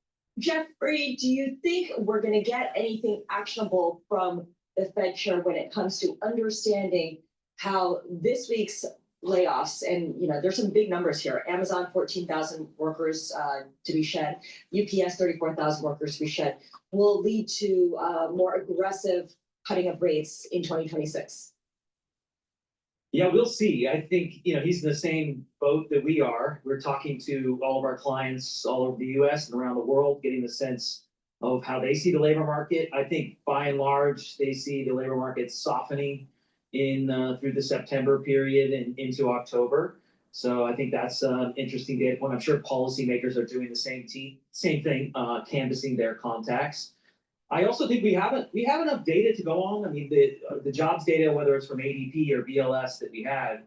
Jeffrey, do you think we're going to get anything actionable from the Fed chair when it comes to understanding how this week's layoffs, and you know, there's some big numbers here. Amazon, 14,000 workers to be shed. UPS, 34,000 workers to be shed, will lead to more aggressive cutting of rates in 2026? Yeah, we'll see. I think, you know, he's in the same boat that we are. We're talking to all of our clients all over the US and around the world, getting the sense of how they see the labor market. I think by and large, they see the labor market softening in through the September period and into October. So I think that's an interesting data point. I'm sure policymakers are doing the same thing, canvassing their contacts. I also think we have enough data to go on. I mean, the jobs data, whether it's from ADP or BLS that we had,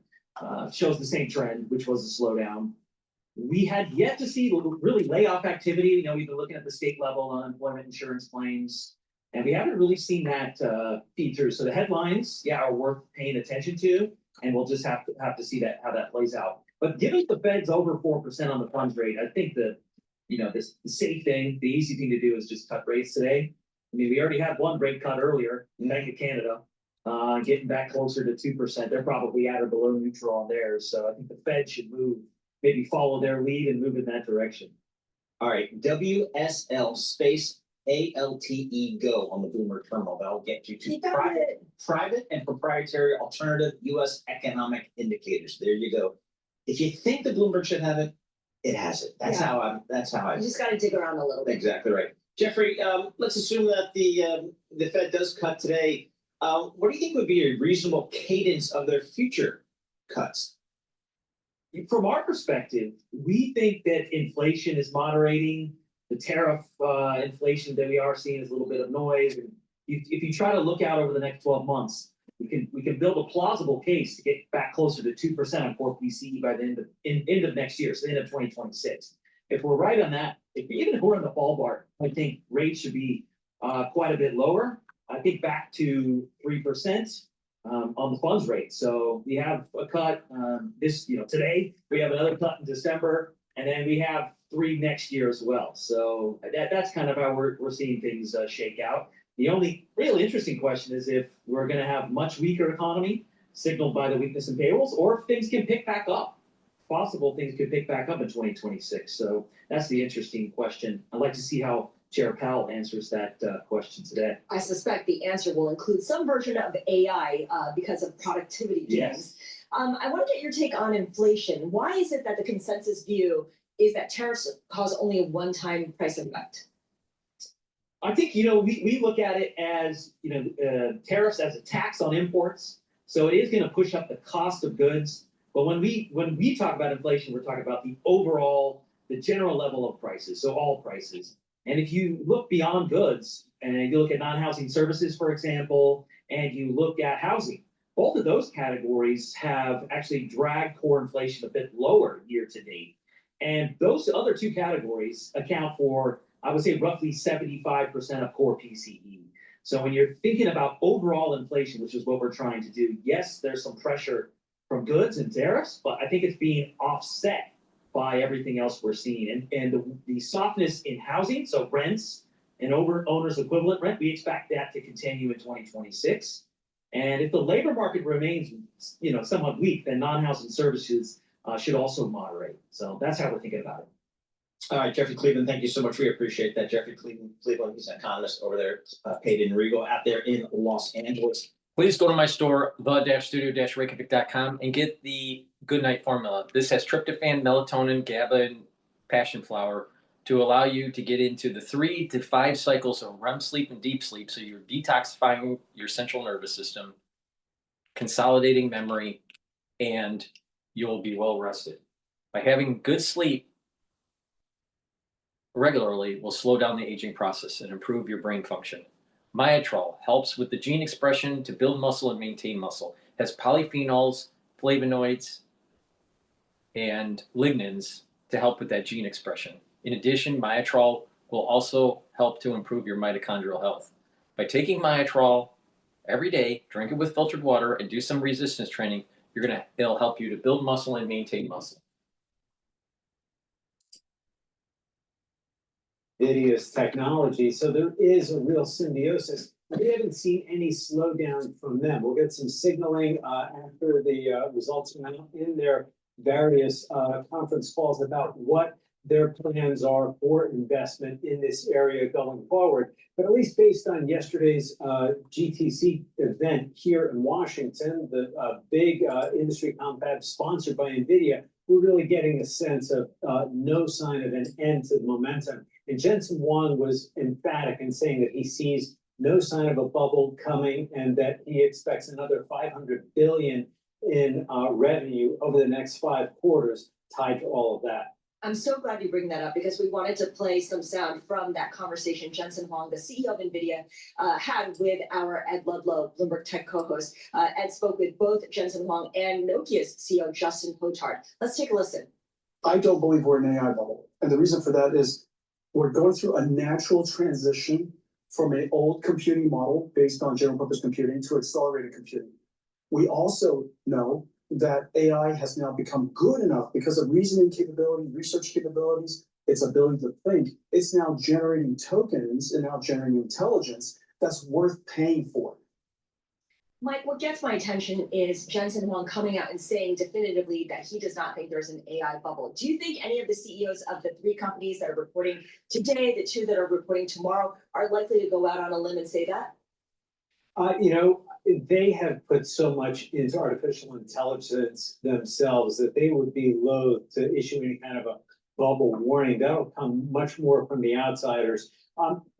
shows the same trend, which was a slowdown. We had yet to see really layoff activity. You know, we've been looking at the state level unemployment insurance claims, and we haven't really seen that feed through. So the headlines, are worth paying attention to, and we'll just have to see how that plays out. But given the Fed's over 4% on the funds rate, I think the safe thing, the easy thing to do is just cut rates today. I mean, we already had one rate cut earlier, Bank of Canada, getting back closer to 2%. They're probably at or below neutral on theirs. So I think the Fed should maybe follow their lead and move in that direction. All right, WSL space ALTE go on the Bloomberg terminal. That'll get you to private and proprietary alternative U.S. economic indicators. There you go. If you think the Bloomberg should have it, it has it. That's how I. You just got to dig around a little bit. Exactly right. Jeffrey, let's assume that the Fed does cut today. What do you think would be a reasonable cadence of their future cuts? From our perspective, we think that inflation is moderating. The tariff inflation that we are seeing is a little bit of noise. And if you try to look out over the next 12 months, we can build a plausible case to get back closer to 2% on core PCE by the end of next year, so the end of 2026. If we're right on that, even if we're in the ballpark, I think rates should be quite a bit lower. I think back to 3% on the funds rate. So we have a cut today. We have another cut in December, and then we have 3 next year as well. So that's kind of how we're seeing things shake out. The only really interesting question is if we're going to have much weaker economy signaled by the weakness in payrolls, or if things can pick back up. Possible things could pick back up in 2026. So that's the interesting question. I'd like to see how Chair Powell answers that question today. I suspect the answer will include some version of AI because of productivity gains. Yes. I want to get your take on inflation. Why is it that the consensus view is that tariffs cause only a one-time price effect? I think, we look at it as, tariffs as a tax on imports. So it is going to push up the cost of goods. But when we talk about inflation, we're talking about the general level of prices, so all prices. And if you look beyond goods and you look at non-housing services, for example, and you look at housing, both of those categories have actually dragged core inflation a bit lower year to date. And those other two categories account for, I would say, roughly 75% of core PCE. So when you're thinking about overall inflation, which is what we're trying to do, yes, there's some pressure from goods and tariffs, but I think it's being offset by everything else we're seeing. And the softness in housing, so rents and owner's equivalent rent, we expect that to continue in 2026. And if the labor market remains, somewhat weak, then non-housing services should also moderate. So that's how we're thinking about it. All right, Jeffrey Cleveland, thank you so much. We appreciate that. Jeffrey Cleveland, he's an economist over there, paid in Rigo out there in Los Angeles. Please go to my store, the-studio-reykjavik.com, and get the Good Night Formula. This has tryptophan, melatonin, GABA, and passion flower to allow you to get into the 3 to 5 cycles of REM sleep and deep sleep. So you're detoxifying your central nervous system, consolidating memory, and you'll be well rested. By having good sleep regularly will slow down the aging process and improve your brain function. Myotrol helps with the gene expression to build muscle and maintain muscle. It has polyphenols, flavonoids, and lignans to help with that gene expression. In addition, Myotrol will also help to improve your mitochondrial health. By taking Myotrol every day, drink it with filtered water, and do some resistance training, it'll help you to build muscle and maintain muscle. NVIDIA's technology, so there is a real symbiosis. We haven't seen any slowdown from them. We'll get some signaling after the results come out in their various conference calls about what their plans are for investment in this area going forward. But at least based on yesterday's GTC event here in Washington, the big industry confab sponsored by NVIDIA, we're really getting a sense of no sign of an end to the momentum. And Jensen Huang was emphatic in saying that he sees no sign of a bubble coming and that he expects another $500 billion in revenue over the next 5 quarters tied to all of that. I'm so glad you bring that up because we wanted to play some sound from that conversation Jensen Huang, the CEO of NVIDIA, had with our Ed Ludlow, Bloomberg Tech co-host. Ed spoke with both Jensen Huang and Nokia's CEO, Justin Hotard. Let's take a listen. I don't believe we're in an AI bubble. And the reason for that is we're going through a natural transition from an old computing model based on general purpose computing to accelerated computing. We also know that AI has now become good enough because of reasoning capability, research capabilities, its ability to think. It's now generating tokens and now generating intelligence that's worth paying for. Mike, what gets my attention is Jensen Huang coming out and saying definitively that he does not think there's an AI bubble. Do you think any of the CEOs of the 3 companies that are reporting today, the 2 that are reporting tomorrow, are likely to go out on a limb and say that? They have put so much into artificial intelligence themselves that they would be loath to issue any kind of a bubble warning. That'll come much more from the outsiders.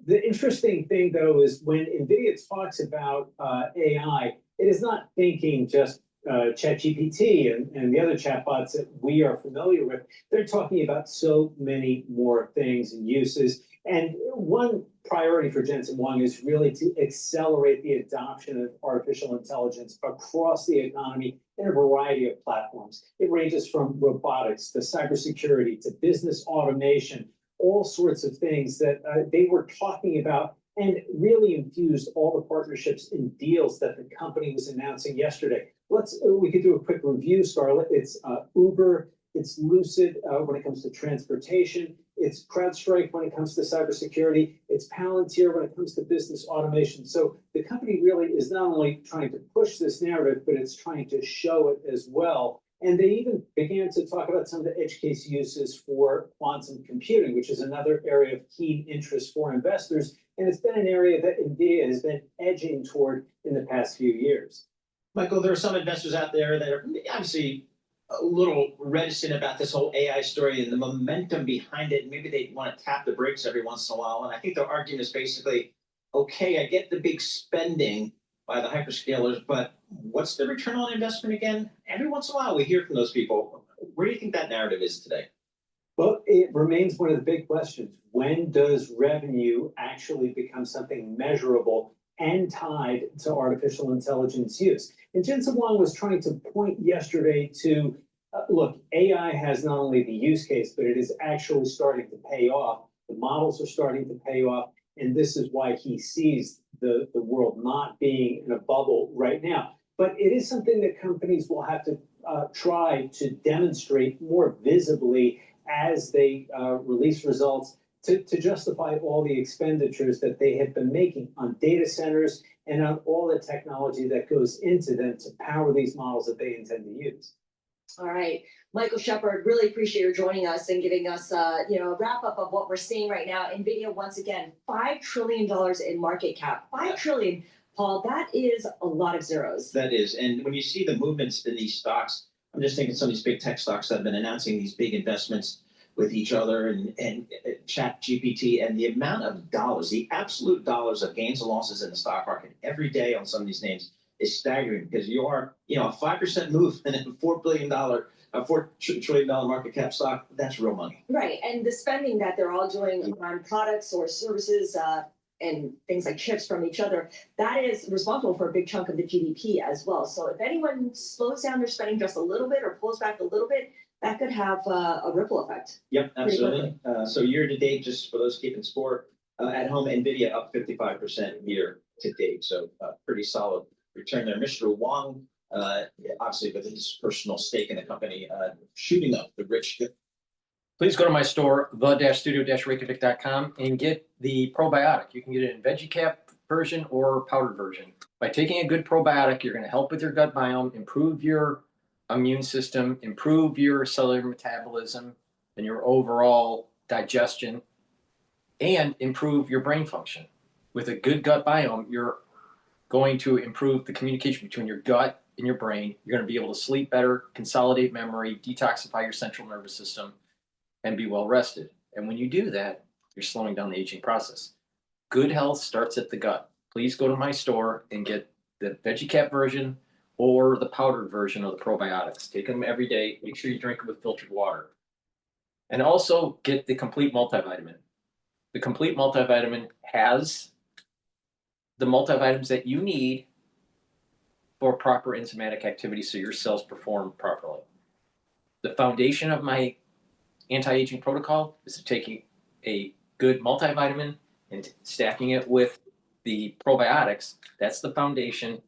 The interesting thing, though, is when NVIDIA talks about AI, it is not thinking just ChatGPT and the other chatbots that we are familiar with. They're talking about so many more things and uses. And one priority for Jensen Huang is really to accelerate the adoption of artificial intelligence across the economy in a variety of platforms. It ranges from robotics to cybersecurity to business automation, all sorts of things that they were talking about and really infused all the partnerships and deals that the company was announcing yesterday. We could do a quick review, Scarlett. It's Uber, it's Lucid when it comes to transportation, it's CrowdStrike when it comes to cybersecurity, it's Palantir when it comes to business automation. So the company really is not only trying to push this narrative, but it's trying to show it as well. And they even began to talk about some of the edge case uses for quantum computing, which is another area of keen interest for investors. And it's been an area that NVIDIA has been edging toward in the past few years. Michael, there are some investors out there that are obviously a little reticent about this whole AI story and the momentum behind it. Maybe they want to tap the brakes every once in a while. And I think their argument is basically, okay, I get the big spending by the hyperscalers, but what's the return on investment again? Every once in a while we hear from those people. Where do you think that narrative is today? Well, it remains one of the big questions. When does revenue actually become something measurable and tied to artificial intelligence use? And Jensen Huang was trying to point yesterday to, look, AI has not only the use case, but it is actually starting to pay off. The models are starting to pay off. And this is why he sees the world not being in a bubble right now. But it is something that companies will have to try to demonstrate more visibly as they release results to justify all the expenditures that they have been making on data centers and on all the technology that goes into them to power these models that they intend to use. All right, Michael Shepard, really appreciate you joining us and giving us a wrap up of what we're seeing right now. NVIDIA, once again, $5 trillion in market cap. $5 trillion, Paul, that is a lot of zeros. That is. And when you see the movements in these stocks, I'm just thinking some of these big tech stocks that have been announcing these big investments with each other and Chat GPT, and the amount of dollars, the absolute dollars of gains and losses in the stock market every day on some of these names is staggering, because you are, a 5% move in a $4 trillion market cap stock. That's real money. Right, and the spending that they're all doing on products or services and things like chips from each other, that is responsible for a big chunk of the GDP as well. So if anyone slows down their spending just a little bit or pulls back a little bit, that could have a ripple effect. Yep, absolutely. So year to date, just for those keeping score, at home, NVIDIA up 55% year to date. So pretty solid return there. Mr. Wang, obviously with his personal stake in the company, shooting up the rich. Please go to my store, the-studio-reykjavik.com, and get the probiotic. You can get it in veggie cap version or powdered version. By taking a good probiotic, you're going to help with your gut biome, improve your immune system, improve your cellular metabolism and your overall digestion, and improve your brain function. With a good gut biome, you're going to improve the communication between your gut and your brain. You're going to be able to sleep better, consolidate memory, detoxify your central nervous system, and be well rested. And when you do that, you're slowing down the aging process. Good health starts at the gut. Please go to my store and get the veggie cap version or the powdered version of the probiotics. Take them every day. Make sure you drink them with filtered water. And also get the complete multivitamin. The complete multivitamin has the multivitamins that you need for proper enzymatic activity so your cells perform properly. The foundation of my anti-aging protocol is taking a good multivitamin and stacking it with the probiotics. That's the foundation.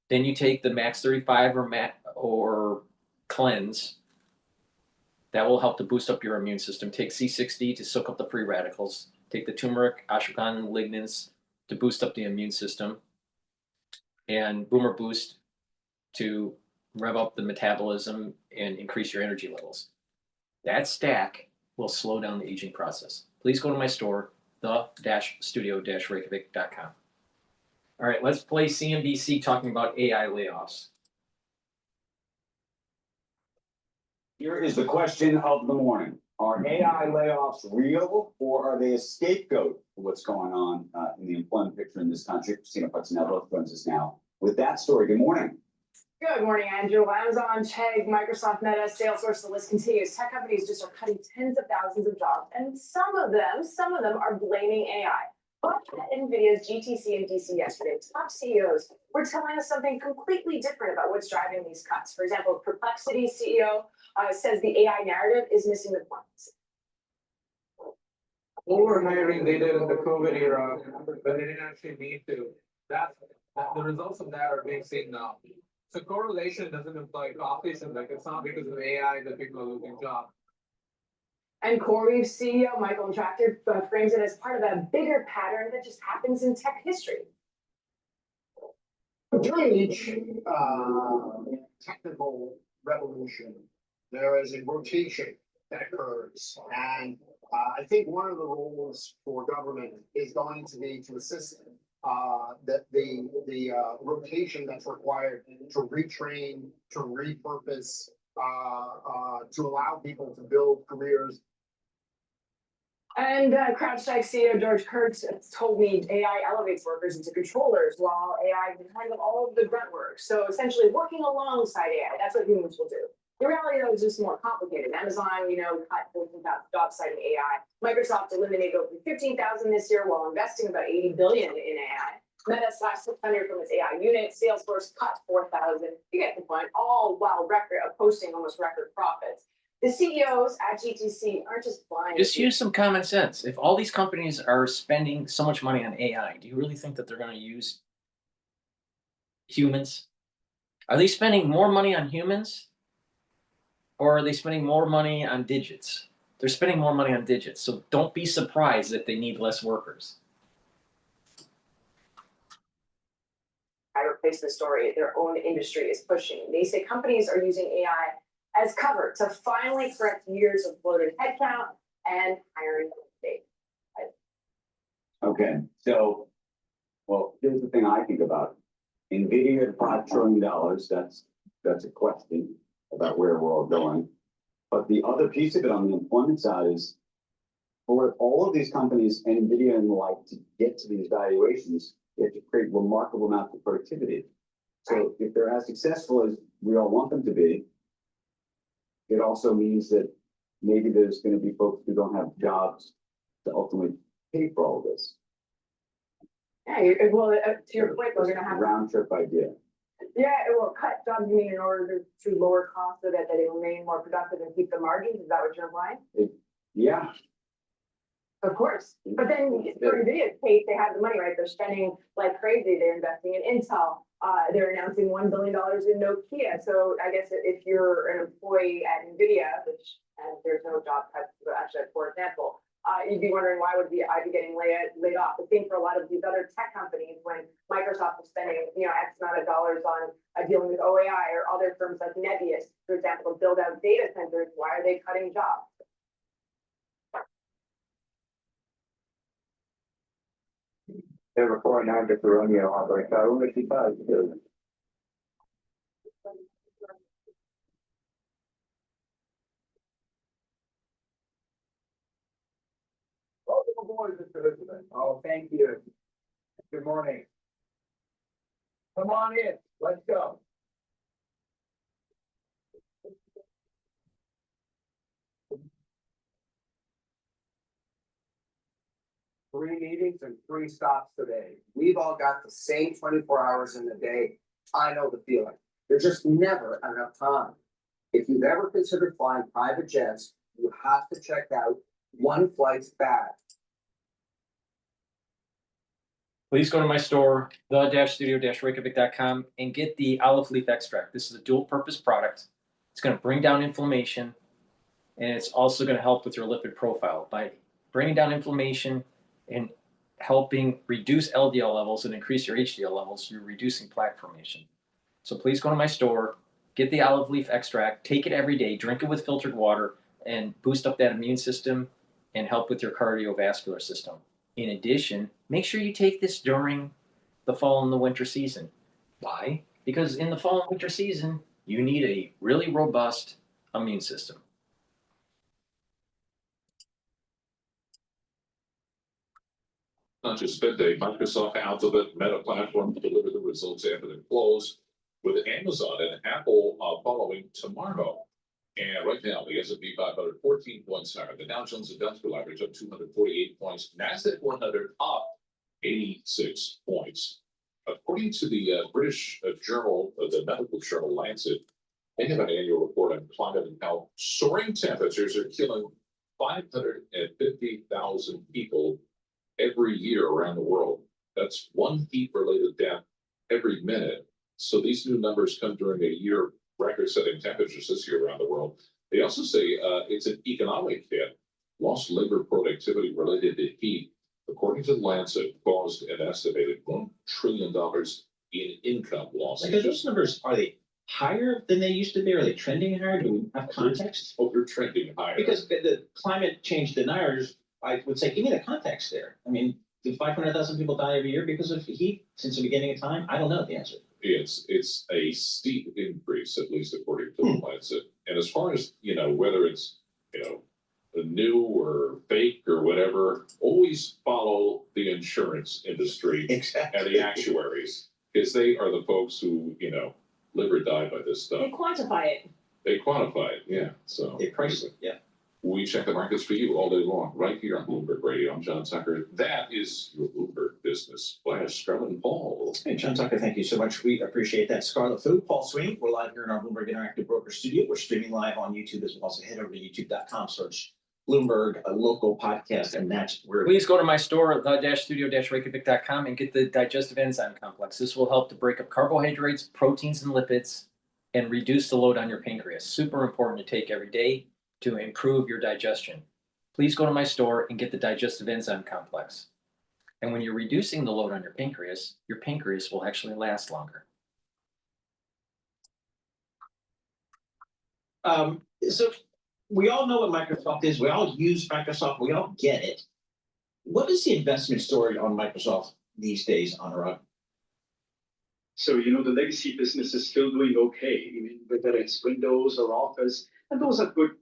Then you take the Max 35 or Cleanse. That will help to boost up your immune system. Take C60 to soak up the free radicals. Take the turmeric, ashwagandha, and lignans to boost up the immune system. And Boomer Boost to rev up the metabolism and increase your energy levels. That stack will slow down the aging process. Please go to my store, the-studio-reykjavik.com. All right, let's play CNBC talking about AI layoffs. Here is the question of the morning. Are AI layoffs real, or are they a scapegoat for what's going on in the employment picture in this country? Christina Puccinello joins us now with that story. Good morning. Good morning, Andrew. Amazon, Chegg, Microsoft, Meta, Salesforce, the list continues. Tech companies just are cutting tens of thousands of jobs, and some of them are blaming AI. But at NVIDIA's GTC and DC yesterday, top CEOs were telling us something completely different about what's driving these cuts. For example, Perplexity CEO says the AI narrative is missing the point. Overhiring they did in the COVID era, but they didn't actually need to. The results of that are being seen now. So correlation doesn't imply causation. Like it's not because of AI that people are losing jobs. And CoreWeave CEO Michael Tractor frames it as part of a bigger pattern that just happens in tech history. During each technical revolution. There is a rotation that occurs, and I think one of the roles for government is going to be to assist the rotation that's required to retrain, to repurpose, to allow people to build careers. And CrowdStrike CEO George Kurtz has told me AI elevates workers into controllers while AI can handle all of the grunt work. So essentially working alongside AI, that's what humans will do. The reality though is just more complicated. Amazon, cut 14,000 jobs citing AI. Microsoft eliminated over 15,000 this year while investing about 80 billion in AI. Meta slashed 600 from its AI unit. Salesforce cut 4,000. You get the point. All while posting almost record profits. The CEOs at GTC aren't just blind. Just use some common sense. If all these companies are spending so much money on AI, do you really think that they're going to use humans? Are they spending more money on humans? Or are they spending more money on digits? They're spending more money on digits. So don't be surprised that they need less workers. I replace the story their own industry is pushing. They say companies are using AI as cover to finally correct years of bloated headcount and hiring mistakes. Okay, so, well, here's the thing I think about. NVIDIA at $5 trillion, that's a question about where we're all going. But the other piece of it on the employment side is for all of these companies, NVIDIA and the like, to get to these valuations, they have to create remarkable amounts of productivity. So if they're as successful as we all want them to be, it also means that maybe there's going to be folks who don't have jobs to ultimately pay for all this. Yeah, well, to your point, we're going to have round trip idea. Yeah, it will cut jobs in order to lower costs so that they remain more productive and keep the margins. Is that what you're implying? Yeah. Of course. But then for NVIDIA's case, they have the money, right? They're spending like crazy. They're investing in Intel. They're announcing $1 billion in Nokia. So I guess if you're an employee at NVIDIA, which and there's no job cuts, but actually, for example, you'd be wondering why I be getting laid off. The same for a lot of these other tech companies when Microsoft is spending X amount of dollars on dealing with OAI or other firms like Nebius, for example, to build out data centers. Why are they cutting jobs? Before I get to Romeo, I'll break out. Only 55. Welcome aboard, Mr. Elizabeth. Oh, thank you. Good morning. Come on in. Let's go. Three meetings and 3 stops today. We've all got the same 24 hours in the day. I know the feeling. There's just never enough time. If you've ever considered flying private jets, you have to check out One Flight's Bad. Please go to my store, the-studio-reykjavik.com, and get the olive leaf extract. This is a dual purpose product. It's going to bring down inflammation, and it's also going to help with your lipid profile. By bringing down inflammation and helping reduce LDL levels and increase your HDL levels, you're reducing plaque formation. So please go to my store, get the olive leaf extract, take it every day, drink it with filtered water, and boost up that immune system and help with your cardiovascular system. In addition, make sure you take this during the fall and the winter season. Why? Because in the fall and winter season, you need a really robust immune system. Not just Day, Microsoft, Alphabet, Meta Platform deliver the results after the close, with Amazon and Apple following tomorrow. And right now, the S&P 500, 14 points higher. The Dow Jones Industrial Average up 248 points. NASDAQ 100 up 86 points. According to the British journal, the medical journal Lancet, they have an annual report on climate and how soaring temperatures are killing 550,000 people every year around the world. That's one heat-related death every minute. So these new numbers come during a year record-setting temperatures this year around the world. They also say it's an economic hit. Lost labor productivity related to heat, according to the Lancet, caused an estimated $1 trillion in income losses. Like, those numbers, are they higher than they used to be? Are they trending higher? Do we have context? Oh, they're trending higher. Because the climate change deniers, I would say, give me the context there. I mean, do 500,000 people die every year because of heat since the beginning of time? I don't know the answer. It's a steep increase, at least according to the Lancet. And as far as, whether it's, a new or fake or whatever, always follow the insurance industry and the actuaries, because they are the folks who, live or die by this stuff. They quantify it. They quantify it, yeah. So they price it, yeah. We check the markets for you all day long, right here on Bloomberg Radio. I'm John Tucker. That is your Bloomberg Business Flash. Scarlett and Paul. Hey, John Tucker, thank you so much. We appreciate that. Scarlett Fu, Paul Sweeney. We're live here in our Bloomberg Interactive Broker Studio. We're streaming live on YouTube as well. So head over to youtube.com, search Bloomberg, a local podcast, and that's where. Please go to my store, the-studio-reykjavik.com, and get the digestive enzyme complex. This will help to break up carbohydrates, proteins, and lipids, and reduce the load on your pancreas. Super important to take every day to improve your digestion. Please go to my store and get the digestive enzyme complex. And when you're reducing the load on your pancreas will actually last longer. So we all know what Microsoft is. We all use Microsoft. We all get it. What is the investment story on Microsoft these days, Anurag? So, the legacy business is still doing okay. I mean, whether it's Windows or Office, and those are good,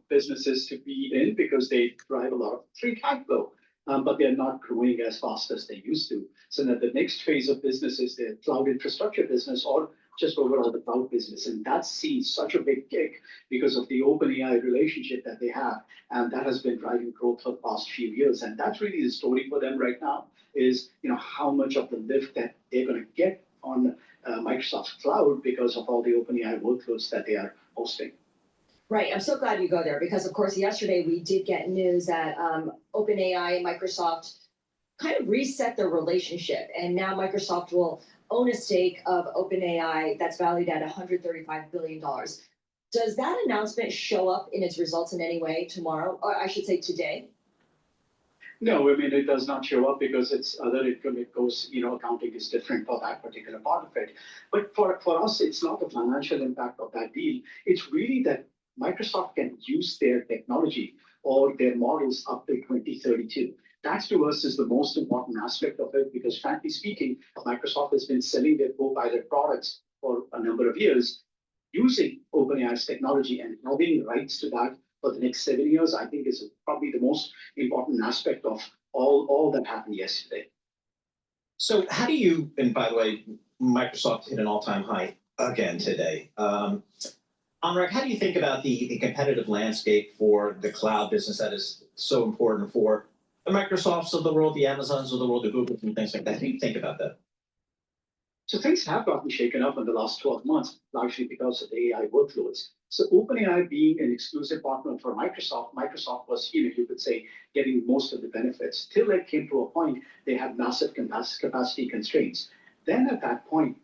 businesses to be in because they drive a lot of free cash flow. But they're not growing as fast as they used to. So that the next phase of business is the cloud infrastructure business or just overall the cloud business. And that's seen such a big kick because of the OpenAI relationship that they have. And that has been driving growth for the past few years. And that's really the story for them right now is, how much of the lift that they're going to get on Microsoft Cloud because of all the OpenAI workloads that they are hosting. Right. I'm so glad you go there because, of course, yesterday we did get news that OpenAI and Microsoft kind of reset their relationship. And now Microsoft will own a stake of OpenAI that's valued at $135 billion. Does that announcement show up in its results in any way tomorrow? Or I should say today? No, I mean, it does not show up because it's other income. It goes, accounting is different for that particular part of it. But for us, it's not the financial impact of that deal. It's really that Microsoft can use their technology or their models up to 2032. That to us is the most important aspect of it because frankly speaking, Microsoft has been selling their Copilot products for a number of years using OpenAI's technology and having rights to that for the next 7 years, I think is probably the most important aspect of all that happened yesterday. So how do you, and by the way, Microsoft hit an all-time high again today. Anurag, how do you think about the competitive landscape for the cloud business that is so important for the Microsofts of the world, the Amazons of the world, the Googles and things like that? How do you think about that? So things have gotten shaken up in the last 12 months, largely because of the AI workloads. So OpenAI being an exclusive partner for Microsoft, Microsoft was, you could say, getting most of the benefits. Till it came to a point, they had massive capacity constraints. Then at that point,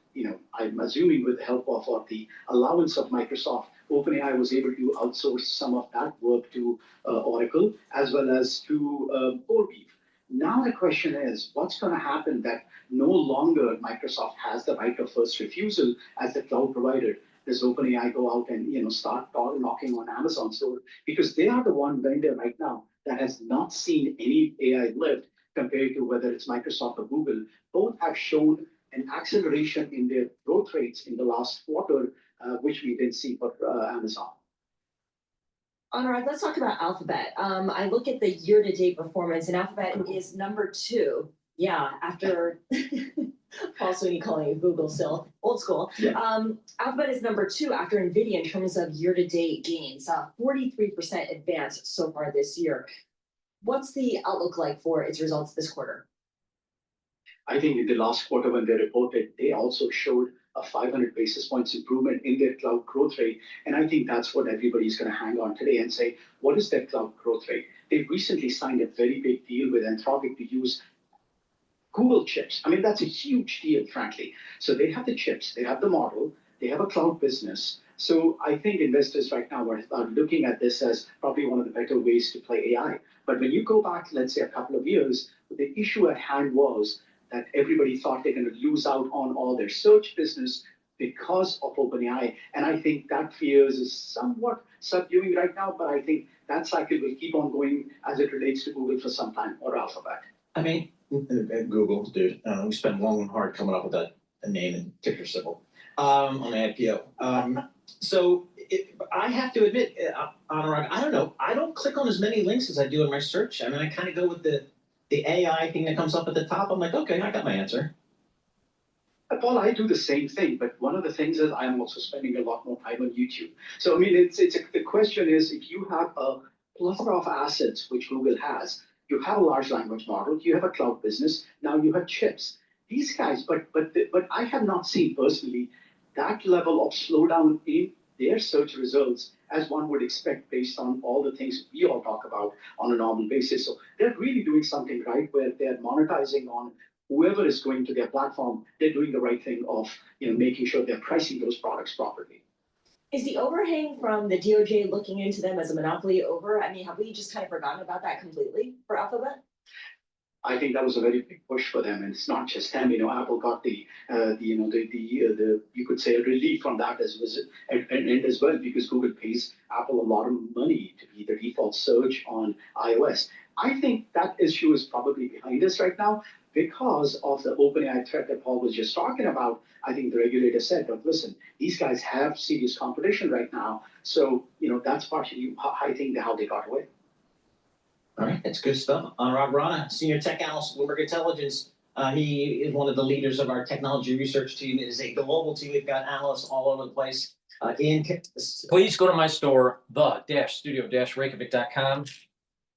I'm assuming with the help of or the allowance of Microsoft, OpenAI was able to outsource some of that work to Oracle as well as to CoreWeave. Now the question is, what's going to happen that no longer Microsoft has the right of first refusal as the cloud provider? Does OpenAI go out and start knocking on Amazon's door? Because they are the one vendor right now that has not seen any AI lift compared to whether it's Microsoft or Google. Both have shown an acceleration in their growth rates in the last quarter, which we didn't see for Amazon. Anurag, let's talk about Alphabet. I look at the year-to-date performance, and Alphabet is number 2. Yeah, after Paul Sweeney calling it Google still, old school. Yeah. Alphabet is number 2 after NVIDIA in terms of year-to-date gains, 43% advance so far this year. What's the outlook like for its results this quarter? I think in the last quarter when they reported, they also showed a 500 basis points improvement in their cloud growth rate. And I think that's what everybody's going to hang on today and say, what is their cloud growth rate? They recently signed a very big deal with Anthropic to use Google chips. I mean, that's a huge deal, frankly. So they have the chips, they have the model, they have a cloud business. So I think investors right now are looking at this as probably one of the better ways to play AI. But when you go back, let's say a couple of years, the issue at hand was that everybody thought they're going to lose out on all their search business because of OpenAI. And I think that fears is somewhat subduing right now, but I think that cycle will keep on going as it relates to Google for some time, or Alphabet. I mean, at Google, dude, we spent long and hard coming up with a name and ticker symbol on the IPO. So I have to admit, Anurag, I don't know. I don't click on as many links as I do in my search. I mean, I kind of go with the AI thing that comes up at the top. I'm like, okay, I got my answer. Paul, I do the same thing, but one of the things is I'm also spending a lot more time on YouTube. So I mean, the question is, if you have a plethora of assets which Google has, you have a large language model, you have a cloud business, now you have chips. These guys, but I have not seen personally that level of slowdown in their search results as one would expect based on all the things we all talk about on a normal basis. So they're really doing something right where they're monetizing on whoever is going to their platform. They're doing the right thing of making sure they're pricing those products properly. Is the overhang from the DOJ looking into them as a monopoly over? I mean, have we just kind of forgotten about that completely for Alphabet? I think that was a very big push for them, and it's not just them. Apple got the you could say a relief from that as well, because Google pays Apple a lot of money to be the default search on iOS. I think that issue is probably behind us right now because of the OpenAI threat that Paul was just talking about. I think the regulator said, "But listen, these guys have serious competition right now." So that's partially, I think, how they got away. All right, that's good stuff. Anurag Rana, Senior Tech Analyst, Bloomberg Intelligence. He is one of the leaders of our technology research team. It is a global team. We've got analysts all over the place. Please go to my store, the-studio-reykjavik.com,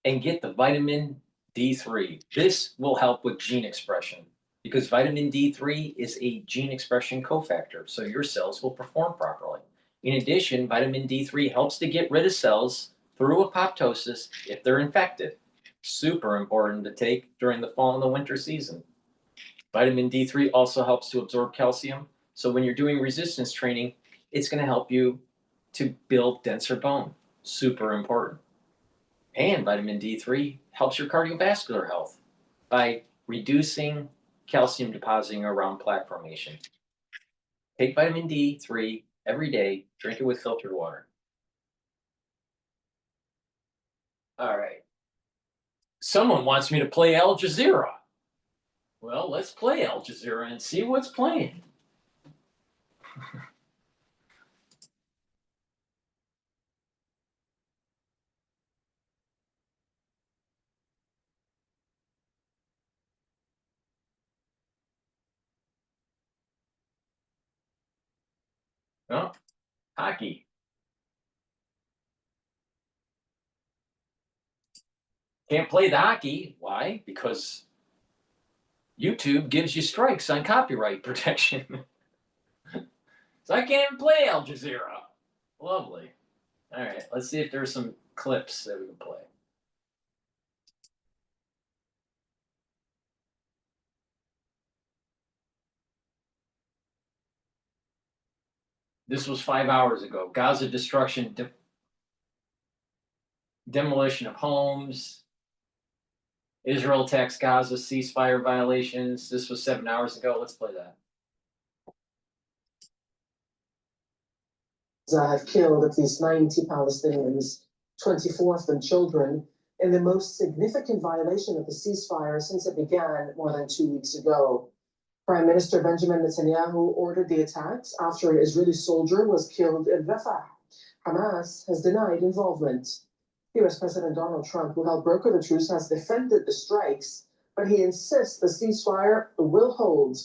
and get the vitamin D3. This will help with gene expression because vitamin D3 is a gene expression cofactor, so your cells will perform properly. In addition, vitamin D3 helps to get rid of cells through apoptosis if they're infected. Super important to take during the fall and the winter season. Vitamin D3 also helps to absorb calcium. So when you're doing resistance training, it's going to help you to build denser bone. Super important. And vitamin D3 helps your cardiovascular health by reducing calcium depositing around plaque formation. Take vitamin D3 every day. Drink it with filtered water. All right. Someone wants me to play Al Jazeera. Well, let's play Al Jazeera and see what's playing. Oh, hockey. Can't play the hockey. Why? Because YouTube gives you strikes on copyright protection. So I can't even play Al Jazeera. Lovely. All right, let's see if there's some clips that we can play. This was 5 hours ago. Gaza destruction, demolition of homes. Israel attacks Gaza, ceasefire violations. This was 7 hours ago. Let's play that. Have killed at least 90 Palestinians, 24 of them children, in the most significant violation of the ceasefire since it began more than 2 weeks ago. Prime Minister Benjamin Netanyahu ordered the attacks after an Israeli soldier was killed in Rafah. Hamas has denied involvement. US President Donald Trump, who helped broker the truce, has defended the strikes, but he insists the ceasefire will hold.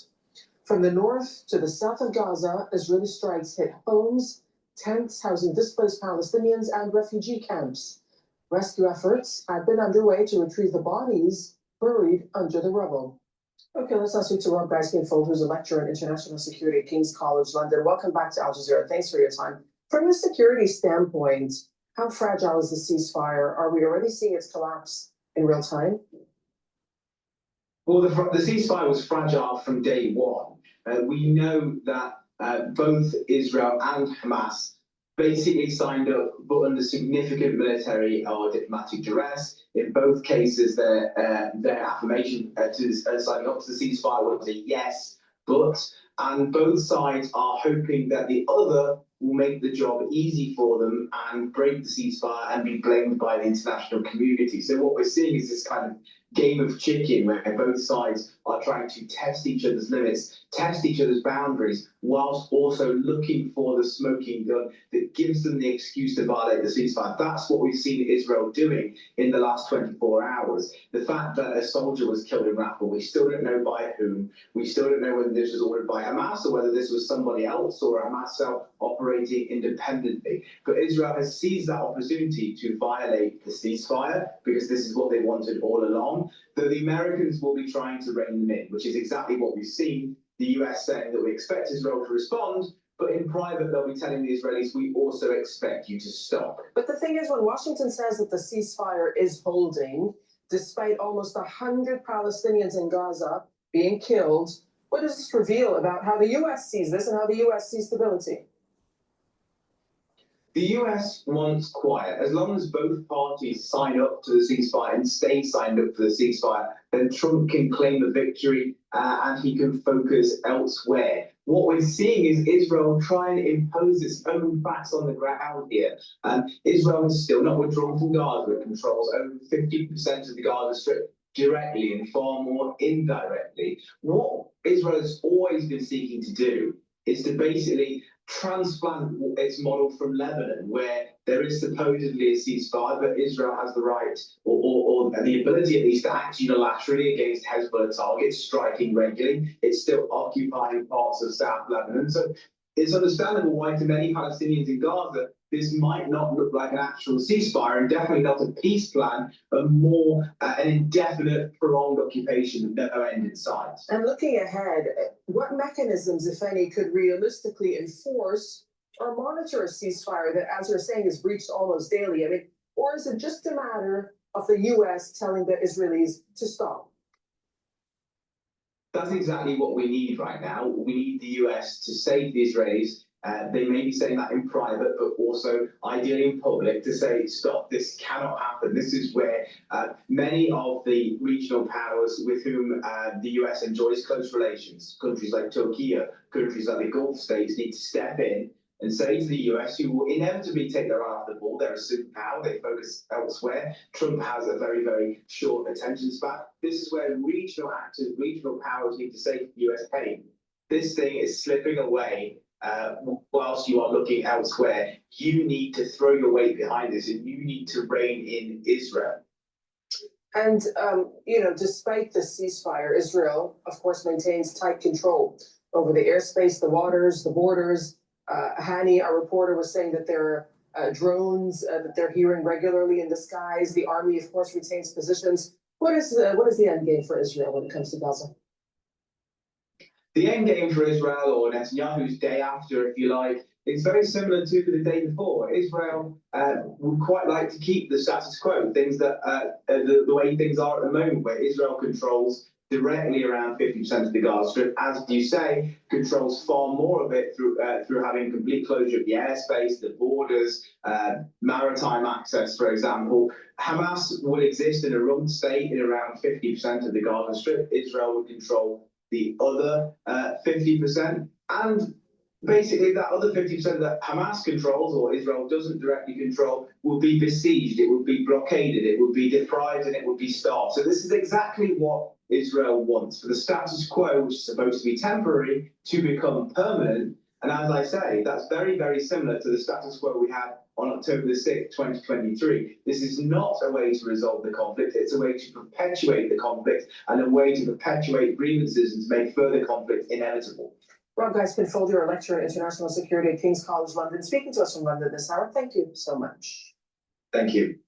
From the north to the south of Gaza, Israeli strikes hit homes, tents housing displaced Palestinians, and refugee camps. Rescue efforts have been underway to retrieve the bodies buried under the rubble. Okay, let's now speak to Rob Geiskin-Fold, who's a lecturer in international security at King's College London. Welcome back to Al Jazeera. Thanks for your time. From a security standpoint, how fragile is the ceasefire? Are we already seeing its collapse in real time? Well, the ceasefire was fragile from day one. We know that both Israel and Hamas basically signed up, but under significant military or diplomatic duress. In both cases, their affirmation to signing up to the ceasefire was a yes, but and both sides are hoping that the other will make the job easy for them and break the ceasefire and be blamed by the international community. So what we're seeing is this kind of game of chicken where both sides are trying to test each other's limits, test each other's boundaries, whilst also looking for the smoking gun that gives them the excuse to violate the ceasefire. That's what we've seen Israel doing in the last 24 hours. The fact that a soldier was killed in Rafah, we still don't know by whom. We still don't know whether this was ordered by Hamas or whether this was somebody else or a Hamas cell operating independently. But Israel has seized that opportunity to violate the ceasefire because this is what they wanted all along. Though the Americans will be trying to rein them in, which is exactly what we've seen. The US saying that we expect Israel to respond, but in private they'll be telling the Israelis, we also expect you to stop. But the thing is, when Washington says that the ceasefire is holding, despite almost 100 Palestinians in Gaza being killed, what does this reveal about how the US sees this and how the US sees stability? The US wants quiet. As long as both parties sign up to the ceasefire and stay signed up to the ceasefire, then Trump can claim a victory and he can focus elsewhere. What we're seeing is Israel try and impose its own facts on the ground here. Israel has still not withdrawn from Gaza. It controls over 50% of the Gaza Strip directly and far more indirectly. What Israel has always been seeking to do is to basically transplant its model from Lebanon, where there is supposedly a ceasefire, but Israel has the right or the ability at least to act unilaterally against Hezbollah targets, striking regularly. It's still occupying parts of South Lebanon. So it's understandable why to many Palestinians in Gaza, this might not look like an actual ceasefire and definitely not a peace plan, but more an indefinite, prolonged occupation with no end in sight. And looking ahead, what mechanisms, if any, could realistically enforce or monitor a ceasefire that, as you're saying, is breached almost daily? I mean, or is it just a matter of the US telling the Israelis to stop? That's exactly what we need right now. We need the US to say to the Israelis, they may be saying that in private, but also ideally in public, to say, stop, this cannot happen. This is where many of the regional powers with whom the US enjoys close relations, countries like Turkey, countries like the Gulf states, need to step in and say to the US, who will inevitably take their eye off the ball, they're a superpower, they focus elsewhere. Trump has a very, very short attention span. This is where regional actors, regional powers need to say to the US, hey, this thing is slipping away whilst you are looking elsewhere. You need to throw your weight behind this and you need to rein in Israel. And, despite the ceasefire, Israel, of course, maintains tight control over the airspace, the waters, the borders. Hani, our reporter, was saying that there are drones that they're hearing regularly in the skies. The army, of course, retains positions. What is the end game for Israel when it comes to Gaza? The end game for Israel, or Netanyahu's day after, if you like, is very similar to the day before. Israel would quite like to keep the status quo, things that the way things are at the moment, where Israel controls directly around 50% of the Gaza Strip, as you say, controls far more of it through having complete closure of the airspace, the borders, maritime access, for example. Hamas would exist in a run state in around 50% of the Gaza Strip. Israel would control the other 50%, and basically that other 50% that Hamas controls or Israel doesn't directly control would be besieged, it would be blockaded, it would be deprived, and it would be starved. So this is exactly what Israel wants, for the status quo, which is supposed to be temporary, to become permanent. And as I say, that's very, very similar to the status quo we had on October the 6th, 2023. This is not a way to resolve the conflict. It's a way to perpetuate the conflict and a way to perpetuate grievances and to make further conflict inevitable. Rob Guy's-Penfold, you're a lecturer in international security at King's College London, speaking to us from London this hour. Thank you so much. Thank you.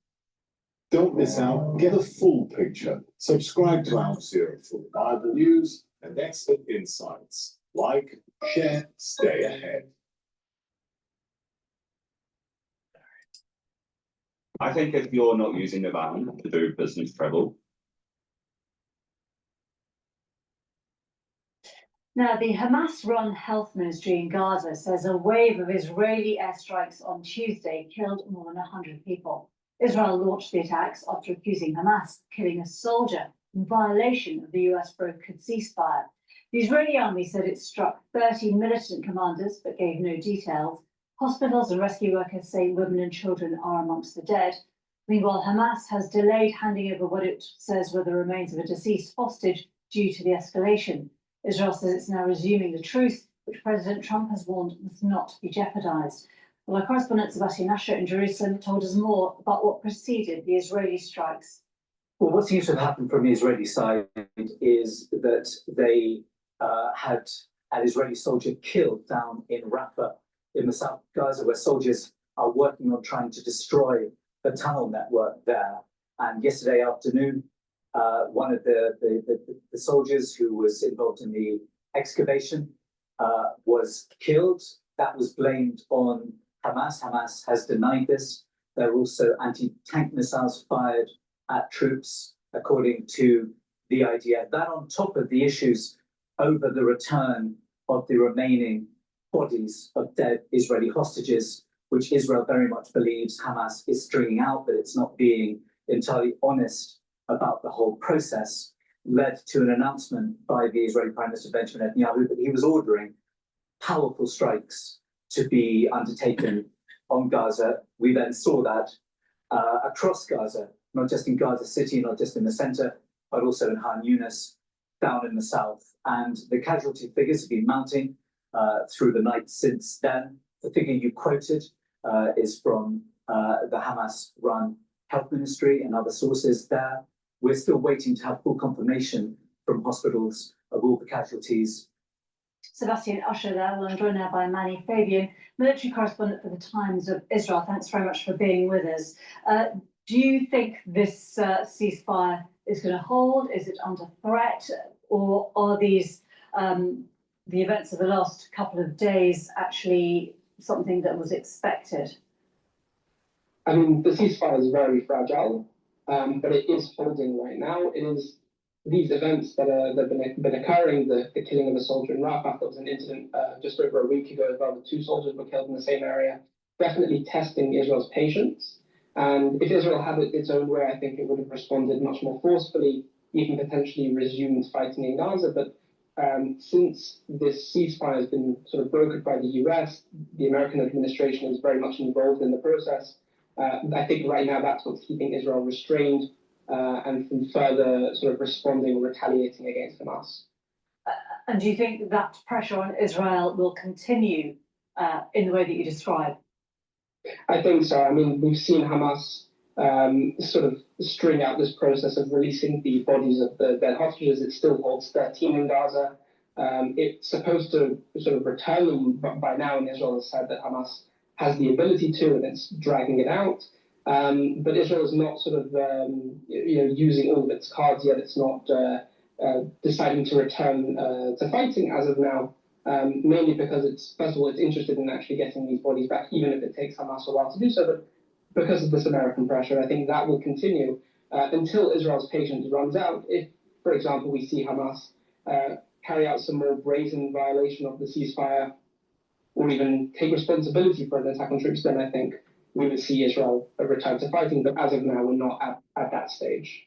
Don't miss out. Get a full picture. Subscribe to Al Jazeera for Bible news and expert insights. Like, share, stay ahead. I think if you're not using the van to do business travel. Now, the Hamas-run health ministry in Gaza says a wave of Israeli airstrikes on Tuesday killed more than 100 people. Israel launched the attacks after accusing Hamas of killing a soldier in violation of the US brokered ceasefire. The Israeli army said it struck 30 militant commanders, but gave no details. Hospitals and rescue workers say women and children are amongst the dead. Meanwhile, Hamas has delayed handing over what it says were the remains of a deceased hostage due to the escalation. Israel says it's now resuming the truce, which President Trump has warned must not be jeopardized. Well, our correspondent Sebastian Usher in Jerusalem told us more about what preceded the Israeli strikes. Well, what seems to have happened from the Israeli side is that they had an Israeli soldier killed down in Rafah in the South Gaza, where soldiers are working on trying to destroy the tunnel network there. And yesterday afternoon, one of the soldiers who was involved in the excavation was killed. That was blamed on Hamas. Hamas has denied this. There are also anti-tank missiles fired at troops, according to the IDF. That on top of the issues over the return of the remaining bodies of dead Israeli hostages, which Israel very much believes Hamas is stringing out, but it's not being entirely honest about the whole process, led to an announcement by the Israeli Prime Minister Benjamin Netanyahu that he was ordering powerful strikes to be undertaken on Gaza. We then saw that across Gaza, not just in Gaza City, not just in the center, but also in Khan Yunis, down in the south. And the casualty figures have been mounting through the night since then. The figure you quoted is from the Hamas-run health ministry and other sources there. We're still waiting to have full confirmation from hospitals of all the casualties. Sebastian Usher there. Well, I'm joined now by Manny Fabian, military correspondent for the Times of Israel. Thanks very much for being with us. Do you think this ceasefire is going to hold? Is it under threat? Or are these the events of the last couple of days actually something that was expected? I mean, the ceasefire is very fragile, but it is holding right now. It is these events that have been occurring, the killing of a soldier in Rafah. There was an incident just over a week ago as well, the 2 soldiers were killed in the same area, definitely testing Israel's patience. And if Israel had it its own way, I think it would have responded much more forcefully, even potentially resumed fighting in Gaza. But since this ceasefire has been sort of brokered by the US, the American administration is very much involved in the process. I think right now that's what's keeping Israel restrained and from further sort of responding or retaliating against Hamas. And do you think that pressure on Israel will continue in the way that you describe? I think so. I mean, we've seen Hamas sort of string out this process of releasing the bodies of the dead hostages. It still holds 13 in Gaza. It's supposed to sort of return them by now, and Israel has said that Hamas has the ability to, and it's dragging it out. But Israel is not sort of using all of its cards yet. It's not deciding to return to fighting as of now. Mainly because it's, first of all, it's interested in actually getting these bodies back, even if it takes Hamas a while to do so. But because of this American pressure, I think that will continue until Israel's patience runs out. If, for example, we see Hamas carry out some more brazen violation of the ceasefire, or even take responsibility for an attack on troops, then I think we would see Israel return to fighting. But as of now, we're not at that stage.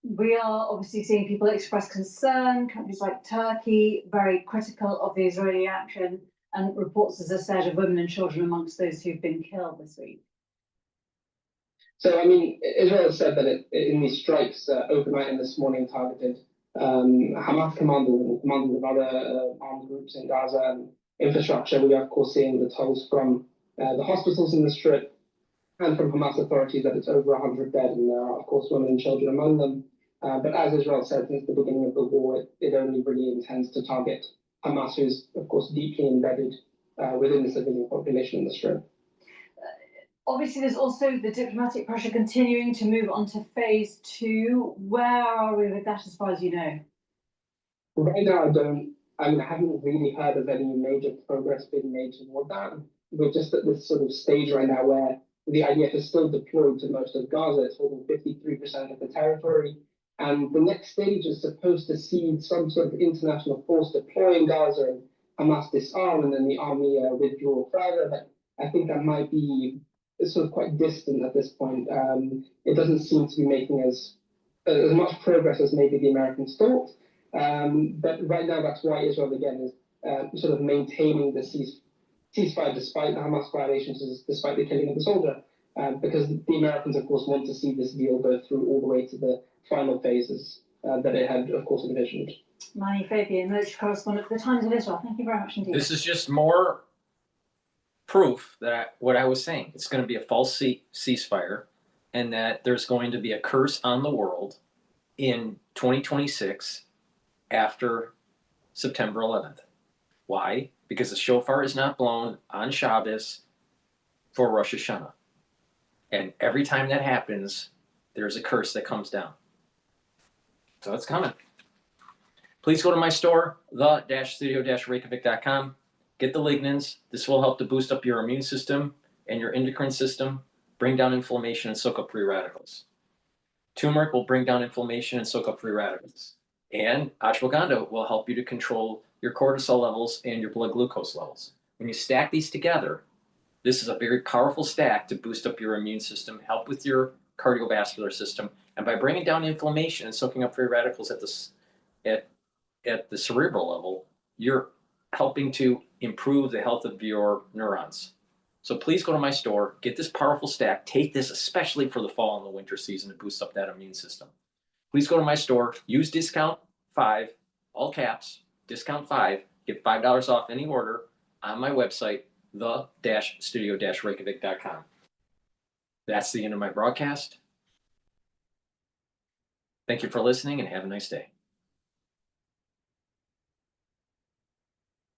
We are obviously seeing people express concern, countries like Turkey, very critical of the Israeli action, and reports, as I said, of women and children amongst those who've been killed this week. So, I mean, Israel has said that in these strikes, overnight and this morning, targeted Hamas commanders and commanders of other armed groups in Gaza and infrastructure. We are, of course, seeing the tolls from the hospitals in the Strip and from Hamas authorities that it's over 100 dead, and there are, of course, women and children among them. But as Israel said since the beginning of the war, it only really intends to target Hamas, who is, of course, deeply embedded within the civilian population in the Strip. Obviously, there's also the diplomatic pressure continuing to move on to phase 2. Where are we with that, as far as you know? Right now, I haven't really heard of any major progress being made toward that. We're just at this sort of stage right now where the IDF is still deployed to most of Gaza. It's holding 53% of the territory. And the next stage is supposed to see some sort of international force deploy in Gaza and Hamas disarm, and then the army withdraw further. But I think that might be sort of quite distant at this point. It doesn't seem to be making as much progress as maybe the Americans thought. But right now, that's why Israel again is sort of maintaining the ceasefire despite the Hamas violations, despite the killing of the soldier, because the Americans, of course, want to see this deal go through all the way to the final phases that it had, of course, envisioned. Mani Fabian, military correspondent for the Times of Israel. Thank you very much indeed. This is just more proof that what I was saying. It's going to be a false ceasefire, and that there's going to be a curse on the world in 2026 after September 11th. Why? Because the shofar is not blown on Shabbos for Rosh Hashanah. And every time that happens, there's a curse that comes down. So it's coming. Please go to my store, the-studio-reykjavik.com. Get the lignans. This will help to boost up your immune system and your endocrine system, bring down inflammation and soak up free radicals. Turmeric will bring down inflammation and soak up free radicals. And ashwagandha will help you to control your cortisol levels and your blood glucose levels. When you stack these together, this is a very powerful stack to boost up your immune system, help with your cardiovascular system, and by bringing down inflammation and soaking up free radicals at the cerebral level, you're helping to improve the health of your neurons. So please go to my store, get this powerful stack, take this especially for the fall and the winter season to boost up that immune system. Please go to my store, use discount 5, all caps, discount 5, get $5 off any order on my website, the-studio-reykjavik.com. That's the end of my broadcast. Thank you for listening and have a nice day.